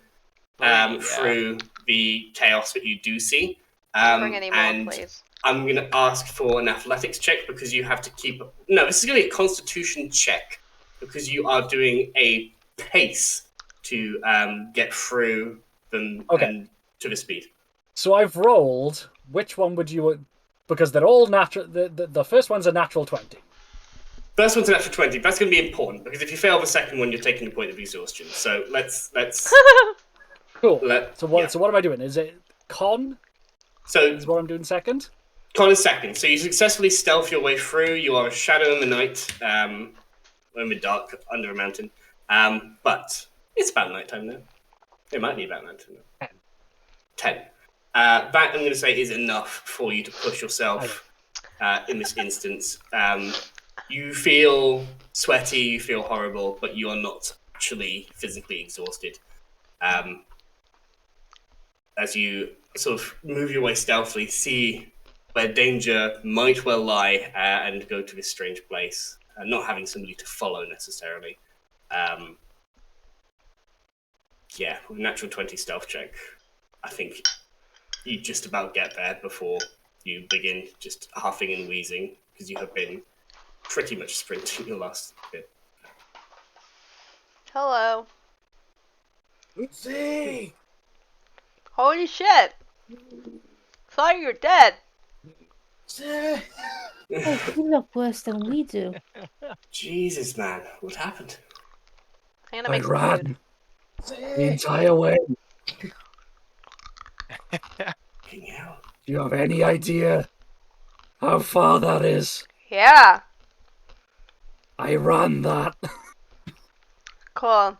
Yeah. through the chaos that you do see? Bring any more, and please. I'm gonna ask for an athletics check because you have to keep. No, this is gonna be a constitution check because you are doing a pace to get through them Okay. and to the speed. So I've rolled. Which one would you? Because they're all natural. The first one's a natural 20. First one's an extra 20. That's going to be important because if you fail the second one, you're taking a point of exhaustion. So let's Cool. let. So what? yeah. So what am I doing? Is it con? So Is what I'm doing second? con is second. So you successfully stealth your way through. You are a shadow in the night, or in the dark under a mountain. But it's about nighttime now. It might be about nighttime now. 10. That I'm going to say is enough for you to push yourself in this instance. You feel sweaty, you feel horrible, but you are not actually physically exhausted. As you sort of move your way stealthily, see where danger might well lie, and go to this strange place, not having somebody to follow necessarily. Yeah, with a natural 20 stealth check, I think you just about get there before you begin just huffing and wheezing because you have been pretty much sprinting your last bit. Hello. See. Holy shit. Thought you were dead. Oh, you look worse than we do. Jesus, man, what happened? I'm gonna I make some food. ran the entire way. Fucking hell. Do you have any idea how far that is? Yeah. I ran that. Cool.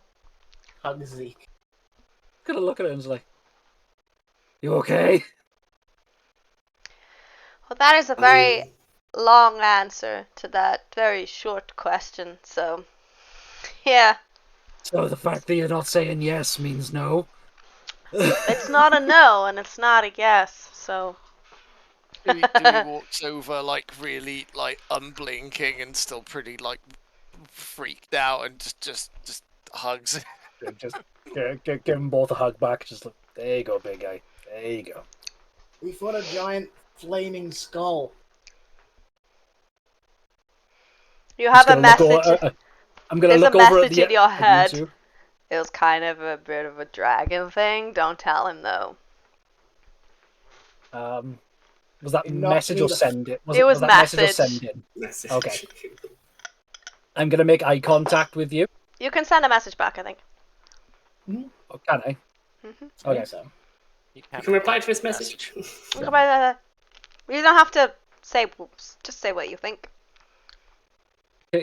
Hug Zeke. gonna look at it and just like, "You okay?" Well, that is a very long answer to that very short question. So, yeah, So the fact that you're not saying yes means no. it's not a no and it's not a yes. So, Dewey walks over like really like unblinking and still pretty like freaked out and just hugs. Just give them both a hug back. Just like, there you go, big guy. There you go. We fought a giant flaming skull. you have a message. I'm gonna There's look a over at message the in your head. you two. It was kind of a bit of a dragon thing. Don't tell him though. Was that It knocked message me or the- send it? It was that message or message. send it? Message. Okay. I'm gonna make eye contact with you. You can send a message back, I think. Oh, can I? Okay. So. You can reply to this message. You don't have to say. Just say what you think.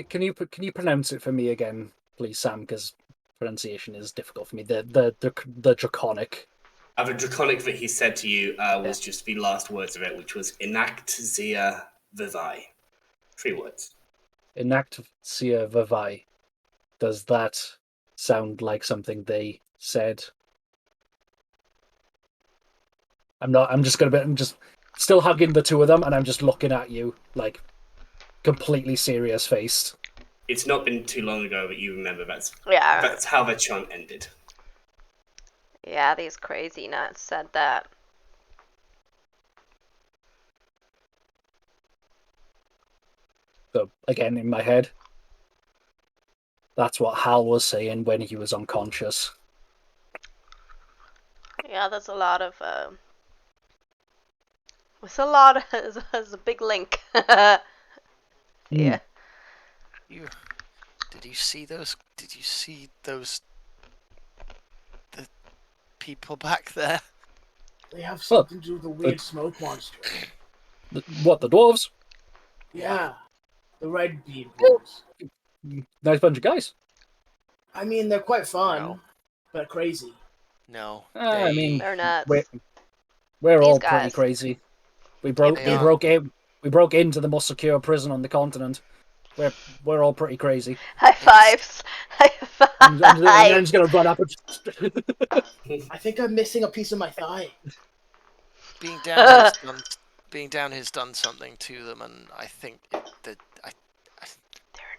Can you pronounce it for me again, please, Sam? Because pronunciation is difficult for me. The draconic. The draconic that he said to you was just the last words of it, which was enact zia vivai. 3 words. Enact sia vivai. Does that sound like something they said? I'm just still hugging the two of them, and I'm just looking at you like completely serious faced. It's not been too long ago that you remember Yeah. that's how the chant ended. Yeah, these crazy nuts said that. So again, in my head, that's what Hal was saying when he was unconscious. Yeah, there's a lot of. It's a lot. There's a big link. Yeah. Did you see those? Did you see those? The people back there. They have something to do with the weird smoke monster. The dwarves? Yeah. The red beard dwarves. Nice bunch of guys. I mean, they're quite fun, No. but crazy. No. I mean, They're nuts. we're These all pretty guys. crazy. We they are. broke into the most secure prison on the continent. We're all pretty crazy. High fives. High I'm fives. just gonna run up and I think I'm missing a piece of my thigh. being down has done something to them, and I think that They're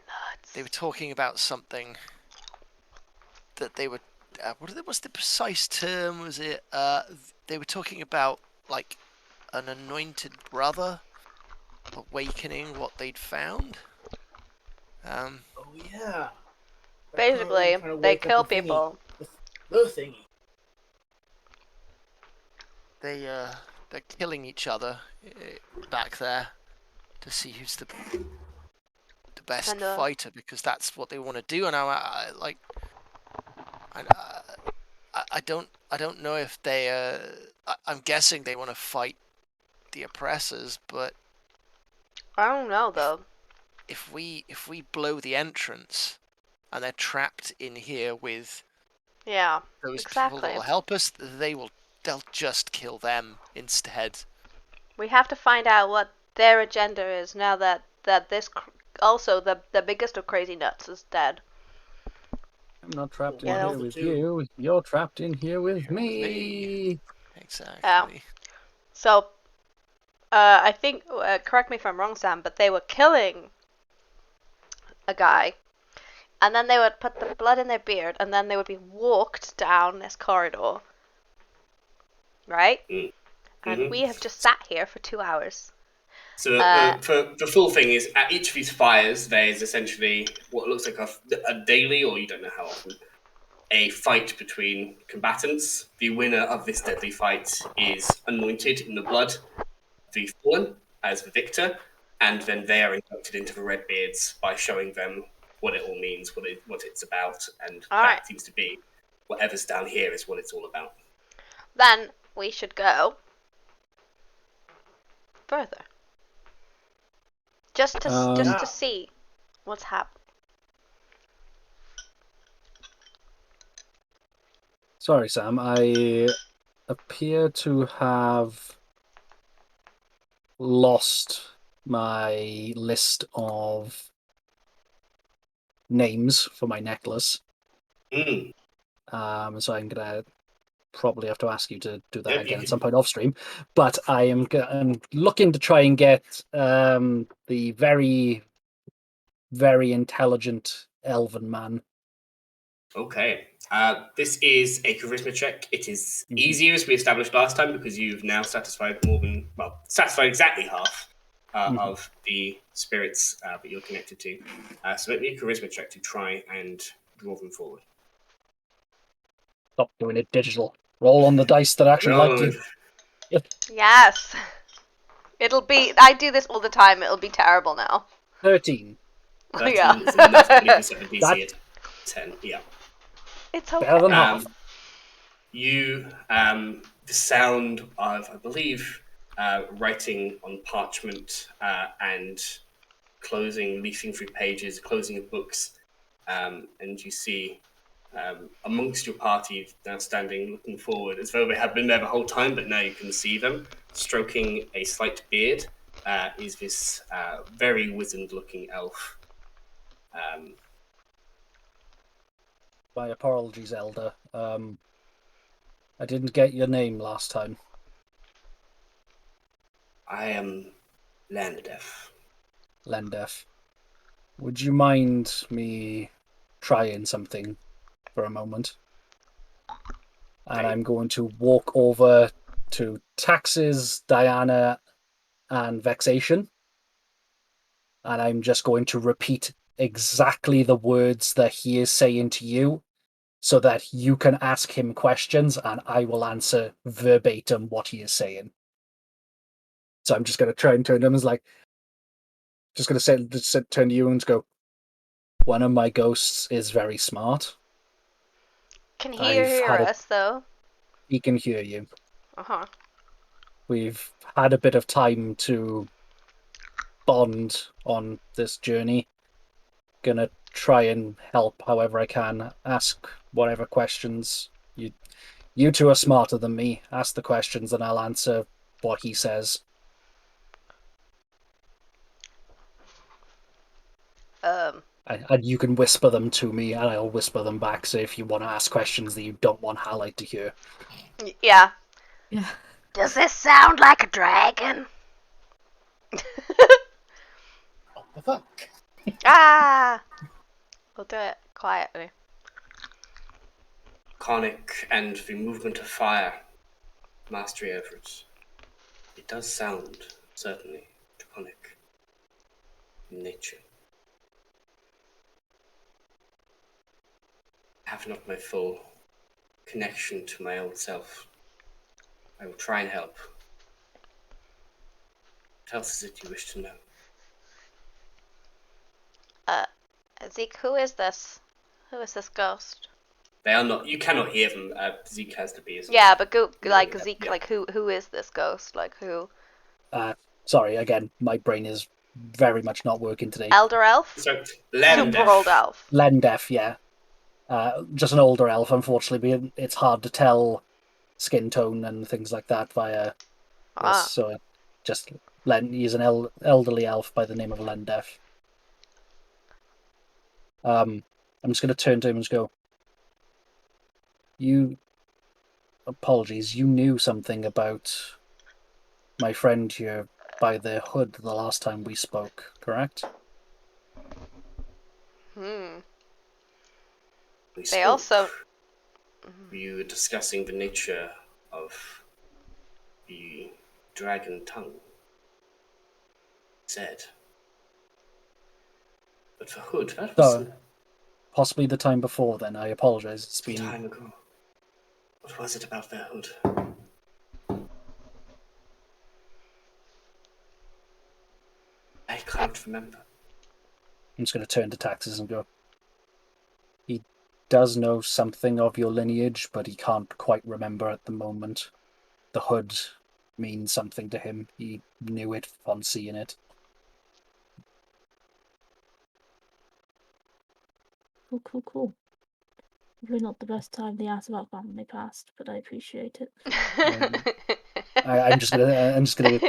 nuts. they were talking about something that they were. What's the precise term? Was it? They were talking about like an anointed brother awakening what they'd found. Oh yeah. Basically, they kill people. The thingy. They're killing each other back there to see who's the best And, fighter, because that's what they want to do. And I don't know if they I'm guessing they want to fight the oppressors, but I don't know though. if we blow the entrance and they're trapped in here with Yeah. those Exactly. people that will help us, they'll just kill them instead. We have to find out what their agenda is now that this also the biggest of crazy nuts is dead. I'm not trapped in Yeah. here with you. You're trapped in here with me. Exactly. Yeah. So, I think correct me if I'm wrong, Sam, but they were killing a guy, and then they would put the blood in their beard, and then they would be walked down this corridor, right? And we have just sat here for 2 hours. So the full thing is, at each of these fires, there is essentially what looks like a daily, or you don't know how often, a fight between combatants. The winner of this deadly fight is anointed in the blood of the fallen as the victor, and then they are inducted into the Redbeards by showing them what it all means, what it's about, and that seems to be whatever's down here is what it's all about. Then we should go further. Just to see what's happening. Sorry, Sam. I appear to have lost my list of names for my necklace. Mm. So I'm gonna probably have to ask you to do that Yep, again at some point off stream. But I'm looking to try and get the very, very intelligent elven man. Okay. This is a charisma check. It is Mhm. easier, as we established last time, because you've now satisfied satisfied exactly half of the spirits that you're connected to. So make me a charisma check to try and draw them forward. Stop doing it digital. Roll on the dice that actually like you. Yes. It'll be. I do this all the time. It'll be terrible now. 13. 13 is enough. I believe you set the DC That's at 10. Yeah. It's better than okay. half. You, the sound of, I believe, writing on parchment and closing, leafing through pages, closing of books, and you see amongst your party now standing, looking forward, as though they have been there the whole time, but now you can see them, stroking a slight beard, is this very wizened-looking elf. My apologies, Elder. I didn't get your name last time. I am Landef. Lendef. Would you mind me trying something for a moment? And I'm going to walk over to Taxes, Diana, and Vexation. And I'm just going to repeat exactly the words that he is saying to you so that you can ask him questions and I will answer verbatim what he is saying. So I'm just going to try and turn to him as just going to turn to you and go, one of my ghosts is very smart. Can he I've hear had us though? He can hear you. Uh-huh. We've had a bit of time to bond on this journey. Gonna try and help however I can. Ask whatever questions. You two are smarter than me. Ask the questions and I'll answer what he says. And you can whisper them to me and I'll whisper them back. So if you want to ask questions that you don't want Halite to hear. Yeah. Yeah. Does this sound like a dragon? What the fuck? Ah! We'll do it quietly. Conic and the movement of fire, mastery over it. It does sound, certainly, draconic in nature. I have not my full connection to my old self. I will try and help. What else is it you wish to know? Zeke, who is this? Who is this ghost? They are not. You cannot hear them. Zeke has to be as well. Yeah, but like Yeah, Zeke, yeah. like who is this ghost? Like who? Sorry, again, my brain is very much not working today. Elder elf? So, Super old elf. Lendef, yeah. Just an older elf, unfortunately. It's hard to tell skin tone and things like that via this. So just he's an elderly elf by the name of Lendef. I'm just going to turn to him and just go, apologies, you knew something about my friend here by the hood the last time we spoke, correct? Hmm. We They spoke. also. We were discussing the nature of the dragon tongue. Said. But for Hood, that was some Possibly the time before then. I apologize. It's been time ago. What was it about their Hood? I can't remember. I'm just going to turn to Taxes and go, he does know something of your lineage, but he can't quite remember at the moment. The hood means something to him. He knew it on seeing it. Cool. Probably not the best time they ask about family past, but I appreciate it. I'm just gonna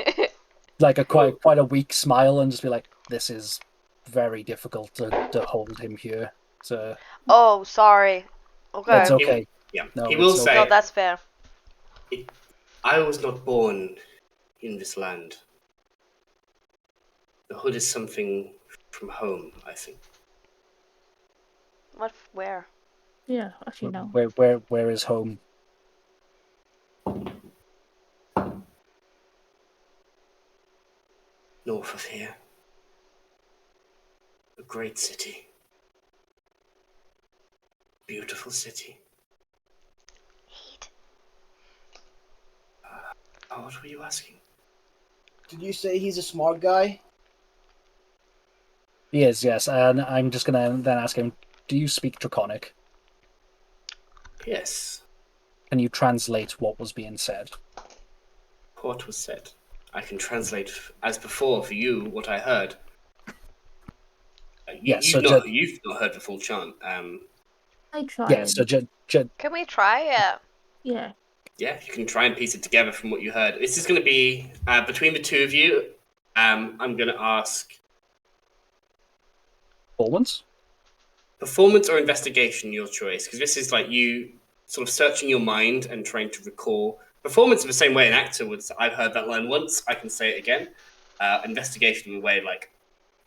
like quite a weak smile and just be like, this is very difficult to hold him here. So Oh, sorry. Okay. it's okay. Yeah, No, he it's will okay. say, No, that's fair. I was not born in this land. The hood is something from home, I think. What? Where? Yeah, actually no. Where is home? North of here. A great city. Beautiful city. Heat. What were you asking? Did you say he's a smart guy? He is, yes, and I'm just gonna then ask him, do you speak Draconic? Yes. Can you translate what was being said? What was said? I can translate as before for you what I heard. Yes, You've not heard the full chant. I tried. Yeah, so Can we try it? Yeah. Yeah, you can try and piece it together from what you heard. This is going to be between the two of you. I'm going to ask performance or investigation, your choice, because this is like you sort of searching your mind and trying to recall. Performance in the same way an actor would. I've heard that line once. I can say it again. Investigation in the way like,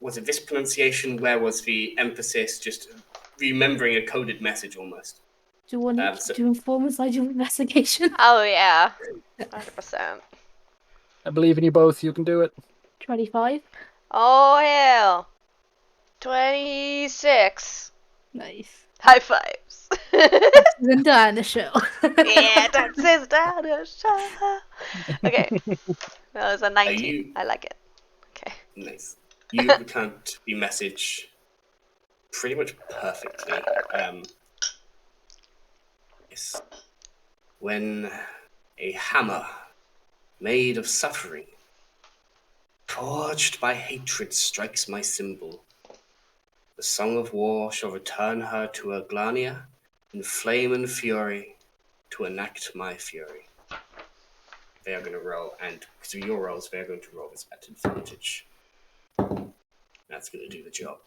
was it this pronunciation? Where was the emphasis? Just remembering a coded message almost. Do you want to do performance? I do investigation. Oh yeah, 100%. I believe in you both. You can do it. 25. Oh hell, 26. Nice. High fives. The Diana show. Yeah, that's his Diana show. Okay, that was a 19. I like it. Okay. Nice. You recount the message pretty much perfectly. Yes. When a hammer made of suffering, forged by hatred, strikes my symbol, the song of war shall return her to Aglania in flame and fury to enact my fury. They are going to roll, and because of your rolls, they are going to roll this at advantage. That's going to do the job.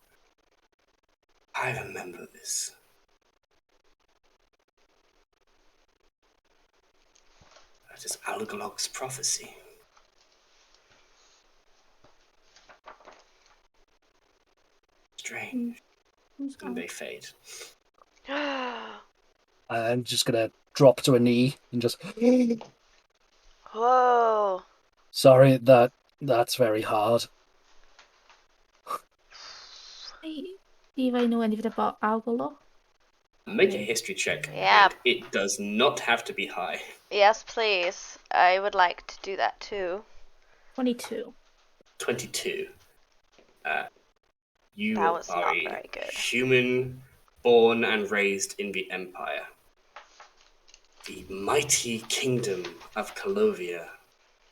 I remember this. That is Algalog's prophecy. Strange. And they fade. I'm just gonna drop to a knee and just. Whoa. Sorry, that's very hard. Steve, I know anything about Algalog? Make a history check. Yeah. And it does not have to be high. Yes, please. I would like to do that too. 22. 22. You That was are not a very good. human born and raised in the Empire. The mighty kingdom of Calovia,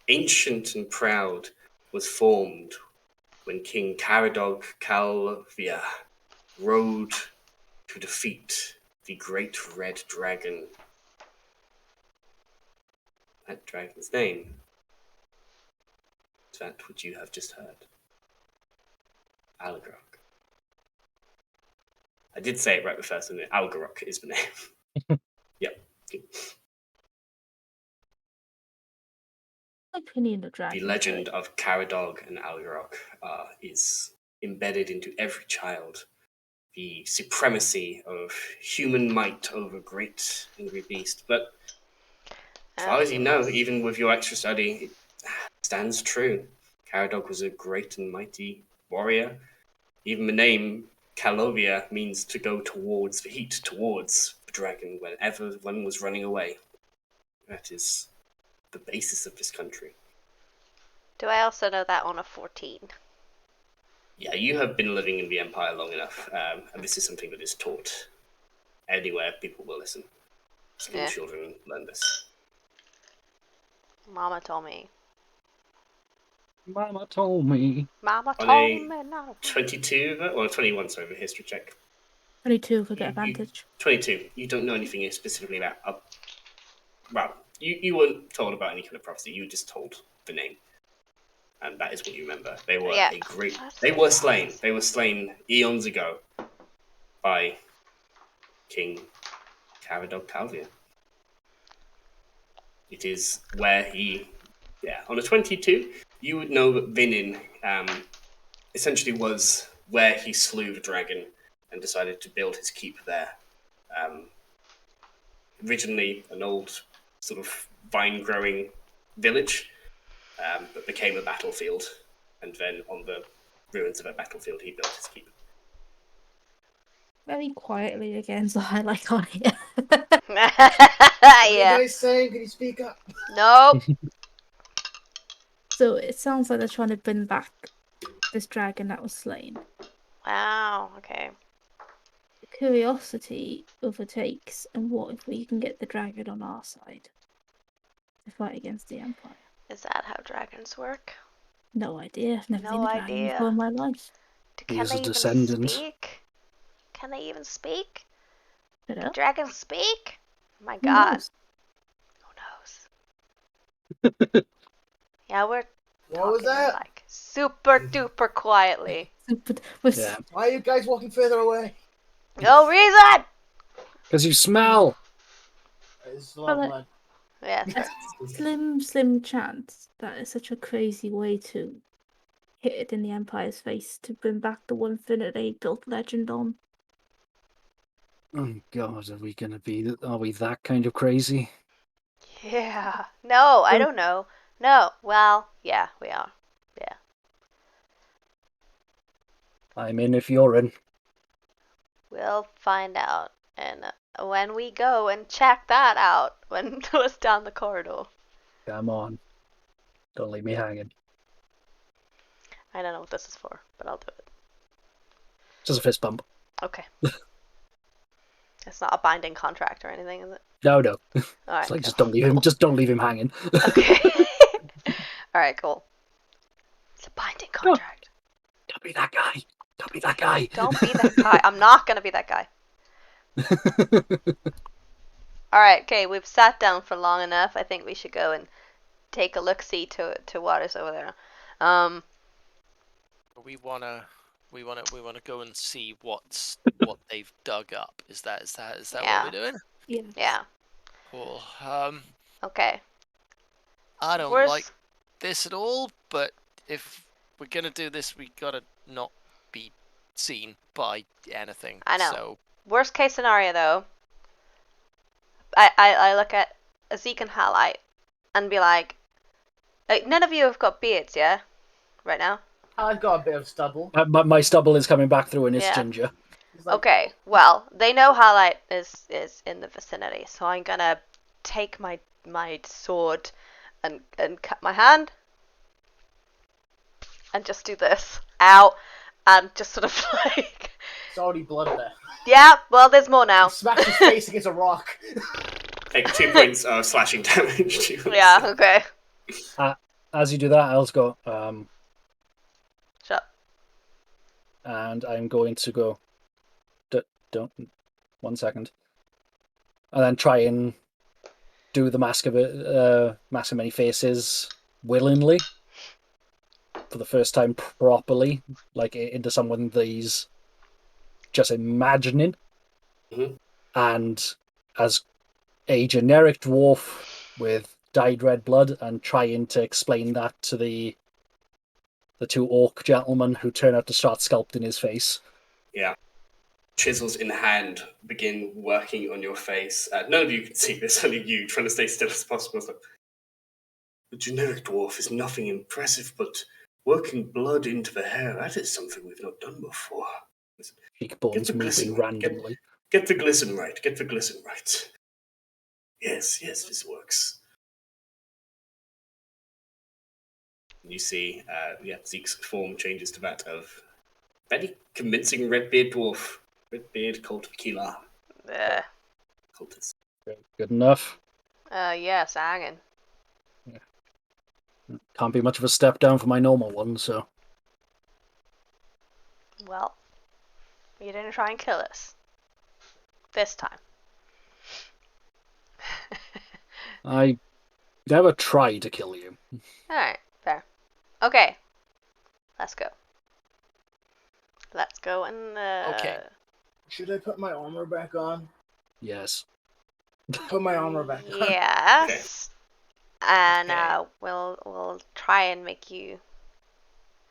ancient and proud, was formed when King Caradog Calvia rode to defeat the great red dragon. That dragon's name is that which you have just heard. Algarok. I did say it right the first time. Algarok is the name. Yep. Opinion of dragon. The legend of Caradog and Algarok is embedded into every child. The supremacy of human might over great angry beast. But as far as you know, even with your extra study, it stands true. Caradog was a great and mighty warrior. Even the name Calovia means to go towards the heat, towards the dragon, whenever one was running away. That is the basis of this country. Do I also know that on a 14? Yeah, you have been living in the Empire long enough, and this is something that is taught anywhere people will listen. School children learn this. Mama told me. Mama told me. Mama On told a me not. 22, or 21, sorry, the history check. 22 if I get You- advantage. 22. You don't know anything specifically about. Well, you weren't told about any kind of prophecy. You were just told the name, and that is what you remember. They were Yeah. a great. That's They what were it slain. was. They were slain eons ago by King Caradog Calvia. It is where he. Yeah, on a 22, you would know that Vinin essentially was where he slew the dragon and decided to build his keep there. Originally an old sort of vine-growing village, but became a battlefield, and then on the ruins of a battlefield he built his keep. Very quietly again, so I like on it. What are you Yeah. guys saying? Can you speak up? Nope. So it sounds like they're trying to bring back this dragon that was slain. Wow. Okay. Curiosity overtakes, and what if we can get the dragon on our side to fight against the Empire? Is that how dragons work? No idea. I've never No seen a dragon idea. before in my life. He Can is a they even descendant. speak? Can they even speak? Shut Can up. dragons speak? Oh my Who god. knows? Who knows? Yeah, we're What was talking that? like super duper quietly. But with Yeah. Why are you guys walking further away? No reason! Because you smell. It's a lot of Well, blood. Yeah, that's right. slim chance that is such a crazy way to hit it in the Empire's face to bring back the one thing that they built legend on. Oh God, are we gonna be? Are we that kind of crazy? Yeah. No, I don't know. No. Well, yeah, we are. Yeah. I'm in if you're in. We'll find out. And when we go and check that out, when it was down the corridor. Come on. Don't leave me hanging. I don't know what this is for, but I'll do it. Just a fist bump. Okay. It's not a binding contract or anything, is it? No. Alright. It's like cool. just don't leave him. Cool. Just don't leave him hanging. Okay. Alright, cool. It's a binding contract. Don't be that guy. Don't be that guy. Don't be that guy. I'm not gonna be that guy. Alright, okay, we've sat down for long enough. I think we should go and take a look-see to what is over there. We wanna go and see what they've dug up. Is that Yeah. what we're doing? Yeah. Yeah. Cool. Okay. I don't Where's- like this at all, but if we're gonna do this, we gotta not be seen by anything. I know. So Worst case scenario, though, I look at Zeke and Halite and be like, none of you have got beards, yeah? Right now? I've got a bit of stubble. My stubble is coming back through and it's Yeah. ginger. It's like, Okay, well, they know Halite is in the vicinity, so I'm gonna take my sword and cut my hand and just do this. Ow. And just sort of like... It's already blood there. Yeah, well, there's more now. He smacked his face against a rock. Take 2 points of slashing damage. Yeah, okay. As you do that, I'll go. Shut up. And I'm going to go. Don't. 1 second. And then try and do the mask of many faces willingly for the first time properly, like into someone these just imagining. Mhm. And as a generic dwarf with dyed red blood, and trying to explain that to the two orc gentlemen who turn out to start sculpting his face. Yeah. Chisels in hand begin working on your face. None of you can see this, only you trying to stay still as possible. It's like, the generic dwarf is nothing impressive, but working blood into the hair, that is something we've not done before. Cheekbones the glisten moving right. randomly. Get the glisten right. Get the glisten right. Yes, this works. You see, Zeke's form changes to that of very convincing Redbeard dwarf. Redbeard cult of Kila. Cultist. Good enough. Yeah, Sagan. Can't be much of a step down from my normal one, so. Well, you didn't try and kill us. This time. I never try to kill you. Alright, fair. Okay. Let's go. Let's go and Okay. Should I put my armor back on? Yes. Put my armor back on. Yes. And Okay. we'll try and make you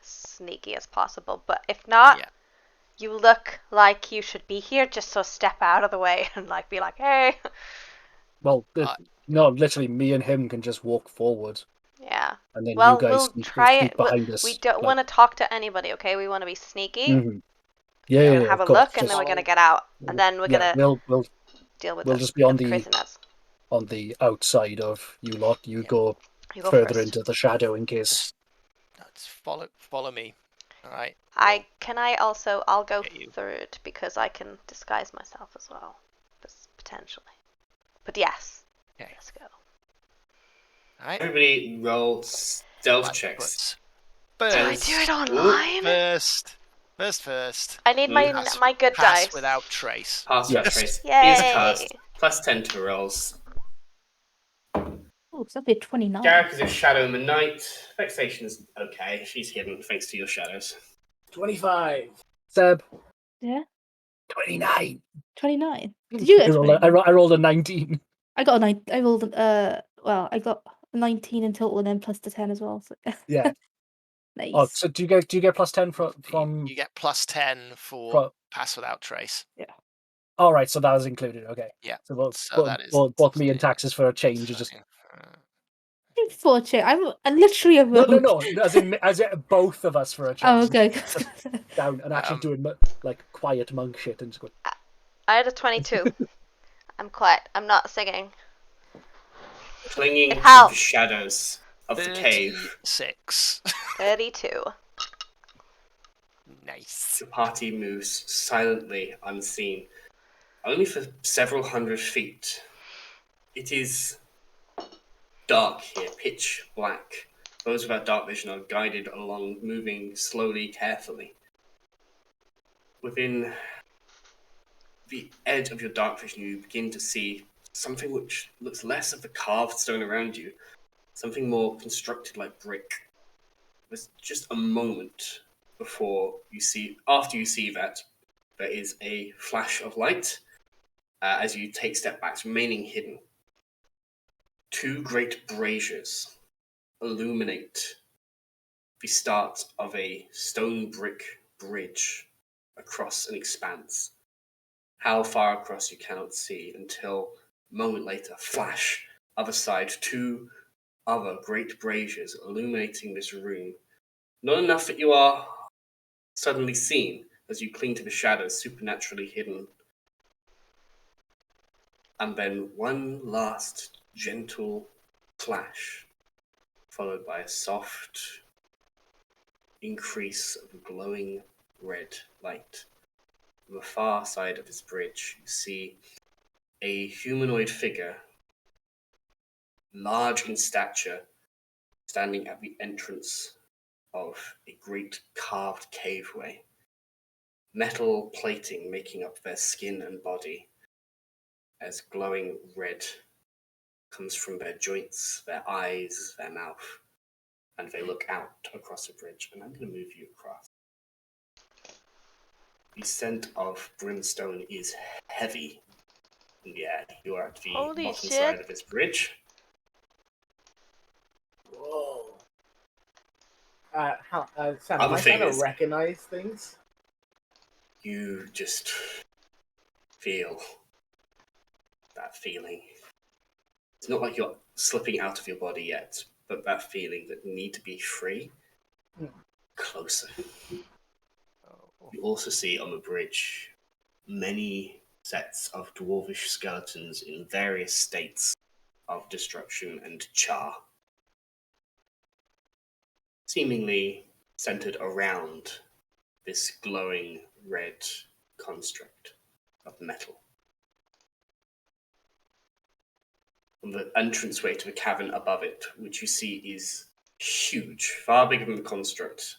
sneaky as possible. But if not, Yeah. you look like you should be here. Just so step out of the way and be like, hey. Well, Uh, no, literally, me and him can just walk forward, Yeah. and then you Well, guys we'll sneak try it. behind us. We don't want to talk to anybody, okay? We want to be sneaky. Mm-hmm. Yeah, We're yeah, gonna yeah, have of a course. look, and then we're gonna get out, and then we're gonna we'll deal with we'll the just be on the prisoners. outside of you lot. You go You go further first. into the shadow in case. Just follow me. All right. I'll go Get you. third because I can disguise myself as well, potentially. But yes, Okay. let's go. All right. Everybody roll stealth Right, checks. but Do I first, do it online? first. I need Pass- my good Pass dice. without trace. Pass without Yes. trace. Yay! Is cast. Plus 10 to rolls. Oh, it's up here 29. Garrick is a shadow in the night. Vexation is okay. She's hidden thanks to your shadows. 25. Seb. Yeah, 29. 29. Did you get 29? I rolled a 19. I got a 9. I rolled I got a 19 in total and then plus the 10 as well. So. Yeah. Nice. Oh, so do you get plus 10 from? You get plus 10 for pass without trace. Yeah. All right, so that was included. Okay. Yeah. So both that is both me and Taxes for a change is just. Unfortunate. I'm literally a rogue. No. As in both of us for a change. Oh, okay. Just down and actually doing like quiet monk shit and just going. I had a 22. I'm quiet. I'm not singing. Clinging It to helps. the shadows of the cave, 36. 32. Nice. the party moves silently, unseen, only for several hundred feet. It is dark here, pitch black. Those without dark vision are guided along, moving slowly, carefully. Within the edge of your dark vision, you begin to see something which looks less of the carved stone around you, something more constructed like brick. There's just a moment after you see that, there is a flash of light as you take step backs, remaining hidden. Two great braziers illuminate the start of a stone brick bridge across an expanse. How far across you cannot see until a moment later, flash, other side, two other great braziers illuminating this room. Not enough that you are suddenly seen as you cling to the shadows, supernaturally hidden. And then one last gentle flash, followed by a soft increase of glowing red light. On the far side of this bridge, you see a humanoid figure, large in stature, standing at the entrance of a great carved caveway. Metal plating making up their skin and body, as glowing red comes from their joints, their eyes, their mouth, and they look out across the bridge. And I'm going to move you across. The scent of brimstone is heavy in the air. You are at the Holy bottom shit. side of this bridge. Whoa. Sam, Other am I thing trying is- to recognize things? You just feel that feeling. It's not like you're slipping out of your body yet, but that feeling that you need to be free, closer. You also see on the bridge many sets of dwarvish skeletons in various states of destruction and char, seemingly centered around this glowing red construct of metal. On the entranceway to the cavern above it, which you see is huge, far bigger than the construct,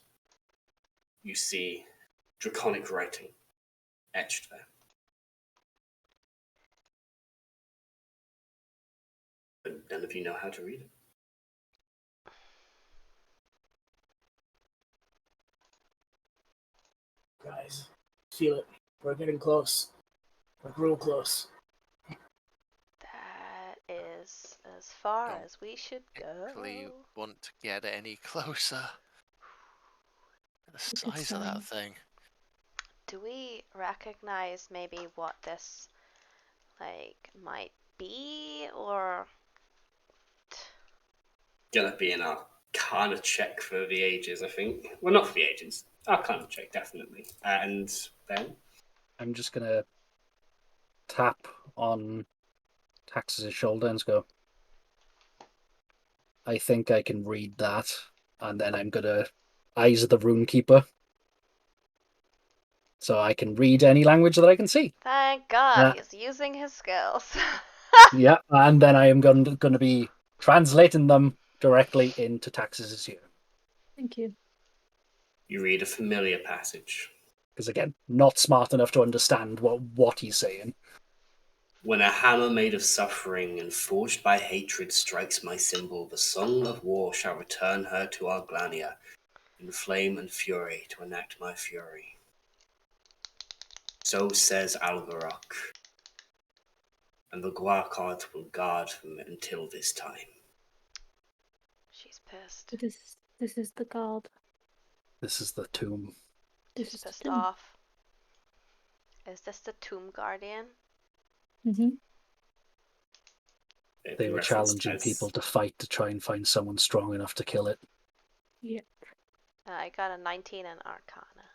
you see draconic writing etched there. But none of you know how to read it. Guys, feel it. We're getting close. Like real close. That is as far Don't as we should go. Actually, want to get any closer. The It's a good size of sign. that thing. Do we recognize maybe what this might be, or Gonna be an Arcana check for the ages, I think. Well, not for the ages. Arcana check, definitely. And then I'm just gonna tap on Tax's shoulder and just go, I think I can read that. And then I'm gonna Eyes of the Runekeeper. So I can read any language that I can see. thank God Yeah. he's using his skills. Yeah, and then I am going to be translating them directly into Tax's ear. Thank you. you read a familiar passage. Because again, not smart enough to understand what he's saying. When a hammer made of suffering and forged by hatred strikes my symbol, the song of war shall return her to Arglania, in flame and fury to enact my fury. So says Alvarok, and the Guarcard will guard them until this time. She's pissed. So this is the guard. This is the tomb. This She's is the pissed tomb. off. Is this the Tomb Guardian? Mm-hmm. They were challenging people to fight to try and find someone strong enough to kill it. Yeah. I got a 19 in Arcana.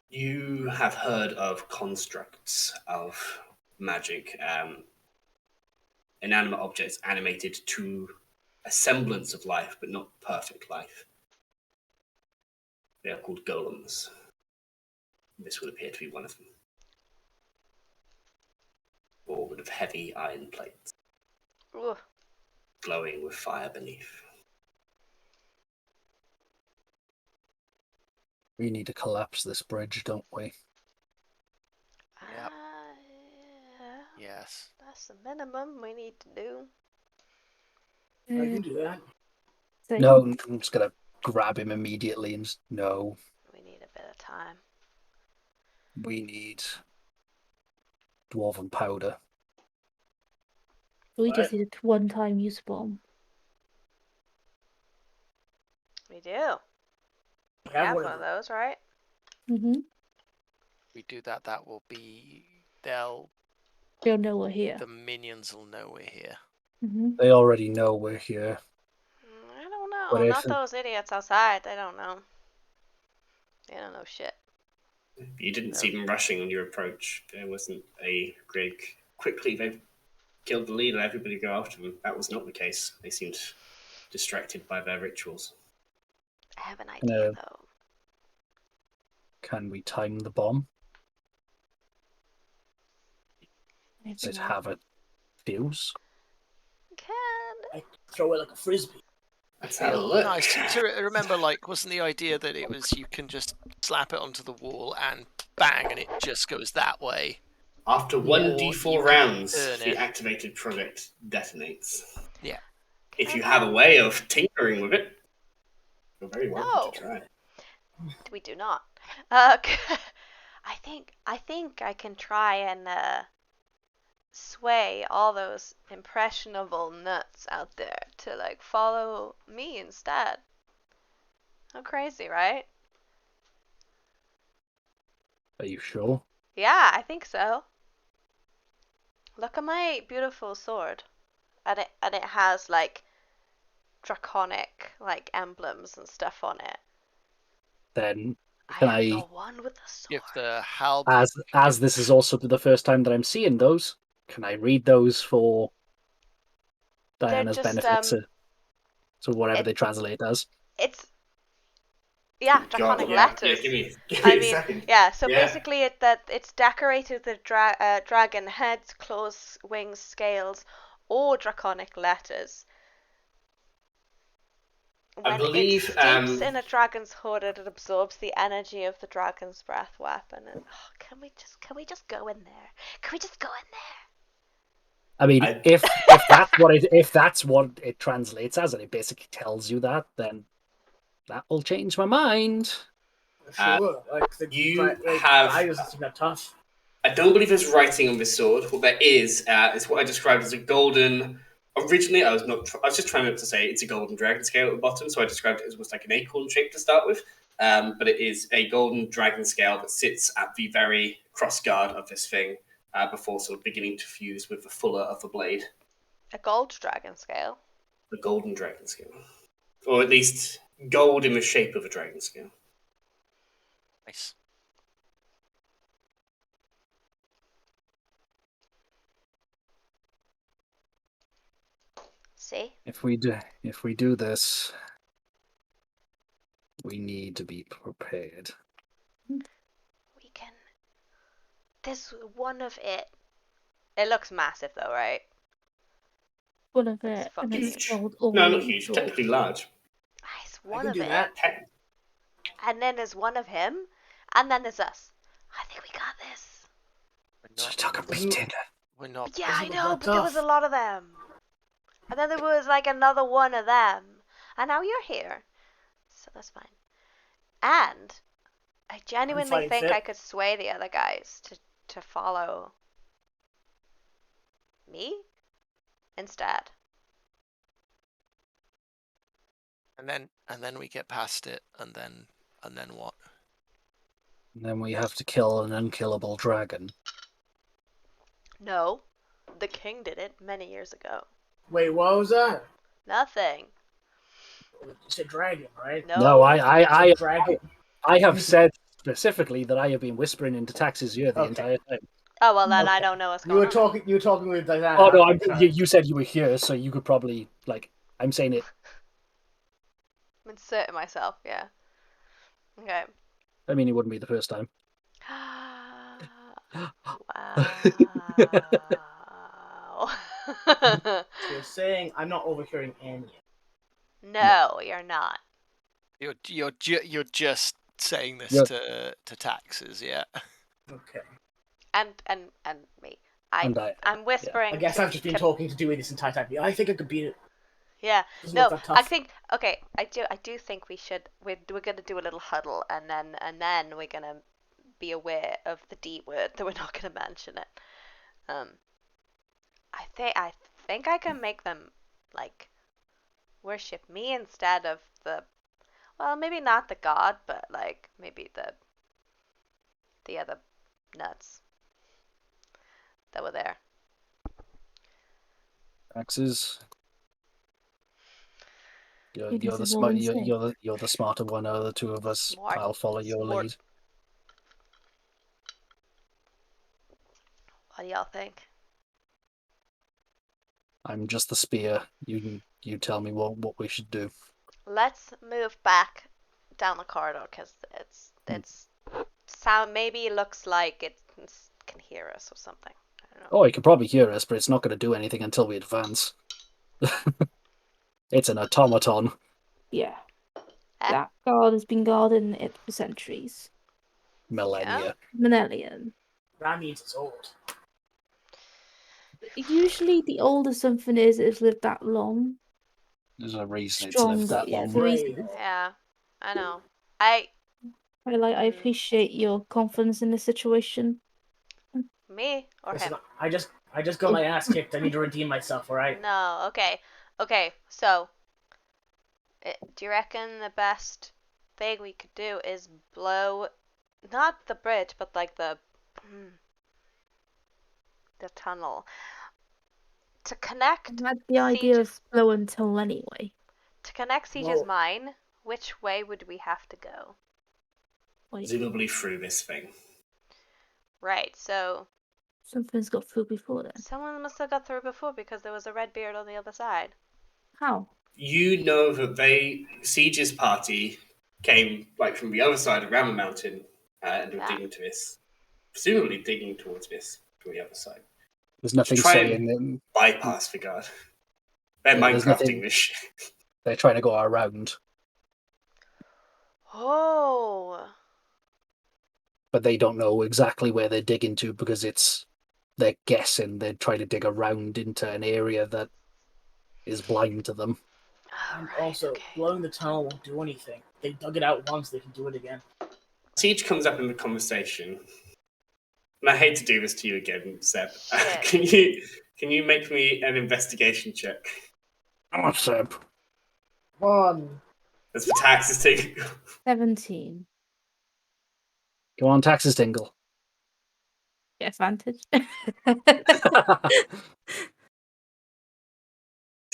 You have heard of constructs of magic, inanimate objects animated to a semblance of life, but not perfect life. They are called golems. This would appear to be one of them. Formed of heavy iron plates, Ooh. glowing with fire beneath. We need to collapse this bridge, don't we? Yep. Yeah, Yes. that's the minimum we need to do. I can do that. So No, I'm just going to grab him immediately and just, no. We need a bit of time. We need dwarven powder. we just need a one-time use bomb. We do. We have one of those, right? Mm-hmm. We do that. That will be. They'll They'll know we're here. The minions will know we're here. Mm-hmm. They already know we're here. I don't know. What Not if- those idiots outside. They don't know. They don't know shit. You didn't see them rushing on your approach. There wasn't a great... Quickly, they killed the leader. Everybody go after them. That was not the case. They seemed distracted by their rituals. I have an idea, though. Can we time the bomb? Does it Maybe not. have a fuse? I throw it like a frisbee. Let's have a look. Nice to remember. Like, wasn't the idea that it was you can just slap it onto the wall and bang, and it just goes that way? After Or 1d4 you rounds, turn the it. activated product detonates. Yeah. If you have a way of tinkering with it, you're very welcome No. to try. We do not. I think I can try and sway all those impressionable nuts out there to like follow me instead. How crazy, right? Are you sure? Yeah, I think so. Look at my beautiful sword, and it has like draconic like emblems and stuff on it. Then I can am I, the one with the sword. Give the halberd. as this is also the first time that I'm seeing those, can I read those for Diana's just, benefit? So whatever it- they translate as. It's draconic yeah, letters. give me I a mean, second. yeah. So Yeah. basically, it's decorated with dragon heads, claws, wings, scales, or draconic letters. I When believe, it steeps in a dragon's hood, it absorbs the energy of the dragon's breath weapon. And can we just go in there? Can we just go in I mean, I- if that's what it translates as, and it basically tells you that, then that will change my mind. Sure, like the you the have- guy doesn't seem that tough. I don't believe there's writing on this sword. What there is what I described as a golden. Originally, I was just trying to say it's a golden dragon scale at the bottom, so I described it as almost like an acorn shape to start with. But it is a golden dragon scale that sits at the very cross guard of this thing before sort of beginning to fuse with the fuller of the blade. A gold dragon scale. The golden dragon scale, or at least gold in the shape of a dragon scale. Nice. See? If we do this, we need to be prepared. We can. There's one of it. It looks massive though, right? One of It's it, fucking and it's huge. called No, not Old huge. Dwarf. Technically large. It's I one can of do it. that. And then there's one of him. And then there's us. I think we got this. We're not. Talk a beating. We're not. Yeah, I Doesn't look know, that but there was a tough. lot of them. And then there was like another one of them. And now you're here. So that's fine. And I genuinely fighting think fit. I could sway the other guys to follow me instead. And then we get past it, and then what? And then we have to kill an unkillable dragon. No, the king did it many years ago. Wait, what was that? Nothing. You said dragon, right? No, I Dragon. have said specifically that I have been whispering into Tax's ear the Okay. entire time. Oh well, then I Okay. don't know what's You going were on. talking. You were talking with Diana. Oh no, Okay, sorry. you said you were here, so you could probably I'm saying it. I'm inserting myself. Yeah. Okay. I mean, it wouldn't be the first time. Wow. So you're saying I'm not overhearing any. No, you're not. You're just saying this Yep. to taxes, yeah. Okay. And me. And I'm whispering. I guess to I've just been talking to Dewey this entire time. I think I could beat it. Yeah. Doesn't No, look that tough. I think okay. I do think we should. We're gonna do a little huddle, and then we're gonna be aware of the D word that we're not gonna mention it. I think I can make them like worship me instead of the. Well, maybe not the god, but like maybe the other nuts that were there. Taxes. You're This the is all smart. insane. You're the smarter one out of the two of us. Smart. I'll follow your Smart. lead. What do y'all think? I'm just the spear. You tell me what we should do. Let's move back down the corridor because it's sound. Maybe it looks like it can hear us or something. I don't know. Oh, he can probably hear us, but it's not going to do anything until we advance. It's an automaton. Yeah. Eh? That guard has been guarding it for centuries. Millennia. Millennium. That means it's old. Usually, the older something is, it's lived that long. There's a reason it's Stronger, lived that yeah. long. The reason Brave. Yeah, I know. I appreciate your confidence in this situation. Me or Listen, him? I just got my ass kicked. I need to redeem myself. All right. No. Okay. So, do you reckon the best thing we could do is blow, not the bridge, but like the tunnel to connect I had the idea of Siege's, blowing tunnel anyway. to connect Siege's Well- mine. Which way would we have to go? Wait, Presumably through this thing. Right. So something's got through before then. someone must have got through before because there was a red beard on the other side. How? You know that Siege's party came from the other side around the mountain and were Yeah. digging to this. Presumably digging towards this from the other side. There's nothing Try saying that Bypass the guard. They're Yeah, there's Minecrafting nothing- this shit. they're trying to go around, Oh. but they don't know exactly where they're digging to because it's they're guessing. They'd try to dig around into an area that is blind to them. Oh, And right, also, okay. blowing the tunnel won't do anything. They dug it out once, they can do it again. Siege comes up in the conversation. And I hate to do this to you again, Seb. Shit. Can you make me an investigation check? Oh, Seb. 1. As for taxes taken. 17. Go on, taxes tingle. Get advantage.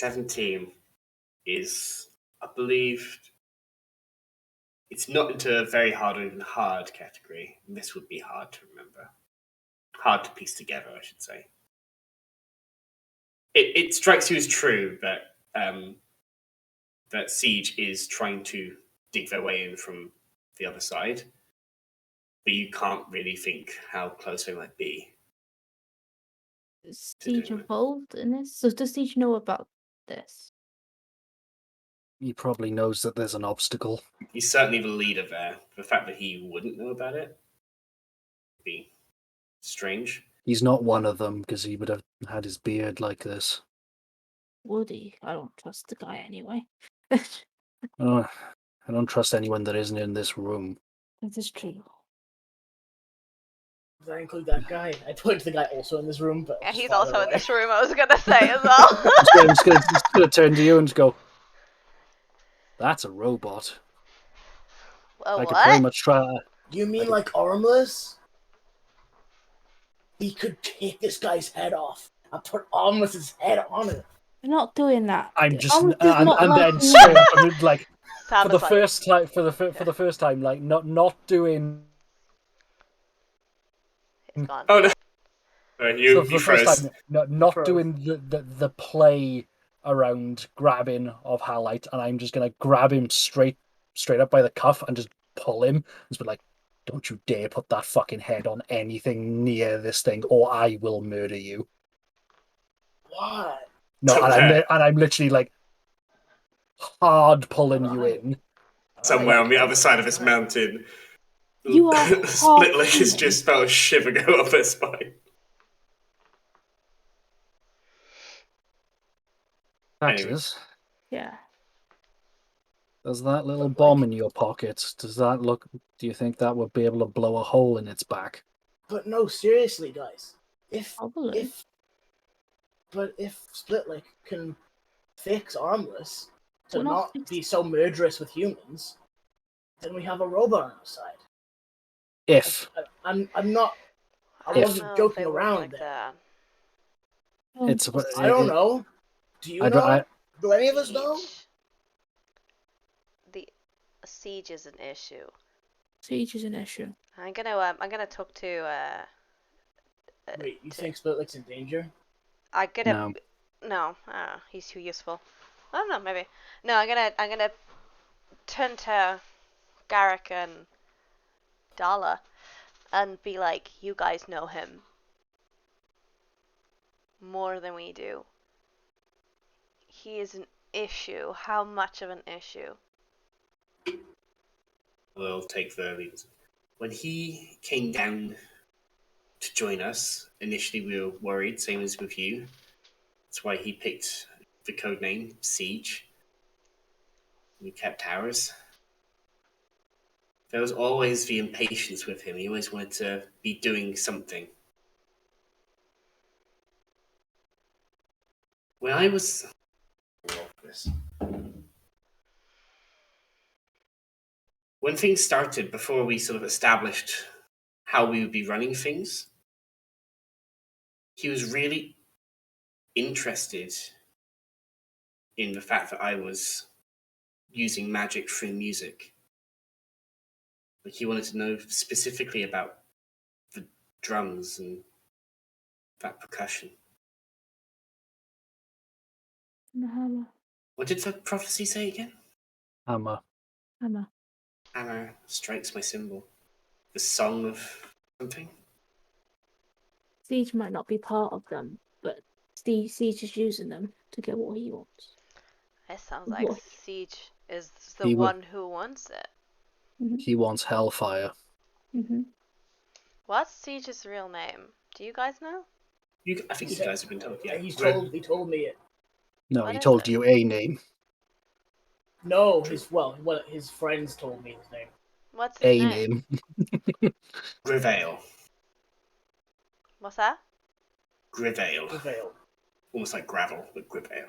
17 is, I believe, it's not into a very hard or even hard category. This would be hard to remember. Hard to piece together, I should say. It strikes you as true that that Siege is trying to dig their way in from the other side, but you can't really think how close they might be. Is Siege involved in this? So does Siege know about this? He probably knows that there's an obstacle. He's certainly the leader there. The fact that he wouldn't know about it would be strange. He's not one of them, because he would have had his beard like this. Would he? I don't trust the guy anyway. Oh, I don't trust anyone that isn't in this room. That is true. Does that include that guy? I point to the guy also in this room, but Yeah, just he's farther also in away. this room, I was gonna say as well. I'm just gonna turn to you and just go, that's a robot. A I could very what? much try. You mean like armless? He could take this guy's head off and put Armless's head on it. We're not doing that. I'm just, Armless is and not then allowed to- straight up, I mean, like Sam for the is like, first time, for the first time, like not doing. he's gone. Oh no! So You for the froze. first time, not Froze. doing the play around grabbing of Halite, and I'm just gonna grab him straight up by the cuff and just pull him and just be like, "Don't you dare put that fucking head on anything near this thing, or I will murder you." What? No, Okay. and I'm literally like hard pulling you in. Somewhere on the other side of this mountain, You are Split Lick has hard-pulling. just felt a shiver go up her spine. Taxes. Yeah. Does that little bomb in your pocket? Do you think that would be able to blow a hole in its back? But no, seriously, guys. Probably. If Splitlick can fix Armless to We're not not be so murderous with humans, then we have a robot on our side. If I'm not. I If- wasn't No, joking they wouldn't around like there. that. it's, I don't know. Do you know? Do any of us know? Siege. The siege is an issue. Siege is an issue. I'm gonna talk to Wait, you think Splitlick's in danger? I'm gonna No. no, he's too useful. I don't know, maybe. No, I'm gonna turn to Garrick and Dala and be like, you guys know him more than we do. He is an issue. How much of an issue? We'll take the lead. When he came down to join us, initially we were worried, same as with you. That's why he picked the code name Siege. We kept ours. There was always the impatience with him. He always wanted to be doing something. When I was... When things started, before we sort of established how we would be running things, he was really interested in the fact that I was using magic through music. Like he wanted to know specifically about the drums and that percussion. And the hammer. What did the prophecy say again? Hammer. Hammer. Hammer strikes my symbol. The song of something? Siege might not be part of them, but Siege is using them to get what he wants. It sounds like What? Siege is the He would- one who wants it. He wants hellfire. Mm-hmm. What's Siege's real name? Do you guys know? I think you guys have been told. Yeah, He told me it. No, What he is told it? you a name. No, his friends told me his name. What's his A name? name. Grivale. What's that? Grivale. Prevail. Almost like gravel, but Grivale.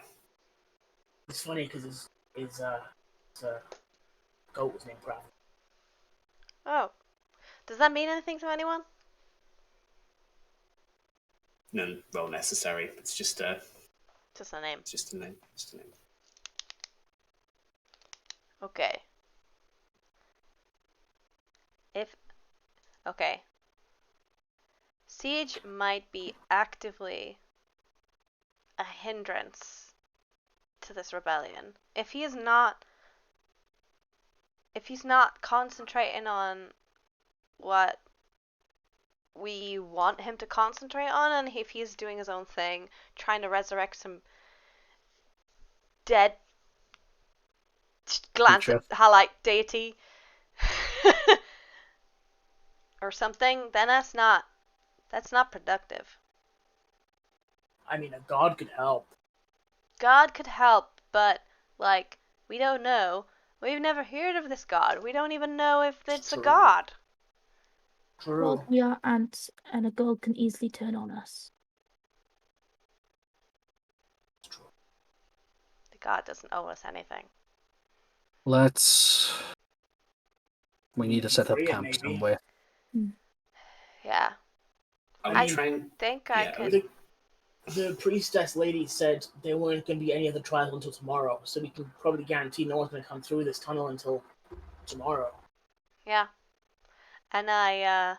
It's funny because his goat was named Gravel. Oh. Does that mean anything to anyone? None role necessary. It's just a Just a name. Just a name. Just a name. Okay. Okay. Siege might be actively a hindrance to this rebellion. If he's not concentrating on what we want him to concentrate on, and if he's doing his own thing, trying to resurrect some dead glance at Halite deity or something, then that's not productive. I mean, a god could help. God could help, but like, we don't know. We've never heard of this god. We don't even know if it's a True. god. True. Well, we are ants, and a god can easily turn on us. The god doesn't owe us anything. We need to set up Free it, camp maybe. somewhere. Yeah. I think I could. The priestess lady said there weren't going to be any other trials until tomorrow, so we can probably guarantee no one's going to come through this tunnel until tomorrow. Yeah. And I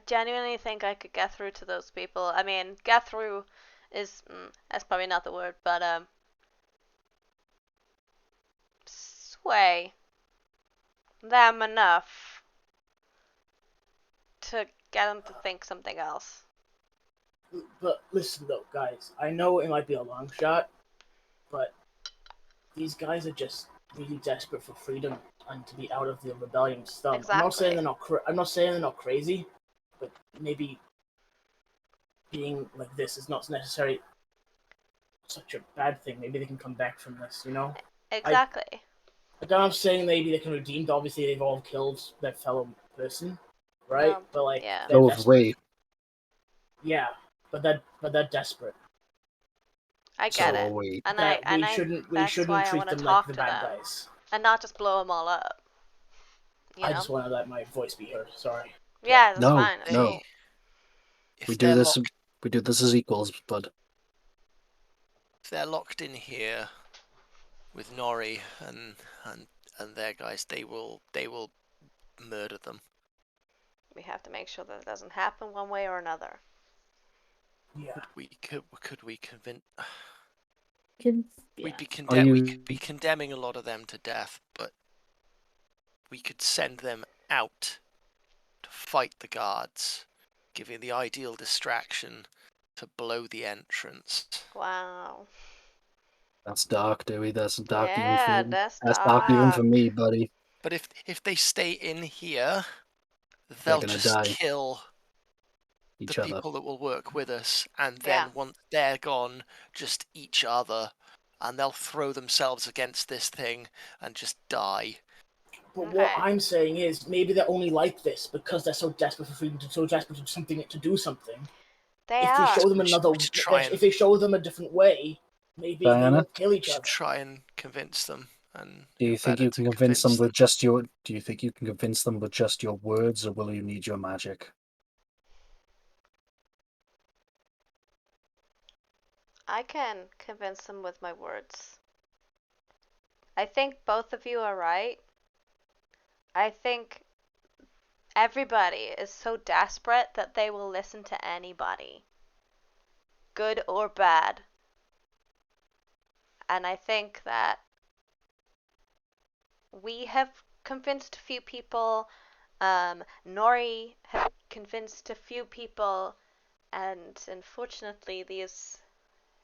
genuinely think I could get through to those people. I mean, get through is that's probably not the word, but sway them enough to get them to think something else. But listen though, guys, I know it might be a long shot, but these guys are just really desperate for freedom and to be out of the rebellion's thumb. Exactly. I'm not saying they're not crazy, but maybe being like this is not necessarily such a bad thing. Maybe they can come back from this, you know? Exactly. I'm saying maybe they can redeem. Obviously, they've all killed their fellow person, right? No, but like, yeah. they're Go desperate. away. Yeah, but they're desperate. I get it. Away. And We that's shouldn't why I treat want to them talk like the to bad them guys. and not just blow them all up. I just want to let my voice be heard. Sorry. Yeah, that's No, fine. That's no. cool. We do this as equals, bud. If they're locked in here with Nori and their guys, they will murder them. We have to make sure that it doesn't happen one way or another. Yeah. Could we convince? Yeah. We'd be Are you- we could be condemning a lot of them to death, but we could send them out to fight the guards, giving the ideal distraction to blow the entrance. Wow. That's dark, Dewey. That's dark Yeah, even for that's dark even for dark. me, buddy. But if they stay in here, They're they'll gonna just die. kill Each the other. people that will work with us, and then Yeah. once they're gone, just each other, and they'll throw themselves against this thing and just die. But Okay. what I'm saying is, maybe they're only like this because they're so desperate for freedom, so desperate to do something. They If are. we show them if they show them a different way, maybe they Diana? won't kill We each should other. try and convince them. And Do you think better you to can convince them with just your? Do you think you can convince them with just your words, or will you need your magic? I can convince them with my words. I think both of you are right. I think everybody is so desperate that they will listen to anybody, good or bad. And I think that we have convinced a few people, Nori have convinced a few people, and unfortunately these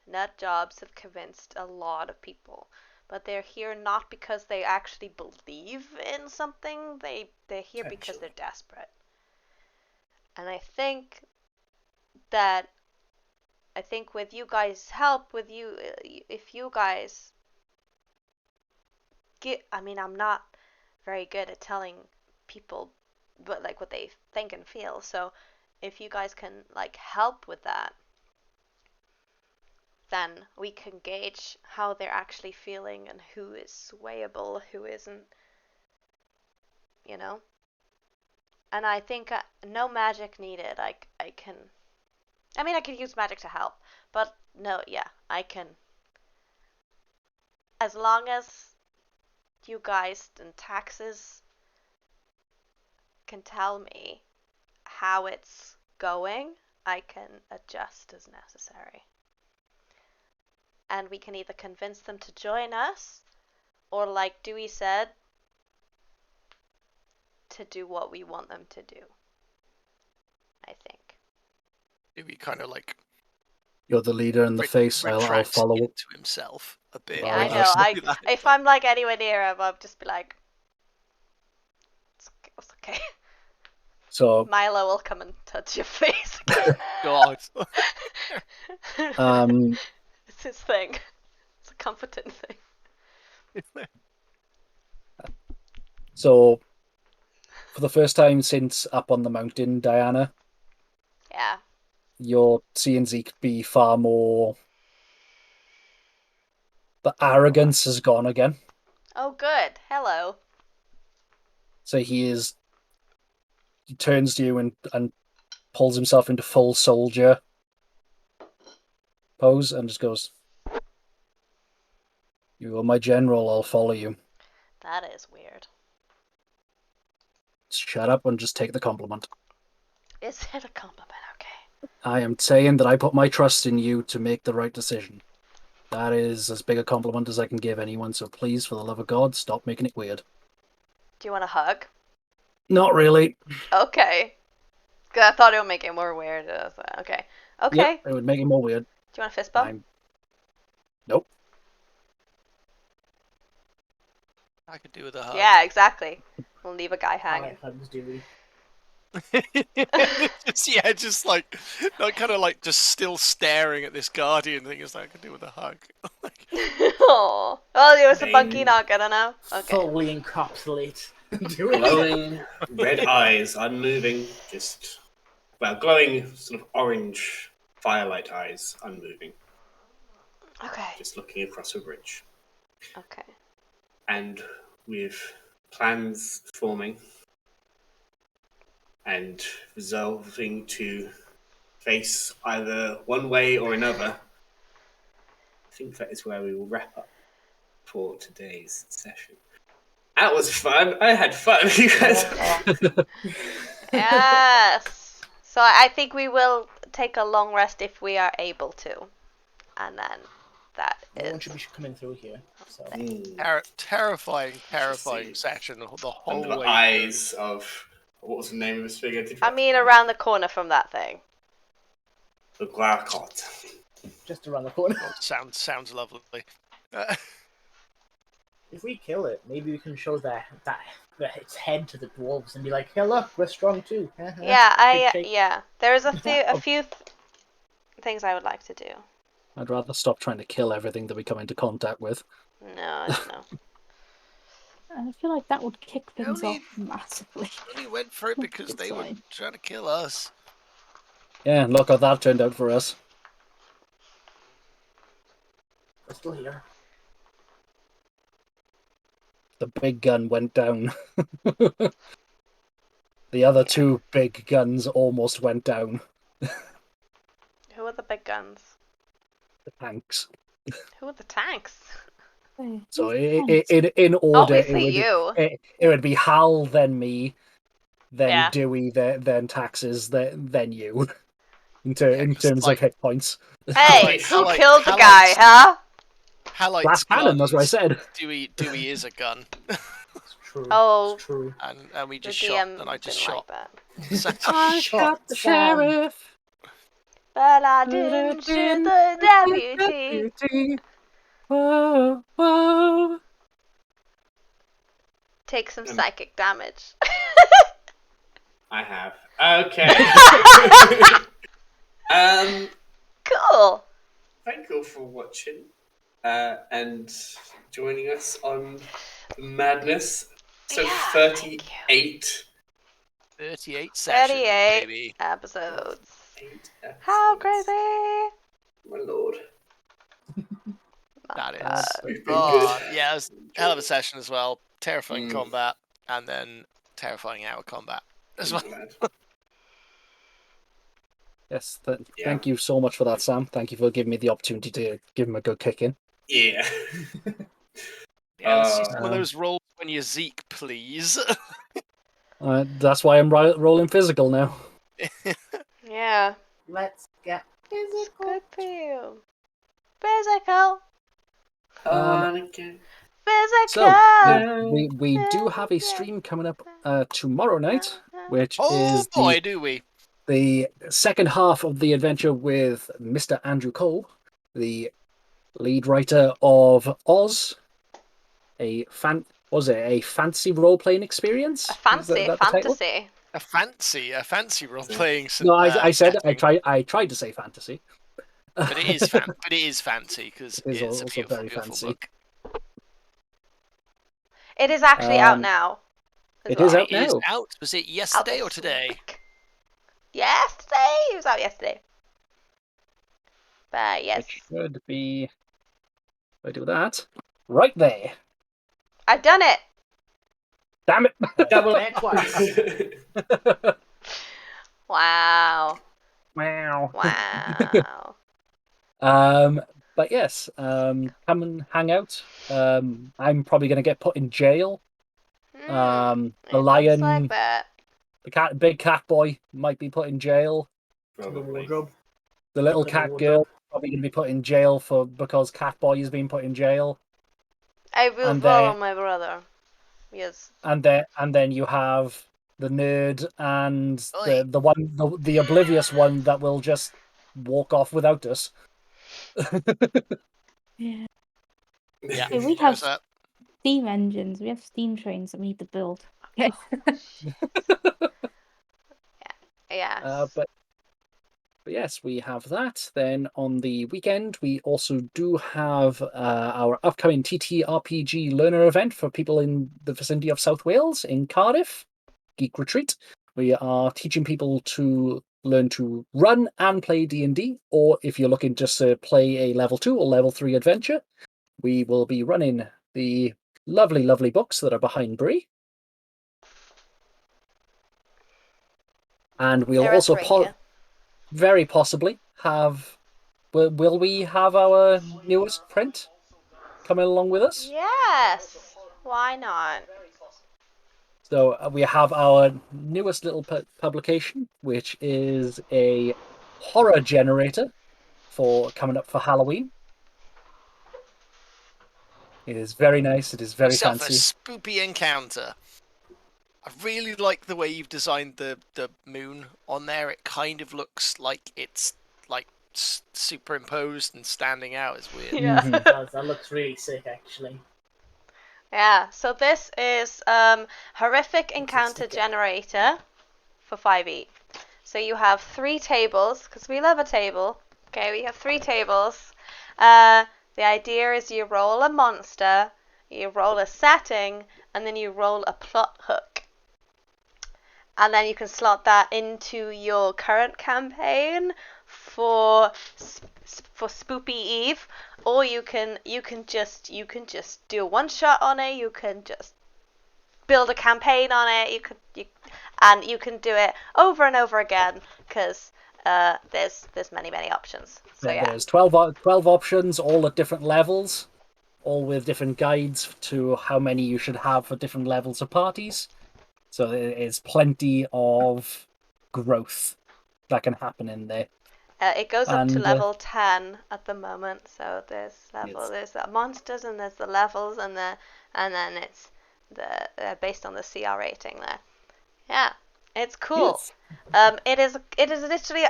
nut jobs have convinced a lot of people. But they're here not because they actually believe in something, they're here because they're desperate. And I think that I think with you guys' help, if you guys I mean, I'm not very good at telling people what they think and feel. So if you guys can help with that, then we can gauge how they're actually feeling and who is swayable, who isn't, you know. And I think no magic needed. I could use magic to help, but no, yeah, I can. As long as you guys and taxes can tell me how it's going, I can adjust as necessary. And we can either convince them to join us, or like Dewey said, to do what we want them to do. I think. Dewey kind of like You're the leader in the face. I'll retracts follow. into himself a bit. Yeah, I Right, know. If I'm anywhere near him, I'll just be like, it's okay. So, Milo will come and touch your face. God. It's his thing. It's a comforting thing. so for the first time since up on the mountain, Diana, Yeah. you're seeing Zeke be far more. The arrogance has gone again. Oh, good. Hello. So he turns to you and pulls himself into full soldier pose and just goes, "You are my general, I'll follow you. That is weird. Shut up and just take the compliment. Is it a compliment? Okay. I am saying that I put my trust in you to make the right decision. That is as big a compliment as I can give anyone, so please, for the love of God, stop making it weird." Do you want a hug? Not really. Okay. 'Cause I thought it would make it more weird. Okay. Okay. Yep, it would make it more weird. Do you want a fist bump? Nope. I could do with a hug. Yeah, exactly. We'll leave a guy hanging. Hugs, Dewey. just like, not kind of like just still staring at this guardian thing. It's like I could do with a hug. Oh, well, it was a funky knock. I don't know. Okay. Fully encapsulate Dewey. Glowing red eyes, unmoving, just glowing sort of orange firelight eyes, unmoving, Okay. just looking across a bridge. Okay. And with plans forming and resolving to face either one way or another, I think that is where we will wrap up for today's session. That was fun. I had fun, you guys. Yes. So I think we will take a long rest if we are able to, and then that No one is. should be coming through here. So. Terrifying See. section the whole Under the way. eyes of what was the name of this figure? I mean, around the corner from that thing. The Glaucot. Just around the corner. Oh, sounds lovely. If we kill it, maybe we can show its head to the dwarves and be like, "Hey, look, we're strong too." Yeah. There's a few things I would like to do. I'd rather stop trying to kill everything that we come into contact with. No, I don't know. I feel like that would kick things Only- off massively. We went for it because Good they were sign. trying to kill us. Yeah, and look how that turned out for us. We're still here. The big gun went down. The other two big guns almost went down. Who are the big guns? The tanks. Who are the tanks? So in order, Obviously you. it would be Hal, then me, then Yeah. Dewey, then Taxes, then you. In 'cause, terms like- of hit points. Hey, How who killed the guy, Halite's- huh? Halite's Glass cannon, that's what I guns. said. Dewey is a gun. It's true. Oh. It's true. and we The just DM shot, and I just didn't shot. like that. Sam. I shot the sheriff. But I didn't shoot the deputy. Whoa, whoa. Take some psychic damage. I have. Okay. Cool. Thank you all for watching and joining us on the madness. So Yeah, 38. 38 sessions, 38 baby. episodes. 8 How episodes. crazy! My lord. That God. is. It's been good. Yeah, it was a hell of a session as well. Terrifying Mm. combat, and then terrifying hour combat as well. Yes, Yeah. thank you so much for that, Sam. Thank you for giving me the opportunity to give him a good kick in. Yeah. Yeah, let's see some of Um, those rolls when you're Zeke, please. That's why I'm rolling physical now. Yeah. Let's get It's physical. good for you. Physical. Again. Physical. So we do have a stream coming up tomorrow night, which Oh is boy, do we! the second half of the adventure with Mr. Andrew Cole, the lead writer of Oz, a fancy role-playing experience? A fancy Is that the title? fantasy. A fancy role-playing. No, I said setting. I tried to say fantasy. But it is fancy because It is it's a also beautiful, very beautiful fancy. book. It is actually out now. It is out It is now. out. Was it yesterday or this today? week. Yesterday. It was out yesterday. But yes, It should be. If I do that right there. I've done it. Damn it! Double it twice. Wow. Wow. Wow. But yes, come and hang out. I'm probably going to get put in jail. The It lion, looks like that. the big cat boy might be put in jail. The Probably. wardrobe. The little Look at cat the girl wardrobe. probably going to be put in jail because cat boy has been put in jail. I will And follow then- my brother. Yes. And then you have the nerd and Oi. the oblivious one that will just walk off without us. Yeah. Yeah. Okay, we there's have that. steam engines. We have steam trains that we need to build. Okay. Yes. But yes, we have that. Then on the weekend, we also do have our upcoming TTRPG learner event for people in the vicinity of South Wales in Cardiff, Geek Retreat. We are teaching people to learn to run and play D&D, or if you're looking just to play a level 2 or level 3 adventure, we will be running the lovely, lovely books that are behind Bree. And we'll There are also 3 here. very possibly have... Will we have our newest print coming along with us? Yes. Why not? So we have our newest little publication, which is a horror generator for coming up for Halloween. It is very nice. It is very Yourself fancy. a spoopy encounter. I really like the way you've designed the moon on there. It kind of looks like it's like superimposed and standing out. It's weird. Yeah. That looks really sick, actually. Yeah, so this is horrific encounter generator for 5e. So you have 3 tables, because we love a table. Okay, we have 3 tables. The idea is you roll a monster, you roll a setting, and then you roll a plot hook. And then you can slot that into your current campaign for Spoopy Eve, or you can just do a one shot on it. You can just build a campaign on it. You can do it over and over again because there's many options. So yeah, There's 12 options, all at different levels, all with different guides to how many you should have for different levels of parties. So there's plenty of growth that can happen in there. it goes up to And, level 10 at the moment. So there's Yes. there's the monsters and there's the levels and then it's based on the CR rating there. Yeah, it's cool. Yes. It is literally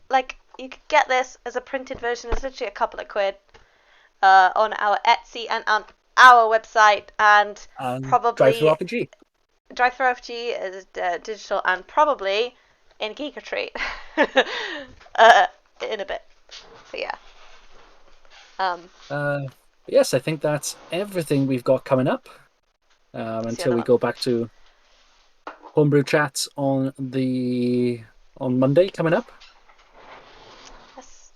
like you could get this as a printed version. It's literally a couple of quid on our Etsy and on our website, and probably Drive-through RPG. Drive-through RPG is digital and probably in Geek Retreat. in a bit. So yeah. Yes, I think that's everything we've got coming up. Until we go back to homebrew chats on Monday coming up. Yes.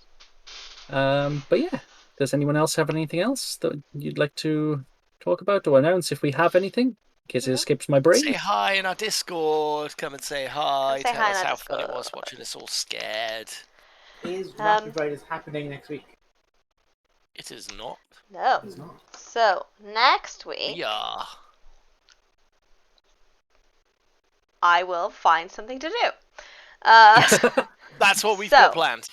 But yeah, does anyone else have anything else that you'd like to talk about or announce if we have anything? In case it escapes my brain. Say hi in our Discord. Come and say hi. Say Tell hi in us our how fun it Discord. was watching us all scared. Is Rapid Riders happening next week? It is not. No. It's not. So next week, Yeah. I will find something to do. That's what we've got planned.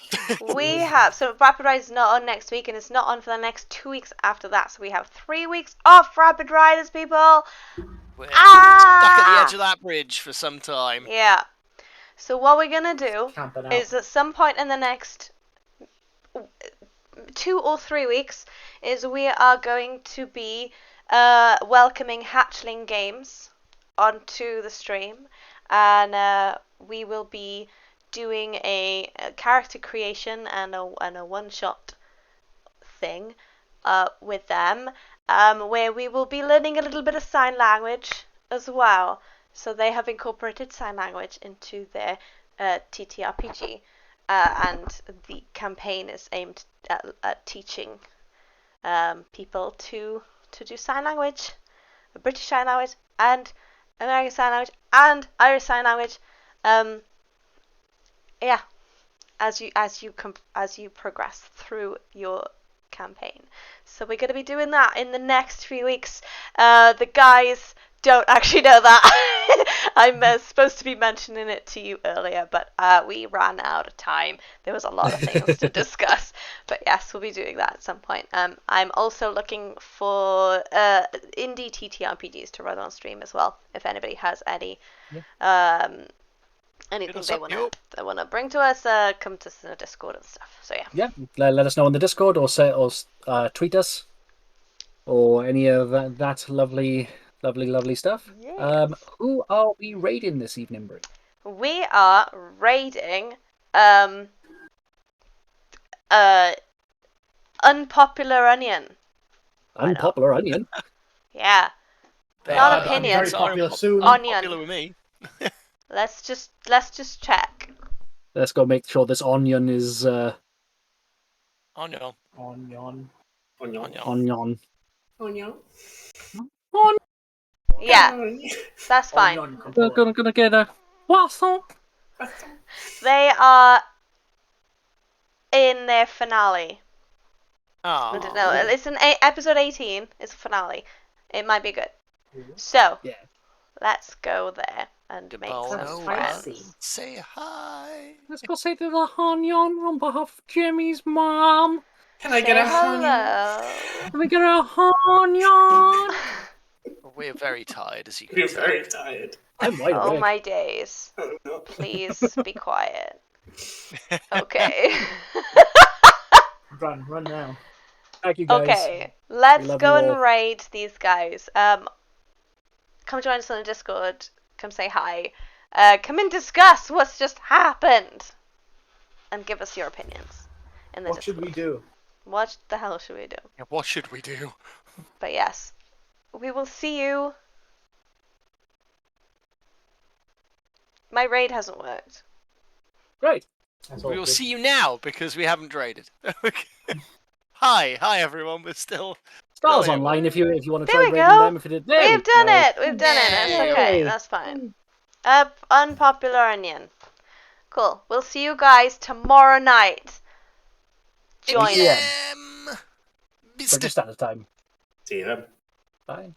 We have Rapid Riders is not on next week, and it's not on for the next 2 weeks after that. So we have 3 weeks off Rapid Riders, people. We're stuck at the edge of that bridge for some time. Yeah. So what we're gonna do Camping out. is at some point in the next 2 or 3 weeks is we are going to be welcoming Hatchling Games onto the stream, and we will be doing a character creation and a one-shot thing with them, where we will be learning a little bit of sign language as well. So they have incorporated sign language into their TTRPG, and the campaign is aimed at teaching people to do sign language, British Sign Language, and American Sign Language, and Irish Sign Language. Yeah, as you progress through your campaign. So we're going to be doing that in the next few weeks. The guys don't actually know that. I'm supposed to be mentioning it to you earlier, but we ran out of time. There was a lot of things to discuss. But yes, we'll be doing that at some point. I'm also looking for indie TTRPGs to run on stream as well. If anybody has any anything they wanna bring to us, come to us in the Discord and stuff. So yeah. Yeah, let us know on the Discord or tweet us or any of that lovely stuff. Yes. Who are we raiding this evening, Brie? We are raiding Unpopular Onion. Unpopular Onion? Yeah. Not opinion. Very popular soon. Onion. Popular with me. Let's just check. Let's go make sure this onion is Onion. Yeah, that's fine. We're gonna get a poisson. They are in their finale. Oh. I don't know. It's an episode 18. It's a finale. It might be good. So let's go there and make some friends. Say hi. Let's go say to the onion on behalf of Jimmy's mom. Can I get a hello? Can we get a onion? We're very tired, as you can We're tell. very tired. I'm wide Oh awake. my days. Oh, no. Please be quiet. Okay. Run now. Thank you, guys. Okay, let's love go you all. and raid these guys. Come join us on the Discord. Come say hi. Come and discuss what's just happened. And give us your opinions in the What should we do? What the hell should we do? Yeah, what should we do? But yes, we will see you. My raid hasn't worked. Great. That's all We will good. see you now because we haven't traded. Hi everyone. We're still. Stars Oh, yeah. online if you want to There try we raiding go. them. If you did, there We've we done go. it. We've done it. That's okay. Yay. That's fine. Unpopular Onion. Cool. We'll see you guys tomorrow night. Join us. British Standard Time. See you then. Bye.